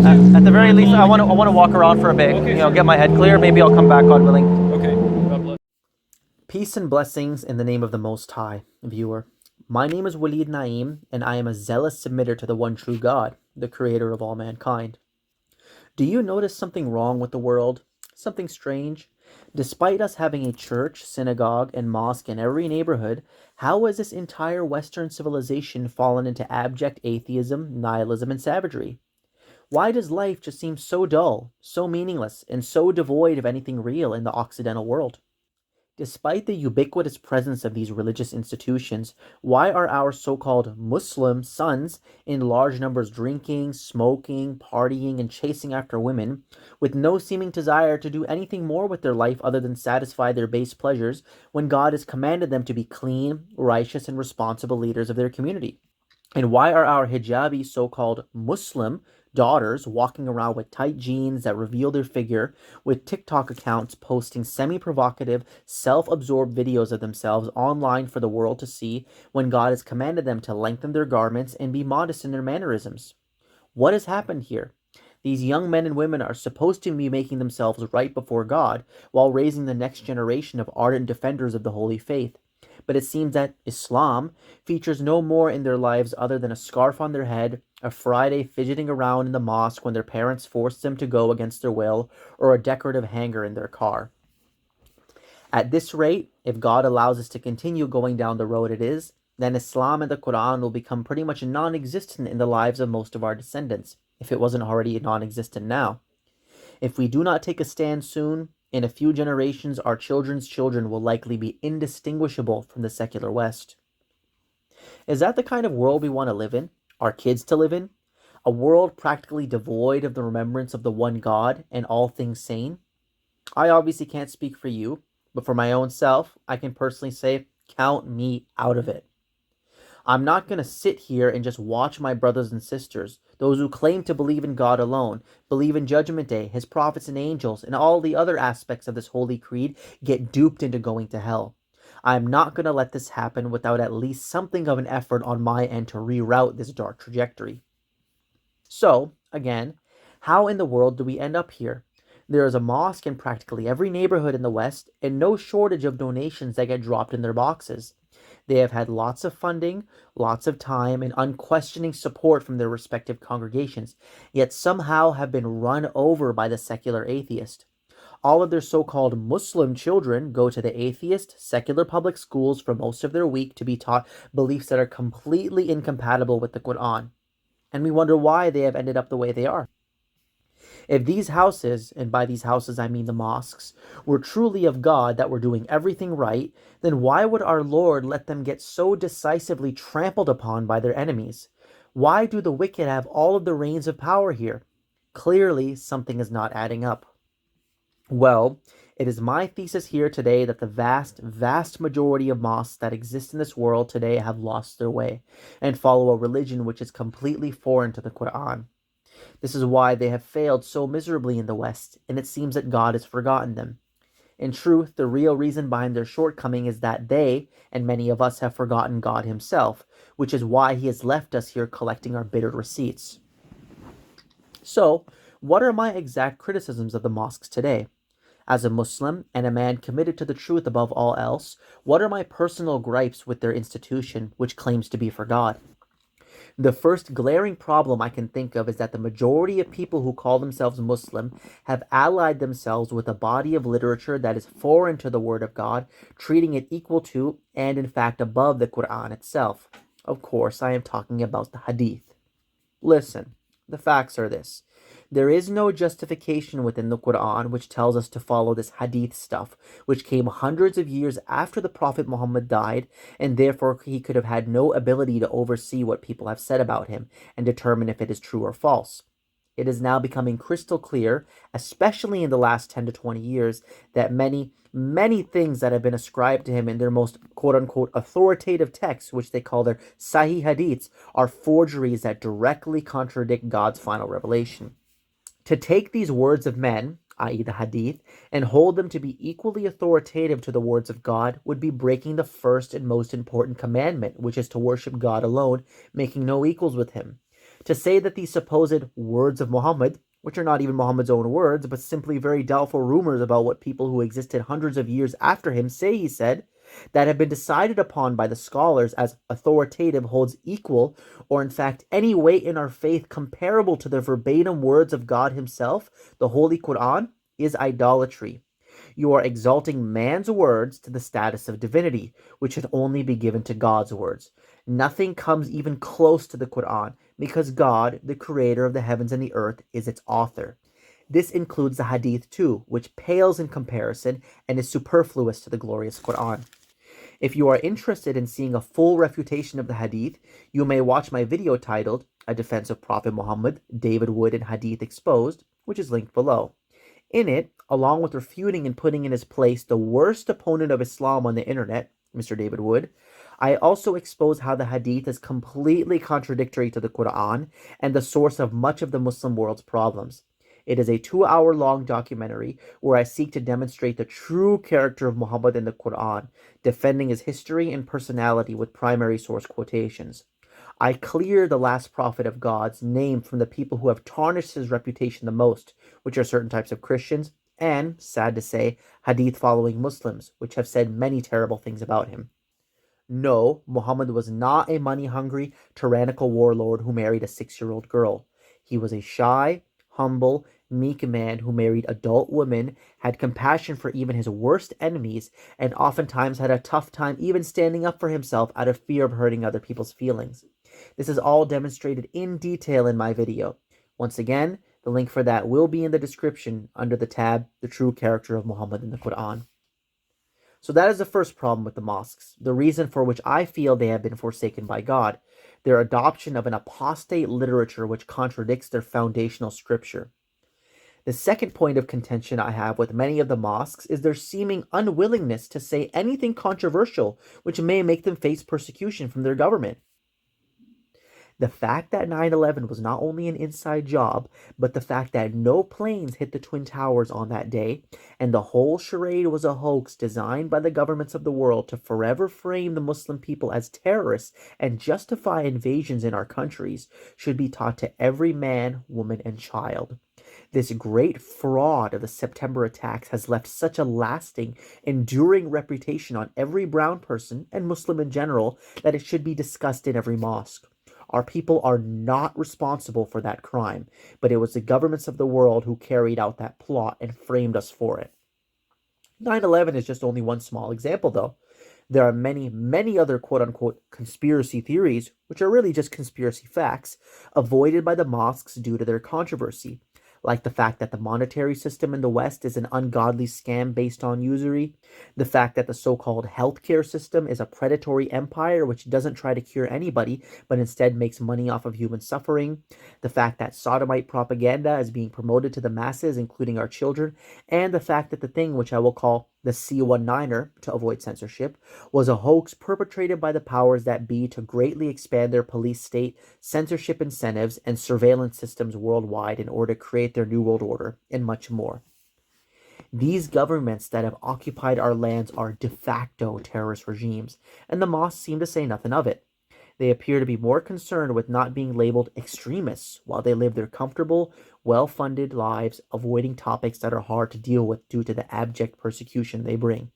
S6: hour.
S2: At the very least, I want to walk around for a bit.
S6: Okay,
S2: get my head clear. Maybe I'll come back, God willing.
S6: Okay. God bless.
S2: Peace and blessings in the name of the Most High, viewer. My name is Walid Naeem, and I am a zealous submitter to the one true God, the Creator of all mankind. Do you notice something wrong with the world? Something strange? Despite us having a church, synagogue, and mosque in every neighborhood, how has this entire Western civilization fallen into abject atheism, nihilism, and savagery? Why does life just seem so dull, so meaningless, and so devoid of anything real in the Occidental world? Despite the ubiquitous presence of these religious institutions, why are our so-called Muslim sons in large numbers drinking, smoking, partying, and chasing after women, with no seeming desire to do anything more with their life other than satisfy their base pleasures, when God has commanded them to be clean, righteous, and responsible leaders of their community? And why are our hijabi so-called Muslim daughters walking around with tight jeans that reveal their figure, with TikTok accounts posting semi-provocative, self-absorbed videos of themselves online for the world to see, when God has commanded them to lengthen their garments and be modest in their mannerisms? What has happened here? These young men and women are supposed to be making themselves right before God while raising the next generation of ardent defenders of the holy faith. But it seems that Islam features no more in their lives other than a scarf on their head, a Friday fidgeting around in the mosque when their parents forced them to go against their will, or a decorative hanger in their car. At this rate, if God allows us to continue going down the road it is, then Islam and the Quran will become pretty much non-existent in the lives of most of our descendants, if it wasn't already non-existent now. If we do not take a stand soon, in a few generations, our children's children will likely be indistinguishable from the secular West. Is that the kind of world we want to live in? Our kids to live in? A world practically devoid of the remembrance of the one God and all things sane? I obviously can't speak for you, but for my own self, I can personally say, count me out of it. I'm not going to sit here and just watch my brothers and sisters, those who claim to believe in God alone, believe in Judgment Day, His prophets and angels, and all the other aspects of this holy creed, get duped into going to hell. I'm not going to let this happen without at least something of an effort on my end to reroute this dark trajectory. So, again, how in the world do we end up here? There is a mosque in practically every neighborhood in the West, and no shortage of donations that get dropped in their boxes. They have had lots of funding, lots of time, and unquestioning support from their respective congregations, yet somehow have been run over by the secular atheist. All of their so-called Muslim children go to the atheist, secular public schools for most of their week to be taught beliefs that are completely incompatible with the Quran. And we wonder why they have ended up the way they are. If these houses, and by these houses I mean the mosques, were truly of God, that were doing everything right, then why would our Lord let them get so decisively trampled upon by their enemies? Why do the wicked have all of the reins of power here? Clearly, something is not adding up. Well, it is my thesis here today that the vast, vast majority of mosques that exist in this world today have lost their way and follow a religion which is completely foreign to the Quran. This is why they have failed so miserably in the West, and it seems that God has forgotten them. In truth, the real reason behind their shortcoming is that they, and many of us, have forgotten God Himself, which is why He has left us here collecting our bitter receipts. So, what are my exact criticisms of the mosques today? As a Muslim and a man committed to the truth above all else, what are my personal gripes with their institution, which claims to be for God? The first glaring problem I can think of is that the majority of people who call themselves Muslim have allied themselves with a body of literature that is foreign to the Word of God, treating it equal to, and in fact above, the Quran itself. Of course, I am talking about the Hadith. Listen, the facts are this. There is no justification within the Quran which tells us to follow this hadith stuff, which came hundreds of years after the Prophet Muhammad died, and therefore he could have had no ability to oversee what people have said about him and determine if it is true or false. It is now becoming crystal clear, especially in the last 10 to 20 years, that many things that have been ascribed to him in their most quote-unquote authoritative texts, which they call their Sahih Hadiths, are forgeries that directly contradict God's final revelation. To take these words of men, i.e. the Hadith, and hold them to be equally authoritative to the words of God would be breaking the first and most important commandment, which is to worship God alone, making no equals with Him. To say that these supposed words of Muhammad, which are not even Muhammad's own words, but simply very doubtful rumors about what people who existed hundreds of years after him say he said, that have been decided upon by the scholars as authoritative, holds equal, or in fact any weight in our faith comparable to the verbatim words of God Himself, the Holy Quran, is idolatry. You are exalting man's words to the status of divinity, which should only be given to God's words. Nothing comes even close to the Quran, because God, the creator of the heavens and the earth, is its author. This includes the Hadith too, which pales in comparison and is superfluous to the glorious Quran. If you are interested in seeing a full refutation of the Hadith, you may watch my video titled, A Defense of Prophet Muhammad, David Wood and Hadith Exposed, which is linked below. In it, along with refuting and putting in his place the worst opponent of Islam on the internet, Mr. David Wood, I also expose how the Hadith is completely contradictory to the Quran and the source of much of the Muslim world's problems. It is a 2-hour-long documentary where I seek to demonstrate the true character of Muhammad in the Quran, defending his history and personality with primary source quotations. I clear the last prophet of God's name from the people who have tarnished his reputation the most, which are certain types of Christians, and, sad to say, Hadith-following Muslims, which have said many terrible things about him. No, Muhammad was not a money-hungry, tyrannical warlord who married a 6-year-old girl. He was a shy, humble, meek man who married adult women, had compassion for even his worst enemies, and oftentimes had a tough time even standing up for himself out of fear of hurting other people's feelings. This is all demonstrated in detail in my video. Once again, the link for that will be in the description under the tab, The True Character of Muhammad in the Quran. So that is the first problem with the mosques, the reason for which I feel they have been forsaken by God, their adoption of an apostate literature which contradicts their foundational scripture. The second point of contention I have with many of the mosques is their seeming unwillingness to say anything controversial which may make them face persecution from their government. The fact that 9/11 was not only an inside job, but the fact that no planes hit the Twin Towers on that day, and the whole charade was a hoax designed by the governments of the world to forever frame the Muslim people as terrorists and justify invasions in our countries, should be taught to every man, woman, and child. This great fraud of the September attacks has left such a lasting, enduring reputation on every brown person and Muslim in general that it should be discussed in every mosque. Our people are not responsible for that crime, but it was the governments of the world who carried out that plot and framed us for it. 9/11 is just only one small example, though. There are many, many other quote-unquote conspiracy theories, which are really just conspiracy facts, avoided by the mosques due to their controversy, like the fact that the monetary system in the West is an ungodly scam based on usury, the fact that the so-called healthcare system is a predatory empire which doesn't try to cure anybody, but instead makes money off of human suffering, the fact that sodomite propaganda is being promoted to the masses, including our children, and the fact that the thing which I will call the C-19er, to avoid censorship, was a hoax perpetrated by the powers that be to greatly expand their police state, censorship incentives, and surveillance systems worldwide in order to create their new world order, and much more. These governments that have occupied our lands are de facto terrorist regimes, and the mosques seem to say nothing of it. They appear to be more concerned with not being labeled extremists while they live their comfortable, well-funded lives, avoiding topics that are hard to deal with due to the abject persecution they bring.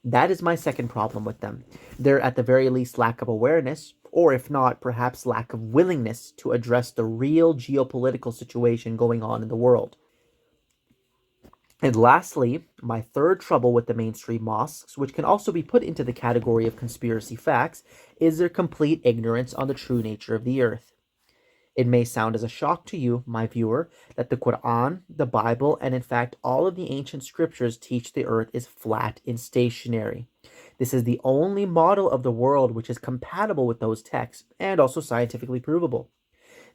S2: That is my second problem with them. They're at the very least lack of awareness, or if not, perhaps lack of willingness to address the real geopolitical situation going on in the world. And lastly, my third trouble with the mainstream mosques, which can also be put into the category of conspiracy facts, is their complete ignorance on the true nature of the earth. It may sound as a shock to you, my viewer, that the Quran, the Bible, and in fact all of the ancient scriptures teach the earth is flat and stationary. This is the only model of the world which is compatible with those texts and also scientifically provable.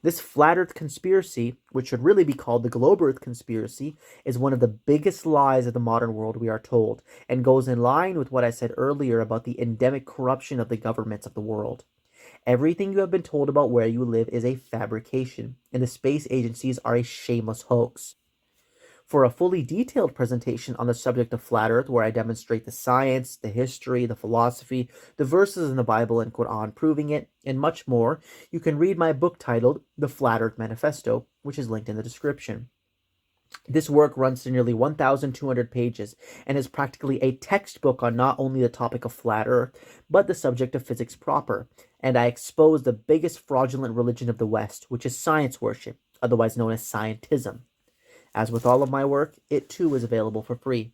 S2: This flat earth conspiracy, which should really be called the globe earth conspiracy, is one of the biggest lies of the modern world, we are told, and goes in line with what I said earlier about the endemic corruption of the governments of the world. Everything you have been told about where you live is a fabrication, and the space agencies are a shameless hoax. For a fully detailed presentation on the subject of flat earth, where I demonstrate the science, the history, the philosophy, the verses in the Bible and Quran proving it, and much more, you can read my book titled The Flat Earth Manifesto, which is linked in the description. This work runs to nearly 1,200 pages and is practically a textbook on not only the topic of flat earth, but the subject of physics proper, and I expose the biggest fraudulent religion of the West, which is science worship, otherwise known as scientism. As with all of my work, it too is available for free.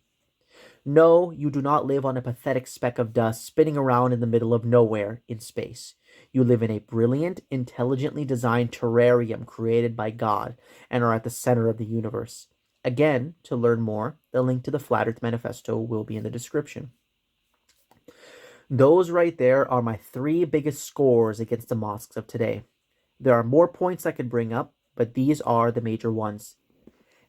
S2: No, you do not live on a pathetic speck of dust spinning around in the middle of nowhere in space. You live in a brilliant, intelligently designed terrarium created by God and are at the center of the universe. Again, to learn more, the link to the Flat Earth Manifesto will be in the description. Those right there are my 3 biggest scores against the mosques of today. There are more points I could bring up, but these are the major ones.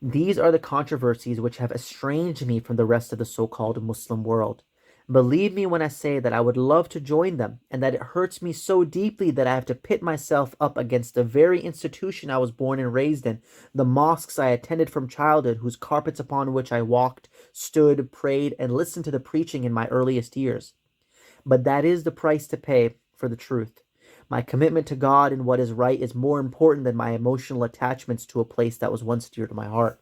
S2: These are the controversies which have estranged me from the rest of the so-called Muslim world. Believe me when I say that I would love to join them, and that it hurts me so deeply that I have to pit myself up against the very institution I was born and raised in, the mosques I attended from childhood, whose carpets upon which I walked, stood, prayed, and listened to the preaching in my earliest years. But that is the price to pay for the truth. My commitment to God and what is right is more important than my emotional attachments to a place that was once dear to my heart.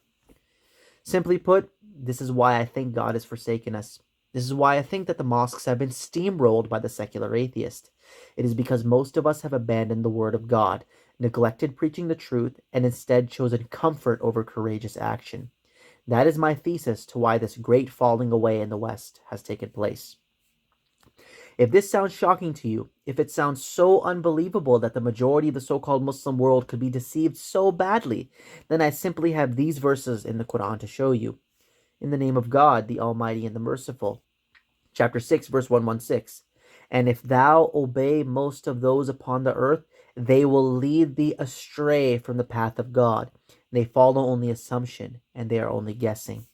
S2: Simply put, this is why I think God has forsaken us. This is why I think that the mosques have been steamrolled by the secular atheist. It is because most of us have abandoned the word of God, neglected preaching the truth, and instead chosen comfort over courageous action. That is my thesis to why this great falling away in the West has taken place. If this sounds shocking to you, if it sounds so unbelievable that the majority of the so-called Muslim world could be deceived so badly, then I simply have these verses in the Quran to show you. In the name of God, the Almighty and the Merciful. Chapter 6, verse 116. And if thou obey most of those upon the earth, they will lead thee astray from the path of God. They follow only assumption, and they are only guessing.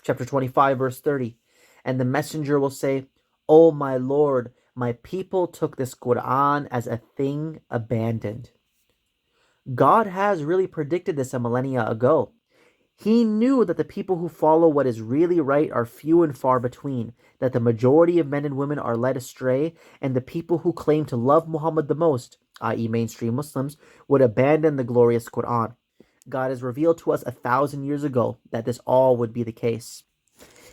S2: Chapter 25, verse 30. And the messenger will say, O my Lord, My people took this Quran as a thing abandoned. God has really predicted this a millennia ago. He knew that the people who follow what is really right are few and far between, that the majority of men and women are led astray, and the people who claim to love Muhammad the most, i.e. mainstream Muslims, would abandon the glorious Quran. God has revealed to us 1,000 years ago that this all would be the case.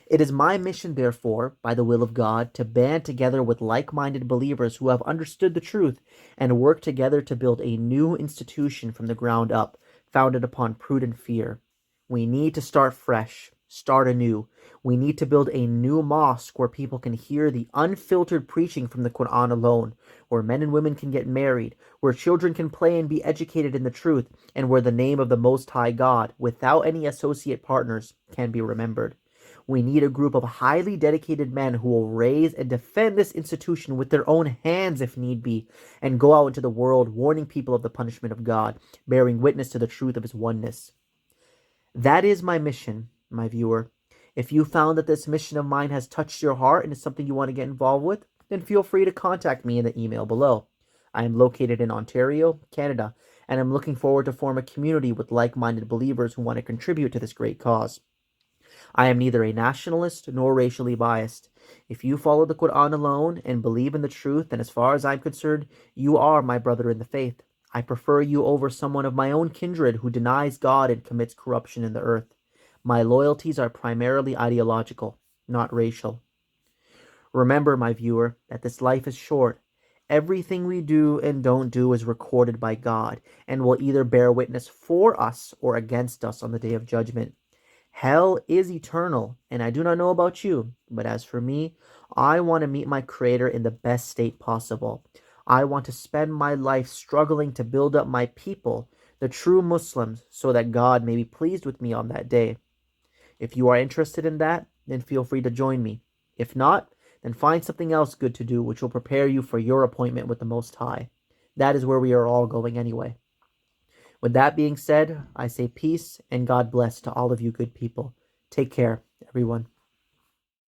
S2: It is my mission, therefore, by the will of God, to band together with like-minded believers who have understood the truth and work together to build a new institution from the ground up, founded upon prudent fear. We need to start fresh, start anew. We need to build a new mosque where people can hear the unfiltered preaching from the Quran alone, where men and women can get married, where children can play and be educated in the truth, and where the name of the Most High God, without any associate partners, can be remembered. We need a group of highly dedicated men who will raise and defend this institution with their own hands if need be, and go out into the world warning people of the punishment of God, bearing witness to the truth of his oneness. That is my mission, my viewer. If you found that this mission of mine has touched your heart and is something you want to get involved with, then feel free to contact me in the email below. I am located in Ontario, Canada, and I'm looking forward to form a community with like-minded believers who want to contribute to this great cause. I am neither a nationalist nor racially biased. If you follow the Quran alone and believe in the truth, then as far as I'm concerned, you are my brother in the faith. I prefer you over someone of my own kindred who denies God and commits corruption in the earth. My loyalties are primarily ideological, not racial. Remember, my viewer, that this life is short. Everything we do and don't do is recorded by God and will either bear witness for us or against us on the day of judgment. Hell is eternal, and I do not know about you, but as for me, I want to meet my Creator in the best state possible. I want to spend my life struggling to build up my people, the true Muslims, so that God may be pleased with me on that day. If you are interested in that, then feel free to join me. If not, then find something else good to do which will prepare you for your appointment with the Most High. That is where we are all going anyway. With that being said, I say peace and God bless to all of you good people. Take care, everyone.